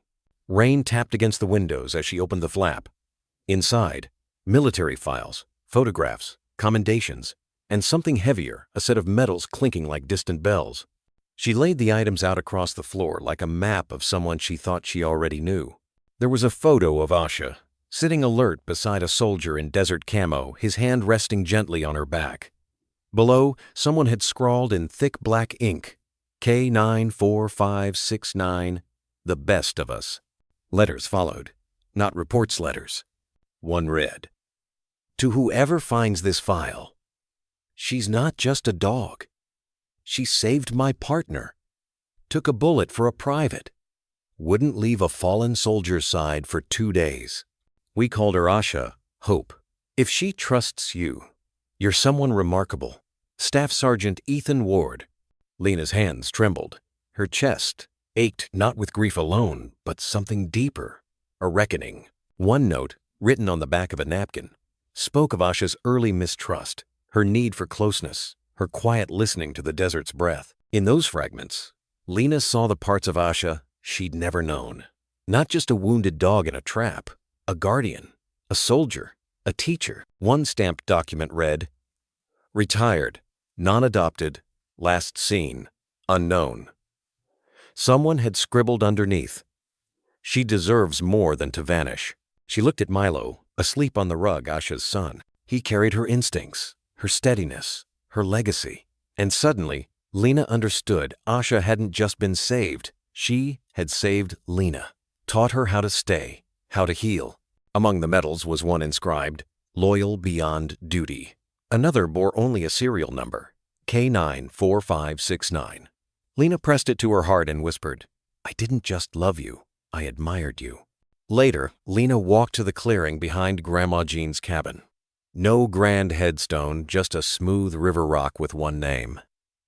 Rain tapped against the windows as she opened the flap. Inside, military files, photographs, commendations, and something heavier, a set of medals clinking like distant bells. She laid the items out across the floor like a map of someone she thought she already knew. There was a photo of Asha, sitting alert beside a soldier in desert camo, his hand resting gently on her back. Below, someone had scrawled in thick black ink, K94569, the best of us. Letters followed, not reports letters. One read, To whoever finds this file, she's not just a dog. She saved my partner, took a bullet for a private, wouldn't leave a fallen soldier's side for 2 days. We called her Asha, Hope. If she trusts you, you're someone remarkable. Staff Sergeant Ethan Ward. Lena's hands trembled. Her chest ached not with grief alone, but something deeper, a reckoning. One note, written on the back of a napkin, spoke of Asha's early mistrust, her need for closeness, her quiet listening to the desert's breath. In those fragments, Lena saw the parts of Asha she'd never known. Not just a wounded dog in a trap, a guardian, a soldier, a teacher. One stamped document read, Retired, non-adopted, last seen, unknown. Someone had scribbled underneath, She deserves more than to vanish. She looked at Milo, asleep on the rug, Asha's son. He carried her instincts, her steadiness, her legacy. And suddenly, Lena understood Asha hadn't just been saved. She had saved Lena, taught her how to stay, how to heal. Among the medals was one inscribed, "Loyal Beyond Duty." Another bore only a serial number, K94569. Lena pressed it to her heart and whispered, "I didn't just love you, I admired you." Later, Lena walked to the clearing behind Grandma Jean's cabin. No grand headstone, just a smooth river rock with one name,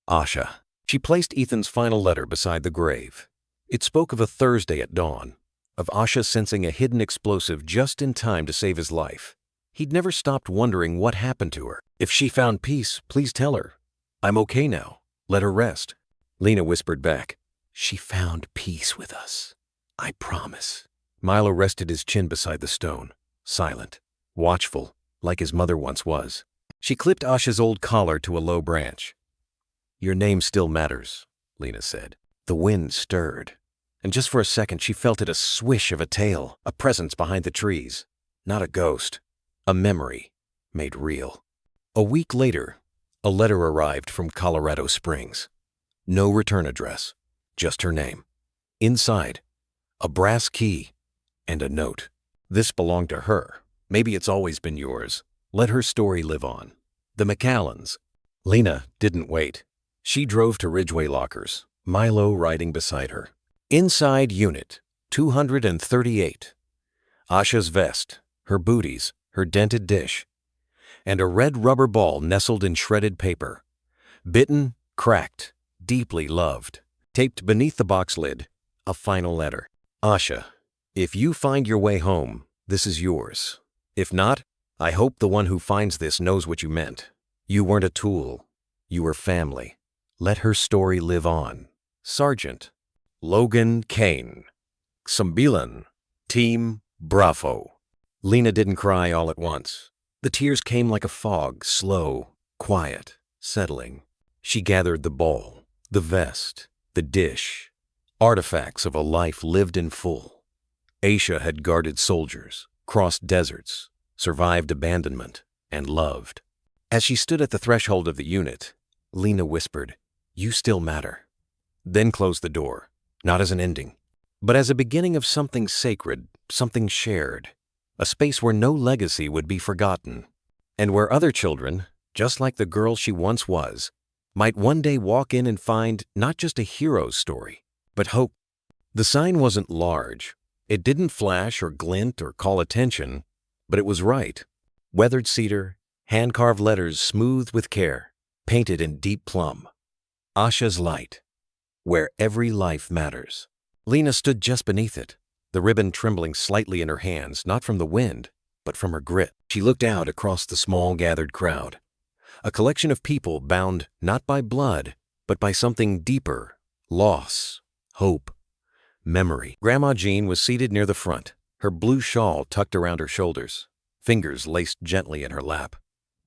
Asha. She placed Ethan's final letter beside the grave. It spoke of a Thursday at dawn, of Asha sensing a hidden explosive just in time to save his life. He'd never stopped wondering what happened to her. "If she found peace, please tell her. I'm okay now. Let her rest." Lena whispered back, "She found peace with us. I promise." Milo rested his chin beside the stone, silent, watchful, like his mother once was. She clipped Asha's old collar to a low branch. "Your name still matters," Lena said. The wind stirred, and just for a second she felt it, a swish of a tail, a presence behind the trees. Not a ghost, a memory made real. A week later, a letter arrived from Colorado Springs. No return address, just her name. Inside, a brass key and a note. "This belonged to her. Maybe it's always been yours. Let her story live on. The McAllens." Lena didn't wait. She drove to Ridgeway Lockers, Milo riding beside her. Inside Unit 238. Asha's vest, her booties, her dented dish, and a red rubber ball nestled in shredded paper. Bitten, cracked, deeply loved. Taped beneath the box lid, a final letter. "Asha, if you find your way home, this is yours. If not, I hope the one who finds this knows what you meant. You weren't a tool. You were family. Let her story live on. Sergeant Logan Kane. Xambilan. Team Bravo." Lena didn't cry all at once. The tears came like a fog, slow, quiet, settling. She gathered the ball, the vest, the dish, artifacts of a life lived in full. Asha had guarded soldiers, crossed deserts, survived abandonment, and loved. As she stood at the threshold of the unit, Lena whispered, "You still matter." Then closed the door, not as an ending, but as a beginning of something sacred, something shared, a space where no legacy would be forgotten, and where other children, just like the girl she once was, might one day walk in and find not just a hero's story, but hope. The sign wasn't large. It didn't flash or glint or call attention, but it was right. Weathered cedar, hand-carved letters smoothed with care, painted in deep plum. Asha's Light, where every life matters. Lena stood just beneath it, the ribbon trembling slightly in her hands, not from the wind, but from her grit. She looked out across the small gathered crowd, a collection of people bound not by blood, but by something deeper, loss, hope, memory. Grandma Jean was seated near the front, her blue shawl tucked around her shoulders, fingers laced gently in her lap.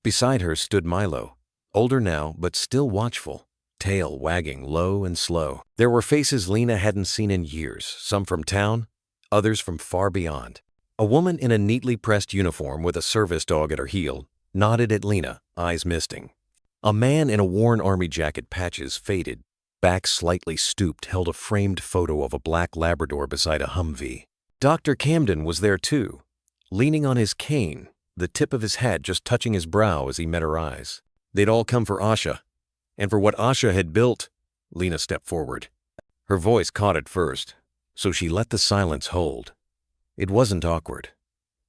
Beside her stood Milo, older now but still watchful, tail wagging low and slow. There were faces Lena hadn't seen in years, some from town, others from far beyond. A woman in a neatly pressed uniform with a service dog at her heel nodded at Lena, eyes misting. A man in a worn army jacket, patches faded, back slightly stooped, held a framed photo of a black Labrador beside a Humvee. Dr. Camden was there too, leaning on his cane, the tip of his hat just touching his brow as he met her eyes. They'd all come for Asha, and for what Asha had built. Lena stepped forward. Her voice caught at first, so she let the silence hold. It wasn't awkward.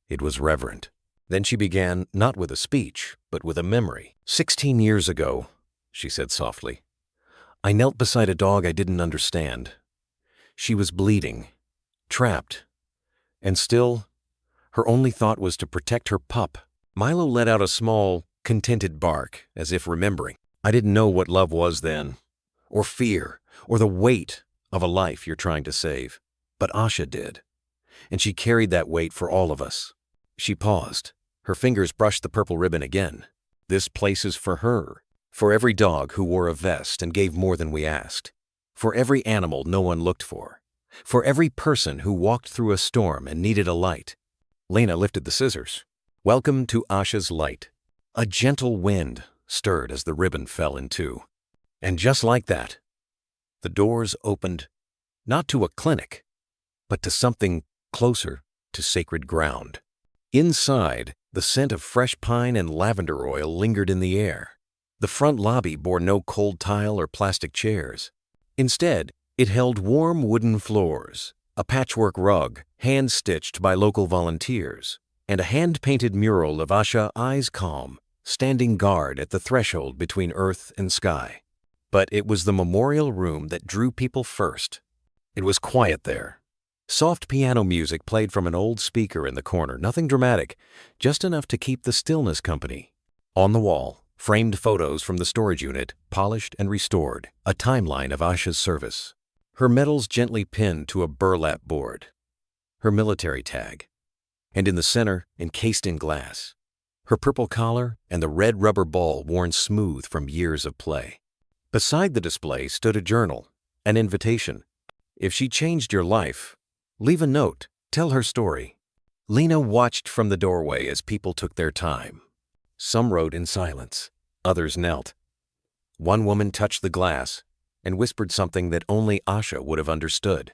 It was reverent. Then she began, not with a speech, but with a memory. 16 years ago, she said softly, I knelt beside a dog I didn't understand. She was bleeding, trapped, and still, her only thought was to protect her pup. Milo let out a small, contented bark, as if remembering. I didn't know what love was then, or fear, or the weight of a life you're trying to save. But Asha did, and she carried that weight for all of us. She paused. Her fingers brushed the purple ribbon again. This place is for her, for every dog who wore a vest and gave more than we asked, for every animal no one looked for, For every person who walked through a storm and needed a light. Lena lifted the scissors. Welcome to Asha's light. A gentle wind stirred as the ribbon fell in two. And just like that, the doors opened, not to a clinic, but to something closer to sacred ground. Inside, the scent of fresh pine and lavender oil lingered in the air. The front lobby bore no cold tile or plastic chairs. Instead, it held warm wooden floors, a patchwork rug hand-stitched by local volunteers, and a hand-painted mural of Asha, eyes calm, standing guard at the threshold between earth and sky. But it was the memorial room that drew people first. It was quiet there. Soft piano music played from an old speaker in the corner, nothing dramatic, just enough to keep the stillness company. On the wall, framed photos from the storage unit, polished and restored, a timeline of Asha's service. Her medals gently pinned to a burlap board. Her military tag. And in the center, encased in glass, her purple collar and the red rubber ball worn smooth from years of play. Beside the display stood a journal, an invitation. If she changed your life, leave a note, tell her story. Lena watched from the doorway as people took their time. Some wrote in silence, others knelt. One woman touched the glass and whispered something that only Asha would have understood.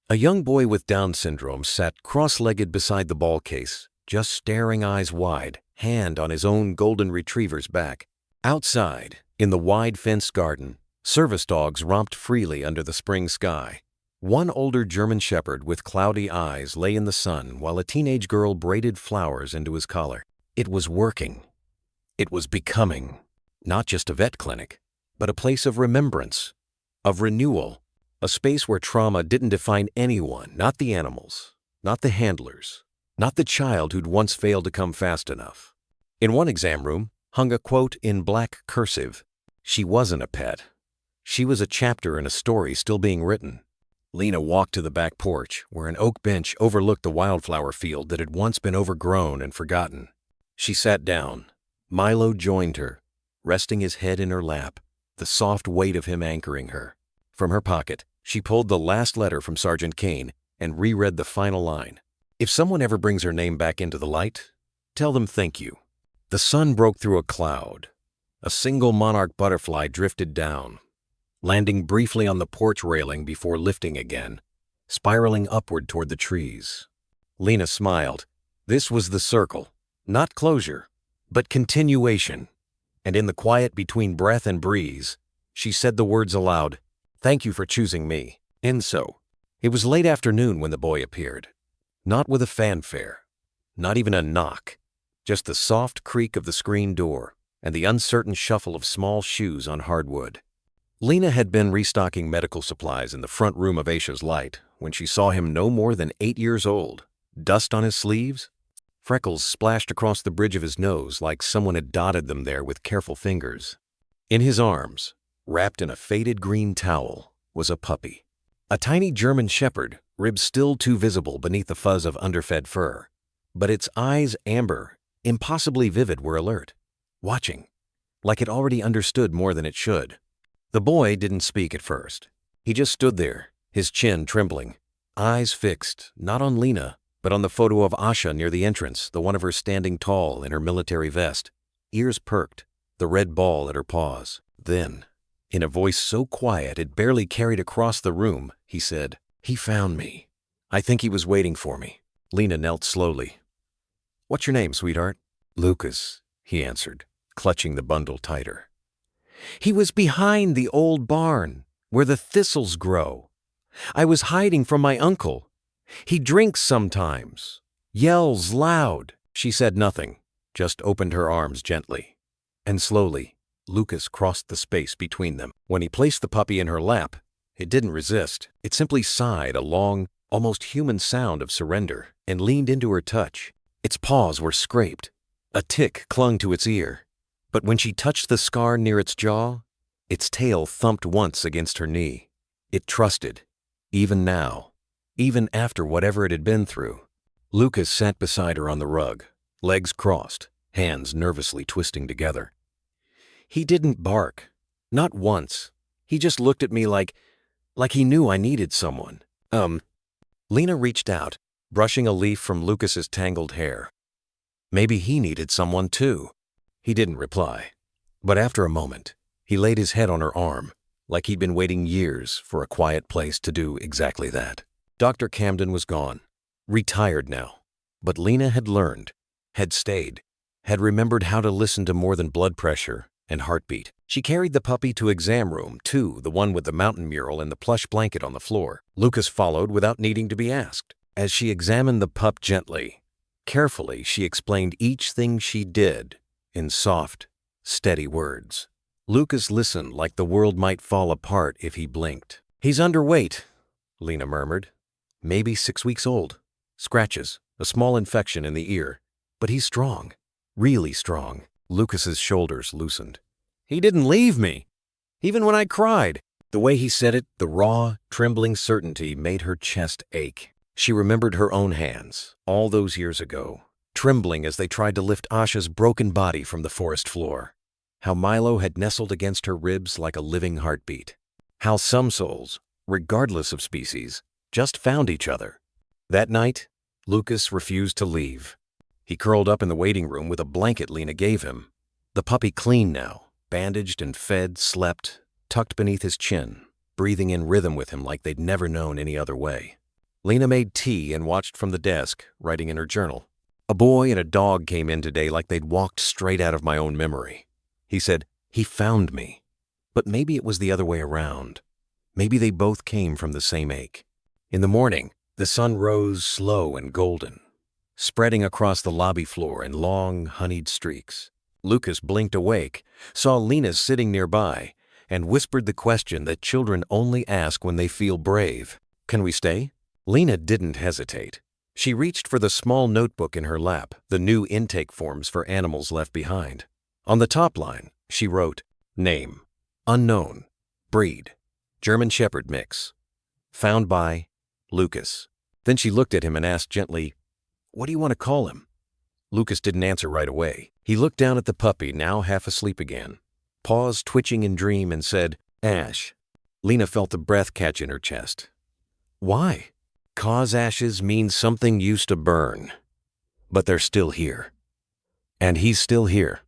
A young boy with Down syndrome sat cross-legged beside the ball case, just staring eyes wide, hand on his own golden retriever's back. Outside, in the wide fenced garden, service dogs romped freely under the spring sky. One older German shepherd with cloudy eyes lay in the sun while a teenage girl braided flowers into his collar. It was working. It was becoming not just a vet clinic, but a place of remembrance, of renewal, a space where trauma didn't define anyone, not the animals, not the handlers, not the child who'd once failed to come fast enough. In one exam room hung a quote in black cursive. She wasn't a pet. She was a chapter in a story still being written. Lena walked to the back porch, where an oak bench overlooked the wildflower field that had once been overgrown and forgotten. She sat down. Milo joined her, resting his head in her lap, the soft weight of him anchoring her. From her pocket, she pulled the last letter from Sergeant Kane and reread the final line. If someone ever brings her name back into the light, tell them thank you. The sun broke through a cloud. A single monarch butterfly drifted down, landing briefly on the porch railing before lifting again, spiraling upward toward the trees. Lena smiled. This was the circle, not closure, but continuation. And in the quiet between breath and breeze, she said the words aloud, "Thank you for choosing me." And so, it was late afternoon when the boy appeared. Not with a fanfare, not even a knock, just the soft creak of the screen door and the uncertain shuffle of small shoes on hardwood. Lena had been restocking medical supplies in the front room of Asha's light when she saw him no more than 8 years old, dust on his sleeves, freckles splashed across the bridge of his nose like someone had dotted them there with careful fingers. In his arms, wrapped in a faded green towel, was a puppy. A tiny German shepherd, ribs still too visible beneath the fuzz of underfed fur. But its eyes, amber, impossibly vivid, were alert, watching, like it already understood more than it should. The boy didn't speak at first. He just stood there, his chin trembling, eyes fixed, not on Lena, but on the photo of Asha near the entrance, the one of her standing tall in her military vest, ears perked, the red ball at her paws. Then, in a voice so quiet it barely carried across the room, he said, "He found me. I think he was waiting for me." Lena knelt slowly. "What's your name, sweetheart?" "Lucas," he answered, clutching the bundle tighter. "He was behind the old barn, where the thistles grow. I was hiding from my uncle. He drinks sometimes, yells loud." She said nothing, just opened her arms gently. And slowly, Lucas crossed the space between them. When he placed the puppy in her lap, it didn't resist. It simply sighed a long, almost human sound of surrender and leaned into her touch. Its paws were scraped. A tick clung to its ear. But when she touched the scar near its jaw, its tail thumped once against her knee. It trusted, even now, even after whatever it had been through. Lucas sat beside her on the rug, legs crossed, hands nervously twisting together. He didn't bark, not once. He just looked at me like he knew I needed someone. Um. Lena reached out, brushing a leaf from Lucas's tangled hair. Maybe he needed someone too. He didn't reply. But after a moment, he laid his head on her arm, like he'd been waiting years for a quiet place to do exactly that. Dr. Camden was gone, retired now. But Lena had learned, had stayed, had remembered how to listen to more than blood pressure and heartbeat. She carried the puppy to exam room 2, the one with the mountain mural and the plush blanket on the floor. Lucas followed without needing to be asked. As she examined the pup gently, carefully, she explained each thing she did in soft, steady words. Lucas listened like the world might fall apart if he blinked. "He's underweight," Lena murmured. "Maybe 6 weeks old. Scratches, a small infection in the ear. But he's strong. Really strong." Lucas's shoulders loosened. "He didn't leave me, even when I cried." The way he said it, the raw, trembling certainty made her chest ache. She remembered her own hands, all those years ago, trembling as they tried to lift Asha's broken body from the forest floor. How Milo had nestled against her ribs like a living heartbeat. How some souls, regardless of species, just found each other. That night, Lucas refused to leave. He curled up in the waiting room with a blanket Lena gave him. The puppy clean now, bandaged and fed, slept, tucked beneath his chin, breathing in rhythm with him like they'd never known any other way. Lena made tea and watched from the desk, writing in her journal. "A boy and a dog came in today like they'd walked straight out of my own memory." He said, "He found me." But maybe it was the other way around. Maybe they both came from the same ache. In the morning, the sun rose slow and golden, spreading across the lobby floor in long, honeyed streaks. Lucas blinked awake, saw Lena sitting nearby, and whispered the question that children only ask when they feel brave. "Can we stay?" Lena didn't hesitate. She reached for the small notebook in her lap, the new intake forms for animals left behind. On the top line, she wrote, "Name, unknown, breed, German Shepherd mix. Found by Lucas." Then she looked at him and asked gently, "What do you want to call him?" Lucas didn't answer right away. He looked down at the puppy, now half asleep again, paws twitching in dream, and said, "Ash." Lena felt the breath catch in her chest. "Why?" "'Cause ashes mean something used to burn. But they're still here. And he's still here."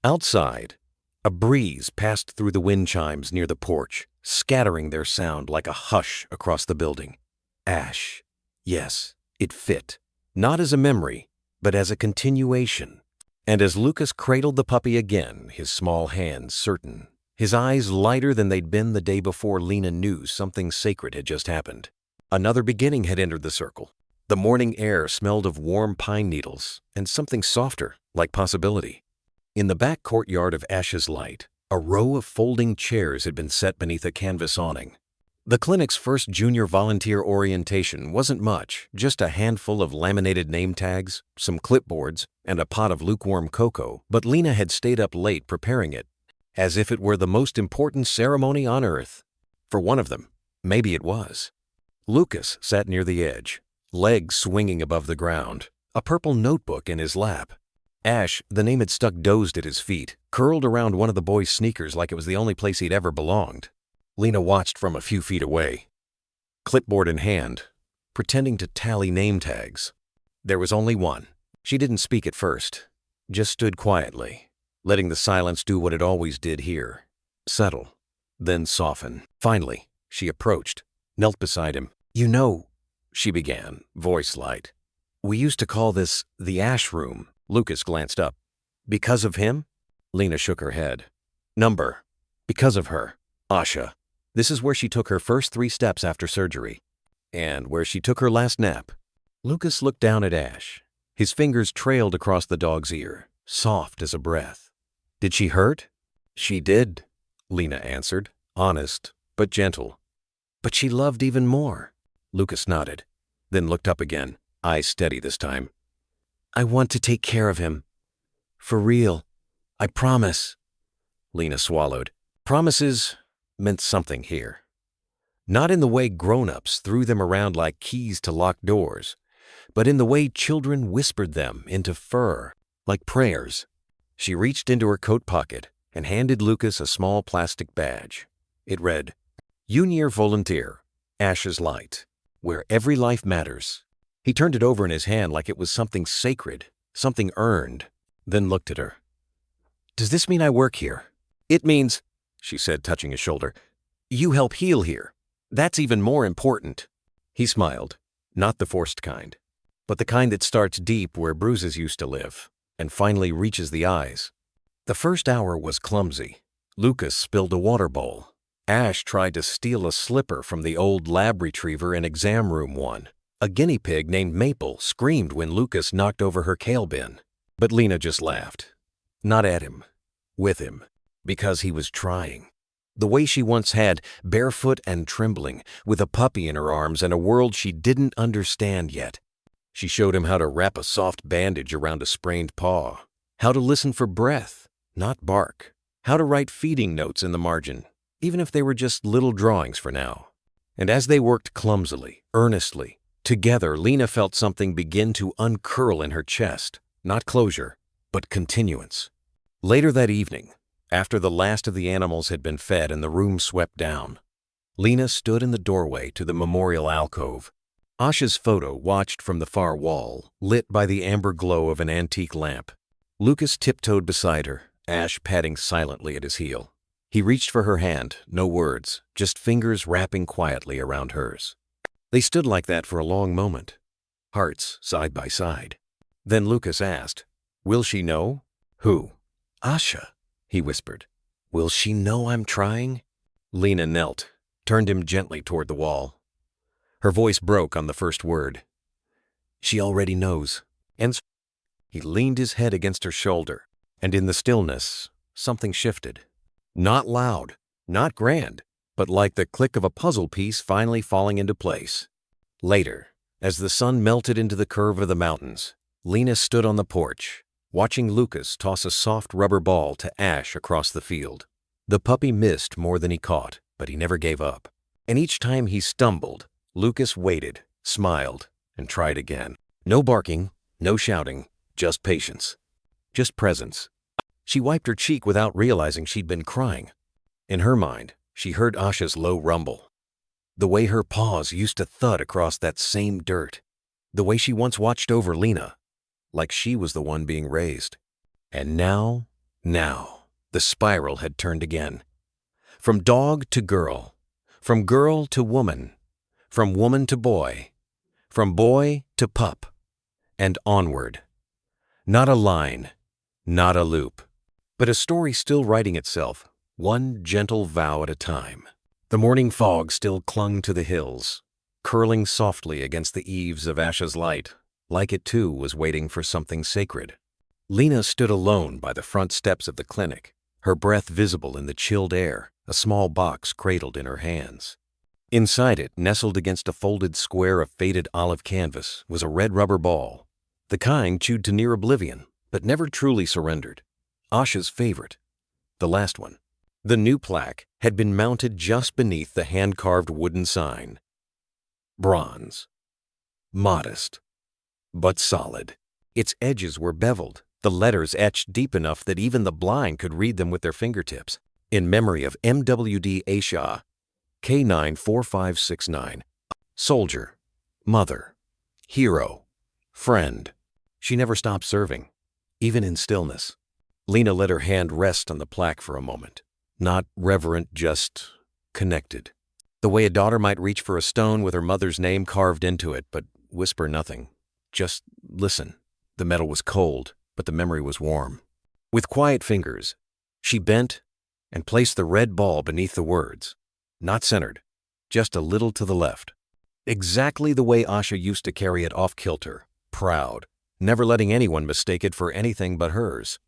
Outside, a breeze passed through the wind chimes near the porch, scattering their sound like a hush across the building. Ash. Yes, it fit. Not as a memory, but as a continuation. And as Lucas cradled the puppy again, his small hands certain, his eyes lighter than they'd been the day before Lena knew something sacred had just happened. Another beginning had entered the circle. The morning air smelled of warm pine needles and something softer, like possibility. In the back courtyard of Ash's Light, a row of folding chairs had been set beneath a canvas awning. The clinic's first junior volunteer orientation wasn't much, just a handful of laminated name tags, some clipboards, and a pot of lukewarm cocoa, but Lena had stayed up late preparing it, as if it were the most important ceremony on earth. For one of them, maybe it was. Lucas sat near the edge, legs swinging above the ground, a purple notebook in his lap. Ash, the name had stuck dozed at his feet, curled around one of the boy's sneakers like it was the only place he'd ever belonged. Lena watched from a few feet away, clipboard in hand, pretending to tally name tags. There was only one. She didn't speak at first, just stood quietly, letting the silence do what it always did here, settle, then soften. Finally, she approached, knelt beside him. "You know," she began, voice light, "we used to call this the Ash Room." Lucas glanced up. "Because of him?" Lena shook her head. "Number. Because of her. Asha. This is where she took her first 3 steps after surgery. And where she took her last nap." Lucas looked down at Ash. His fingers trailed across the dog's ear, soft as a breath. "Did she hurt?" "She did," Lena answered, honest but gentle. "But she loved even more." Lucas nodded, then looked up again, eyes steady this time. "I want to take care of him. For real. I promise." Lena swallowed. Promises meant something here. Not in the way grown-ups threw them around like keys to locked doors, but in the way children whispered them into fur, like prayers. She reached into her coat pocket and handed Lucas a small plastic badge. It read, "Junior Volunteer, Ash's Light." where every life matters. He turned it over in his hand like it was something sacred, something earned, then looked at her. "Does this mean I work here?" "It means," she said, touching his shoulder, "you help heal here. That's even more important." He smiled, not the forced kind, but the kind that starts deep where bruises used to live and finally reaches the eyes. The first hour was clumsy. Lucas spilled a water bowl. Ash tried to steal a slipper from the old lab retriever in exam room 1. A guinea pig named Maple screamed when Lucas knocked over her kale bin. But Lena just laughed. Not at him, with him, because he was trying. The way she once had, barefoot and trembling, with a puppy in her arms and a world she didn't understand yet. She showed him how to wrap a soft bandage around a sprained paw, how to listen for breath, not bark, how to write feeding notes in the margin, even if they were just little drawings for now. And as they worked clumsily, earnestly, together, Lena felt something begin to uncurl in her chest, not closure, but continuance. Later that evening, after the last of the animals had been fed and the room swept down, Lena stood in the doorway to the memorial alcove. Asha's photo watched from the far wall, lit by the amber glow of an antique lamp. Lucas tiptoed beside her, Ash padding silently at his heel. He reached for her hand, no words, just fingers wrapping quietly around hers. They stood like that for a long moment, hearts side by side. Then Lucas asked, "Will she know?" "Who?" "Asha," he whispered. "Will she know I'm trying?" Lena knelt, turned him gently toward the wall. Her voice broke on the first word. "She already knows." And he leaned his head against her shoulder, and in the stillness, something shifted. Not loud, not grand, but like the click of a puzzle piece finally falling into place. Later, as the sun melted into the curve of the mountains, Lena stood on the porch, watching Lucas toss a soft rubber ball to Ash across the field. The puppy missed more than he caught, but he never gave up. And each time he stumbled, Lucas waited, smiled, and tried again. No barking, no shouting, just patience, just presence. She wiped her cheek without realizing she'd been crying. In her mind, she heard Asha's low rumble. The way her paws used to thud across that same dirt. The way she once watched over Lena, like she was the one being raised. And now, the spiral had turned again. From dog to girl, from girl to woman, from woman to boy, from boy to pup, and onward. Not a line, not a loop, but a story still writing itself, one gentle vow at a time. The morning fog still clung to the hills, curling softly against the eaves of Asha's light, like it too was waiting for something sacred. Lena stood alone by the front steps of the clinic, her breath visible in the chilled air, a small box cradled in her hands. Inside it, nestled against a folded square of faded olive canvas, was a red rubber ball, the kind chewed to near oblivion, but never truly surrendered. Asha's favorite, the last one. The new plaque had been mounted just beneath the hand-carved wooden sign. Bronze. Modest, but solid. Its edges were beveled, the letters etched deep enough that even the blind could read them with their fingertips. In memory of MWD Asha, K94569. Soldier, mother, hero, friend. She never stopped serving, even in stillness. Lena let her hand rest on the plaque for a moment. Not reverent, just connected. The way a daughter might reach for a stone with her mother's name carved into it, but whisper nothing. Just listen. The metal was cold, but the memory was warm. With quiet fingers, she bent and placed the red ball beneath the words. Not centered, just a little to the left. Exactly the way Asha used to carry it off-kilter, proud, never letting anyone mistake it for anything but hers.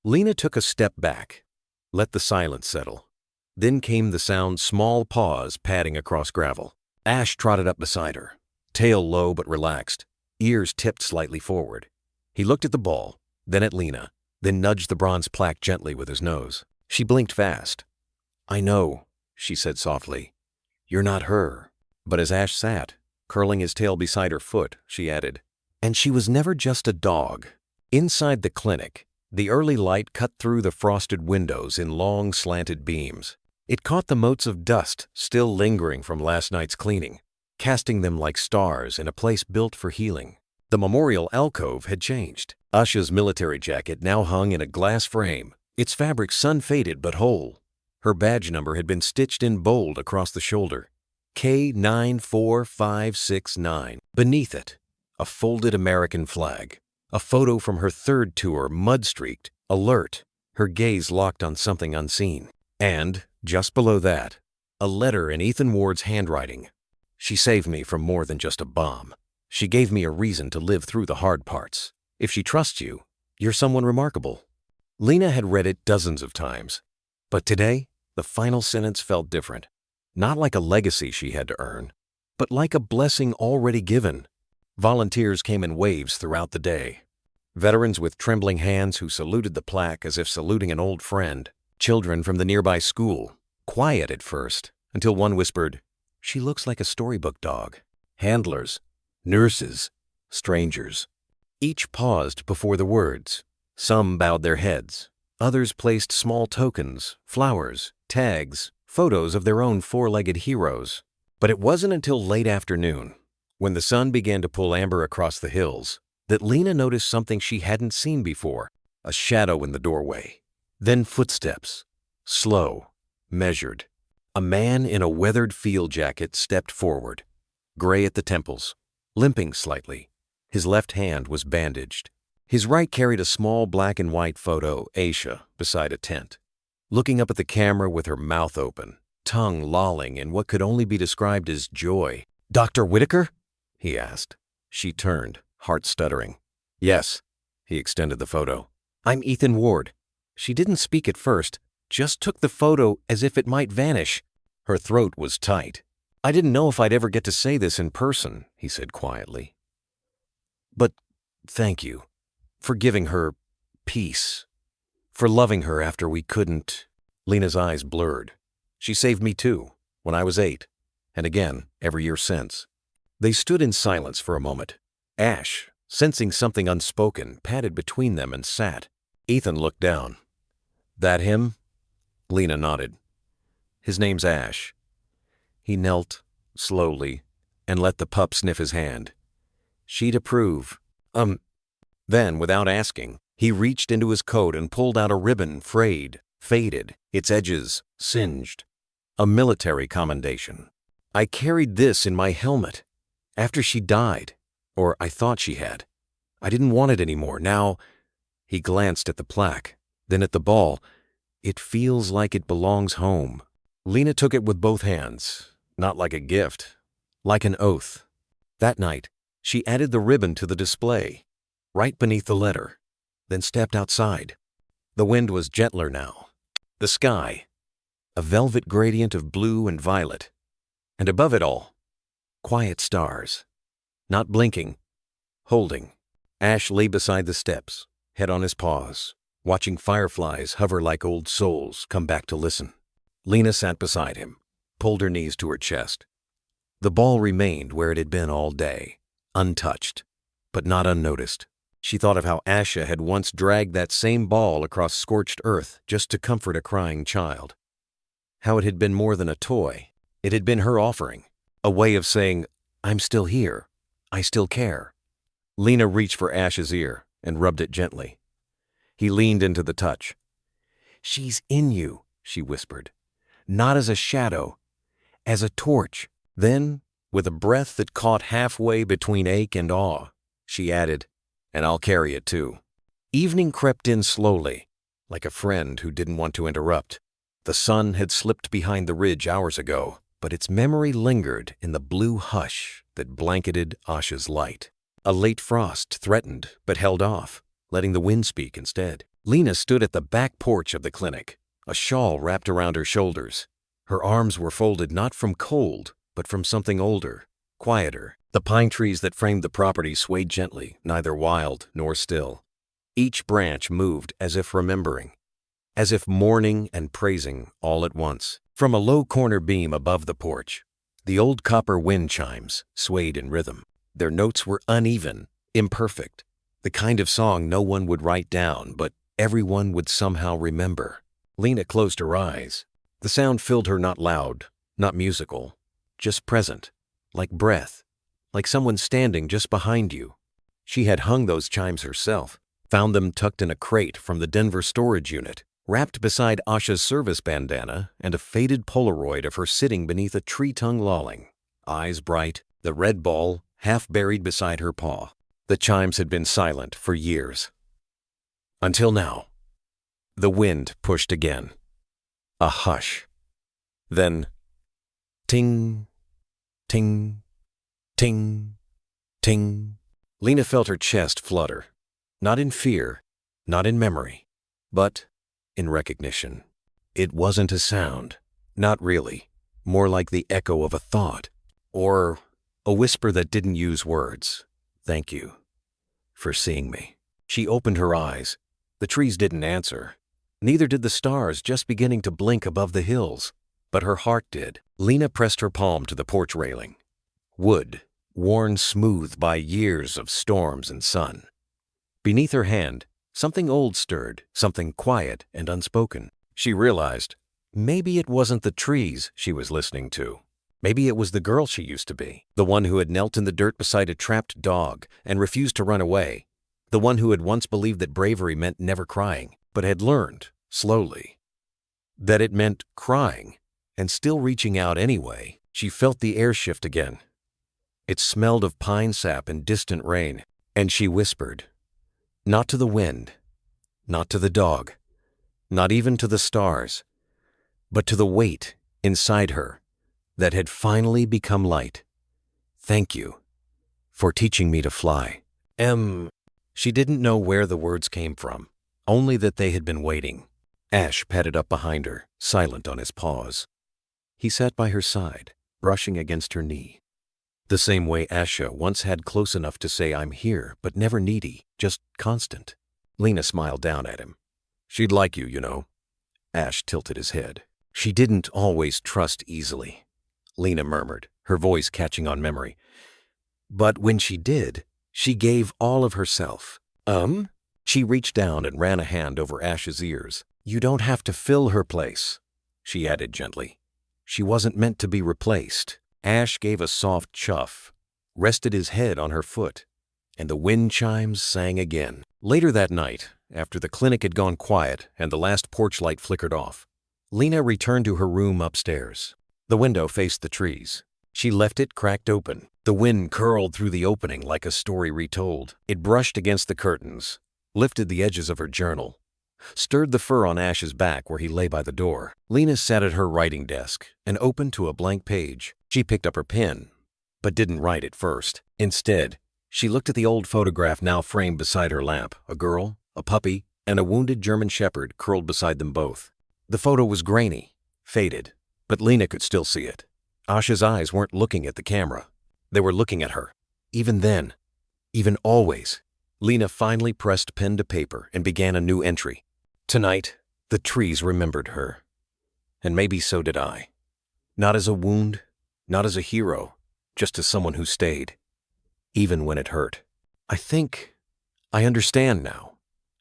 Lena took a step back, let the silence settle. Then came the sound small paws padding across gravel. Ash trotted up beside her, tail low but relaxed, ears tipped slightly forward. He looked at the ball, then at Lena, then nudged the bronze plaque gently with his nose. She blinked fast. "I know," she said softly. "You're not her." But as Ash sat, curling his tail beside her foot, she added, "And she was never just a dog." Inside the clinic, the early light cut through the frosted windows in long slanted beams. It caught the motes of dust still lingering from last night's cleaning. casting them like stars in a place built for healing. The memorial alcove had changed. Asha's military jacket now hung in a glass frame, its fabric sun-faded but whole. Her badge number had been stitched in bold across the shoulder. K94569. Beneath it, a folded American flag. A photo from her third tour, mud-streaked, alert, her gaze locked on something unseen. And, just below that, a letter in Ethan Ward's handwriting. She saved me from more than just a bomb. She gave me a reason to live through the hard parts. If she trusts you, you're someone remarkable. Lena had read it dozens of times. But today, the final sentence felt different. Not like a legacy she had to earn, but like a blessing already given. Volunteers came in waves throughout the day. Veterans with trembling hands who saluted the plaque as if saluting an old friend. Children from the nearby school, quiet at first, until one whispered, "She looks like a storybook dog." Handlers, nurses, strangers. Each paused before the words. Some bowed their heads. Others placed small tokens, flowers, tags, photos of their own four-legged heroes. But it wasn't until late afternoon, when the sun began to pull amber across the hills, that Lena noticed something she hadn't seen before, a shadow in the doorway. Then footsteps, slow, measured. A man in a weathered field jacket stepped forward, gray at the temples, limping slightly. His left hand was bandaged. His right carried a small black and white photo, Aisha, beside a tent, looking up at the camera with her mouth open, tongue lolling in what could only be described as joy. "Dr. Whitaker?" he asked. She turned, heart stuttering. "Yes." He extended the photo. "I'm Ethan Ward." She didn't speak at first, just took the photo as if it might vanish. Her throat was tight. "I didn't know if I'd ever get to say this in person," he said quietly. "But thank you for giving her peace, for loving her after we couldn't." Lena's eyes blurred. "She saved me too, when I was 8, and again every year since." They stood in silence for a moment. Ash, sensing something unspoken, padded between them and sat. Ethan looked down. "That him?" Lena nodded. "His name's Ash." He knelt, slowly, and let the pup sniff his hand. She'd approve. Then, without asking, he reached into his coat and pulled out a ribbon, frayed, faded, its edges singed. A military commendation. "I carried this in my helmet. After she died, or I thought she had. I didn't want it anymore. Now," he glanced at the plaque, then at the ball. "It feels like it belongs home." Lena took it with both hands, not like a gift, like an oath. That night, she added the ribbon to the display, right beneath the letter, then stepped outside. The wind was gentler now. The sky, a velvet gradient of blue and violet. And above it all, quiet stars, not blinking, holding. Ash lay beside the steps, head on his paws, watching fireflies hover like old souls come back to listen. Lena sat beside him, pulled her knees to her chest. The ball remained where it had been all day, untouched, but not unnoticed. She thought of how Asha had once dragged that same ball across scorched earth just to comfort a crying child. How it had been more than a toy. It had been her offering, a way of saying, "I'm still here. I still care." Lena reached for Ash's ear and rubbed it gently. He leaned into the touch. "She's in you," she whispered. "Not as a shadow, as a torch." Then, with a breath that caught halfway between ache and awe, she added, "And I'll carry it too." Evening crept in slowly, like a friend who didn't want to interrupt. The sun had slipped behind the ridge hours ago, but its memory lingered in the blue hush that blanketed Asha's light. A late frost threatened, but held off, letting the wind speak instead. Lena stood at the back porch of the clinic, a shawl wrapped around her shoulders. Her arms were folded not from cold, but from something older, quieter. The pine trees that framed the property swayed gently, neither wild nor still. Each branch moved as if remembering, as if mourning and praising all at once. From a low corner beam above the porch, the old copper wind chimes swayed in rhythm. Their notes were uneven, imperfect, the kind of song no one would write down, but everyone would somehow remember. Lena closed her eyes. The sound filled her, not loud, not musical, just present. like breath, like someone standing just behind you. She had hung those chimes herself, found them tucked in a crate from the Denver storage unit, wrapped beside Asha's service bandana and a faded Polaroid of her sitting beneath a tree tongue lolling, eyes bright, the red ball half buried beside her paw. The chimes had been silent for years. Until now. The wind pushed again. A hush. Then, ting, ting, ting, ting. Lena felt her chest flutter, not in fear, not in memory, but in recognition. It wasn't a sound, not really, more like the echo of a thought, or a whisper that didn't use words. Thank you for seeing me. She opened her eyes. The trees didn't answer. Neither did the stars just beginning to blink above the hills, but her heart did. Lena pressed her palm to the porch railing. Wood, worn smooth by years of storms and sun. Beneath her hand, something old stirred, something quiet and unspoken. She realized maybe it wasn't the trees she was listening to. Maybe it was the girl she used to be, the one who had knelt in the dirt beside a trapped dog and refused to run away, the one who had once believed that bravery meant never crying, but had learned, slowly, that it meant crying and still reaching out anyway. She felt the air shift again. It smelled of pine sap and distant rain, and she whispered, not to the wind, not to the dog, not even to the stars, but to the weight inside her that had finally become light. Thank you for teaching me to fly. She didn't know where the words came from, only that they had been waiting. Ash padded up behind her, silent on his paws. He sat by her side, brushing against her knee. The same way Asha once had close enough to say I'm here, but never needy, just constant. Lena smiled down at him. She'd like you, you know. Ash tilted his head. She didn't always trust easily, Lena murmured, her voice catching on memory. But when she did, she gave all of herself. She reached down and ran a hand over Ash's ears. You don't have to fill her place, she added gently. She wasn't meant to be replaced. Ash gave a soft chuff, rested his head on her foot, and the wind chimes sang again. Later that night, after the clinic had gone quiet and the last porch light flickered off, Lena returned to her room upstairs. The window faced the trees. She left it cracked open. The wind curled through the opening like a story retold. It brushed against the curtains, lifted the edges of her journal, stirred the fur on Ash's back where he lay by the door. Lena sat at her writing desk and opened to a blank page. She picked up her pen, but didn't write at first. Instead, she looked at the old photograph now framed beside her lamp, a girl, a puppy, and a wounded German shepherd curled beside them both. The photo was grainy, faded, but Lena could still see it. Asha's eyes weren't looking at the camera. They were looking at her. Even then, even always. Lena finally pressed pen to paper and began a new entry. Tonight, the trees remembered her. And maybe so did I. Not as a wound, not as a hero, just as someone who stayed, even when it hurt. I think I understand now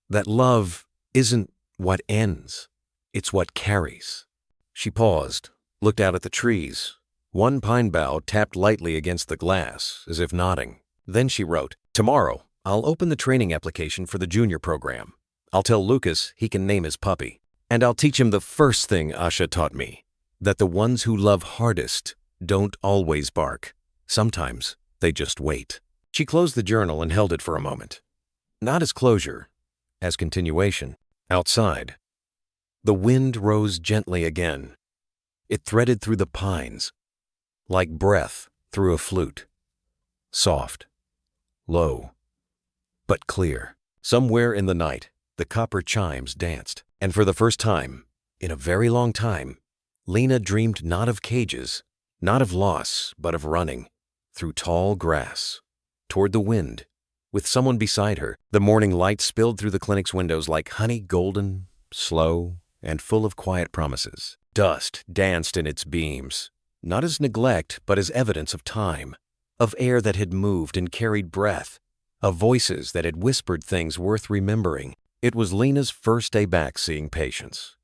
that love isn't what ends, it's what carries. She paused, looked out at the trees. One pine bough tapped lightly against the glass, as if nodding. Then she wrote, tomorrow, I'll open the training application for the junior program. I'll tell Lucas he can name his puppy. And I'll teach him the first thing Asha taught me, that the ones who love hardest don't always bark. Sometimes they just wait. She closed the journal and held it for a moment. Not as closure, as continuation. Outside, the wind rose gently again. It threaded through the pines, like breath through a flute. Soft, low, but clear. Somewhere in the night, the copper chimes danced. And for the first time, in a very long time, Lena dreamed not of cages, not of loss, but of running through tall grass, toward the wind, with someone beside her. The morning light spilled through the clinic's windows like honey, golden, slow, and full of quiet promises. Dust danced in its beams, not as neglect, but as evidence of time, of air that had moved and carried breath, of voices that had whispered things worth remembering. It was Lena's first day back seeing patients.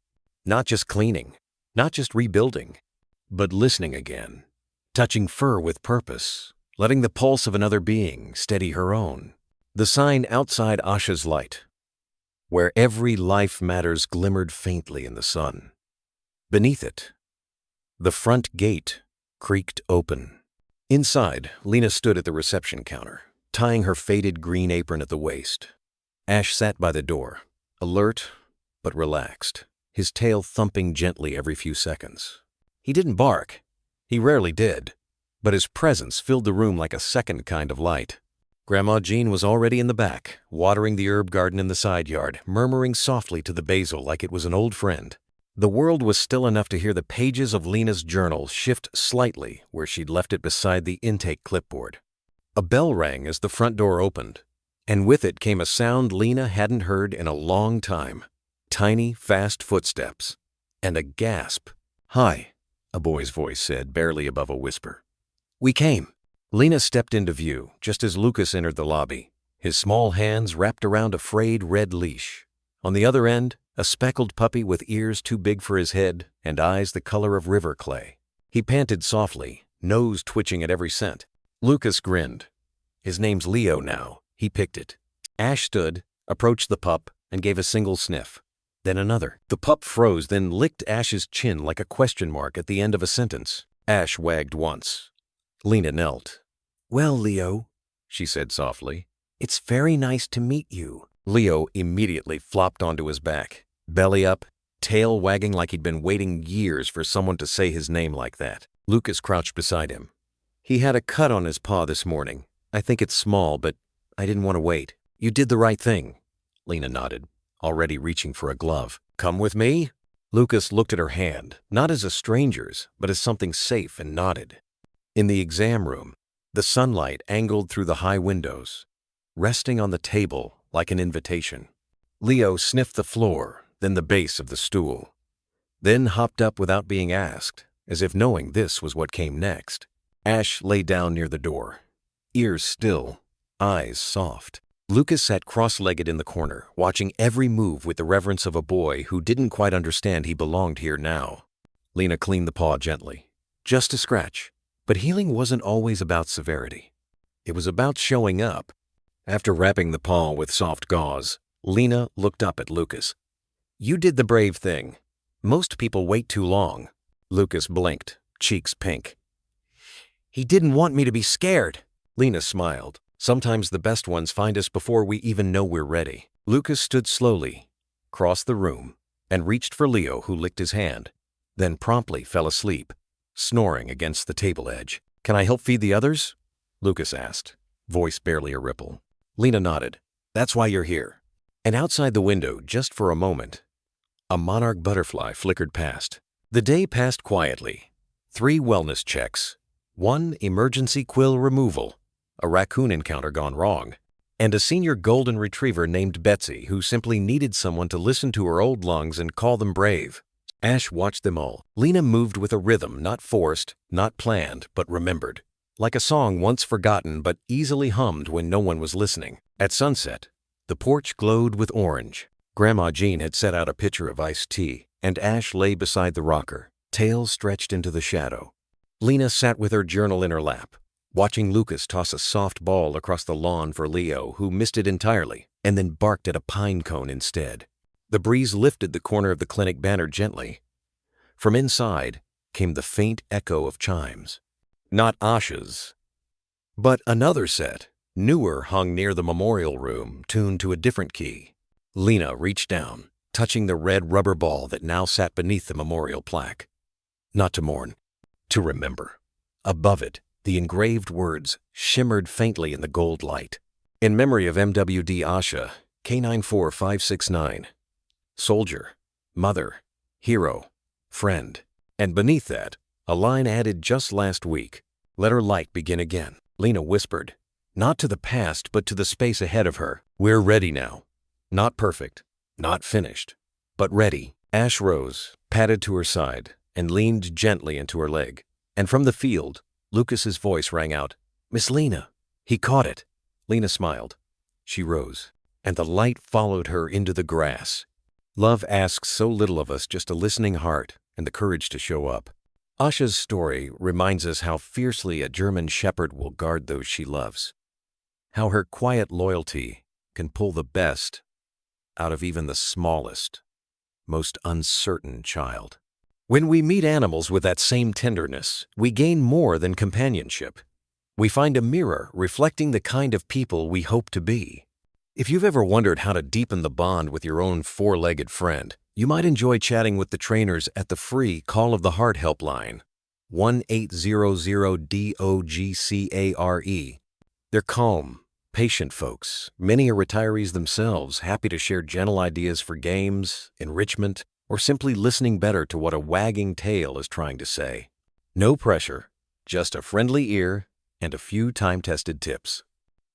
Not just cleaning, not just rebuilding, but listening again. touching fur with purpose, letting the pulse of another being steady her own. The sign outside Asha's light, where every life matters, glimmered faintly in the sun. Beneath it, the front gate creaked open. Inside, Lena stood at the reception counter, tying her faded green apron at the waist. Ash sat by the door, alert but relaxed, his tail thumping gently every few seconds. He didn't bark. He rarely did, but his presence filled the room like a second kind of light. Grandma Jean was already in the back, watering the herb garden in the side yard, murmuring softly to the basil like it was an old friend. The world was still enough to hear the pages of Lena's journal shift slightly where she'd left it beside the intake clipboard. A bell rang as the front door opened, and with it came a sound Lena hadn't heard in a long time. Tiny, fast footsteps, and a gasp. "Hi," a boy's voice said, barely above a whisper. "We came." Lena stepped into view just as Lucas entered the lobby, his small hands wrapped around a frayed red leash. On the other end, a speckled puppy with ears too big for his head and eyes the color of river clay. He panted softly, nose twitching at every scent. Lucas grinned. His name's Leo now. He picked it. Ash stood, approached the pup, and gave a single sniff. Then another. The pup froze, then licked Ash's chin like a question mark at the end of a sentence. Ash wagged once. Lena knelt. "Well, Leo," she said softly, "it's very nice to meet you." Leo immediately flopped onto his back, belly up, tail wagging like he'd been waiting years for someone to say his name like that. Lucas crouched beside him. "He had a cut on his paw this morning. I think it's small, but I didn't want to wait." "You did the right thing," Lena nodded, already reaching for a glove. "Come with me?" Lucas looked at her hand, not as a stranger's, but as something safe, and nodded. In the exam room, the sunlight angled through the high windows, resting on the table like an invitation. Leo sniffed the floor, then the base of the stool, then hopped up without being asked, as if knowing this was what came next. Ash lay down near the door, ears still, eyes soft. Lucas sat cross-legged in the corner, watching every move with the reverence of a boy who didn't quite understand he belonged here now. Lena cleaned the paw gently. Just a scratch. But healing wasn't always about severity. It was about showing up. After wrapping the paw with soft gauze, Lena looked up at Lucas. "You did the brave thing. Most people wait too long." Lucas blinked, cheeks pink. "He didn't want me to be scared." Lena smiled. "Sometimes the best ones find us before we even know we're ready." Lucas stood slowly, crossed the room, and reached for Leo, who licked his hand, then promptly fell asleep, snoring against the table edge. "Can I help feed the others?" Lucas asked, voice barely a ripple. Lena nodded. "That's why you're here." And outside the window, just for a moment, a monarch butterfly flickered past. The day passed quietly. 3 wellness checks, 1 emergency quill removal, a raccoon encounter gone wrong, and a senior golden retriever named Betsy who simply needed someone to listen to her old lungs and call them brave. Ash watched them all. Lena moved with a rhythm not forced, not planned, but remembered. Like a song once forgotten but easily hummed when no one was listening. At sunset, the porch glowed with orange. Grandma Jean had set out a pitcher of iced tea, and Ash lay beside the rocker, tail stretched into the shadow. Lena sat with her journal in her lap, watching Lucas toss a soft ball across the lawn for Leo, who missed it entirely, and then barked at a pine cone instead. The breeze lifted the corner of the clinic banner gently. From inside came the faint echo of chimes. Not Asha's, but another set, newer, hung near the memorial room, tuned to a different key. Lena reached down, touching the red rubber ball that now sat beneath the memorial plaque. Not to mourn, to remember. Above it, the engraved words shimmered faintly in the gold light. In memory of MWD Asha, K94569. Soldier, mother, hero, friend. And beneath that, a line added just last week. Let her light begin again. Lena whispered, not to the past, but to the space ahead of her. We're ready now. Not perfect, not finished, but ready. Ash rose, padded to her side, and leaned gently into her leg. And from the field, Lucas's voice rang out, "Miss Lena." He caught it. Lena smiled. She rose, and the light followed her into the grass. Love asks so little of us, just a listening heart and the courage to show up. Asha's story reminds us how fiercely a German shepherd will guard those she loves, how her quiet loyalty can pull the best out of even the smallest, most uncertain child. When we meet animals with that same tenderness, we gain more than companionship. We find a mirror reflecting the kind of people we hope to be. If you've ever wondered how to deepen the bond with your own four-legged friend, you might enjoy chatting with the trainers at the free Call of the Heart helpline, 1-800-DOGCARE. They're calm, patient folks. Many are retirees themselves, happy to share gentle ideas for games, enrichment, or simply listening better to what a wagging tail is trying to say. No pressure, just a friendly ear and a few time-tested tips.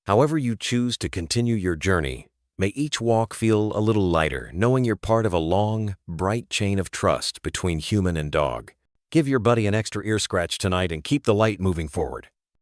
However you choose to continue your journey, may each walk feel a little lighter, knowing you're part of a long, bright chain of trust between human and dog. Give your buddy an extra ear scratch tonight and keep the light moving forward.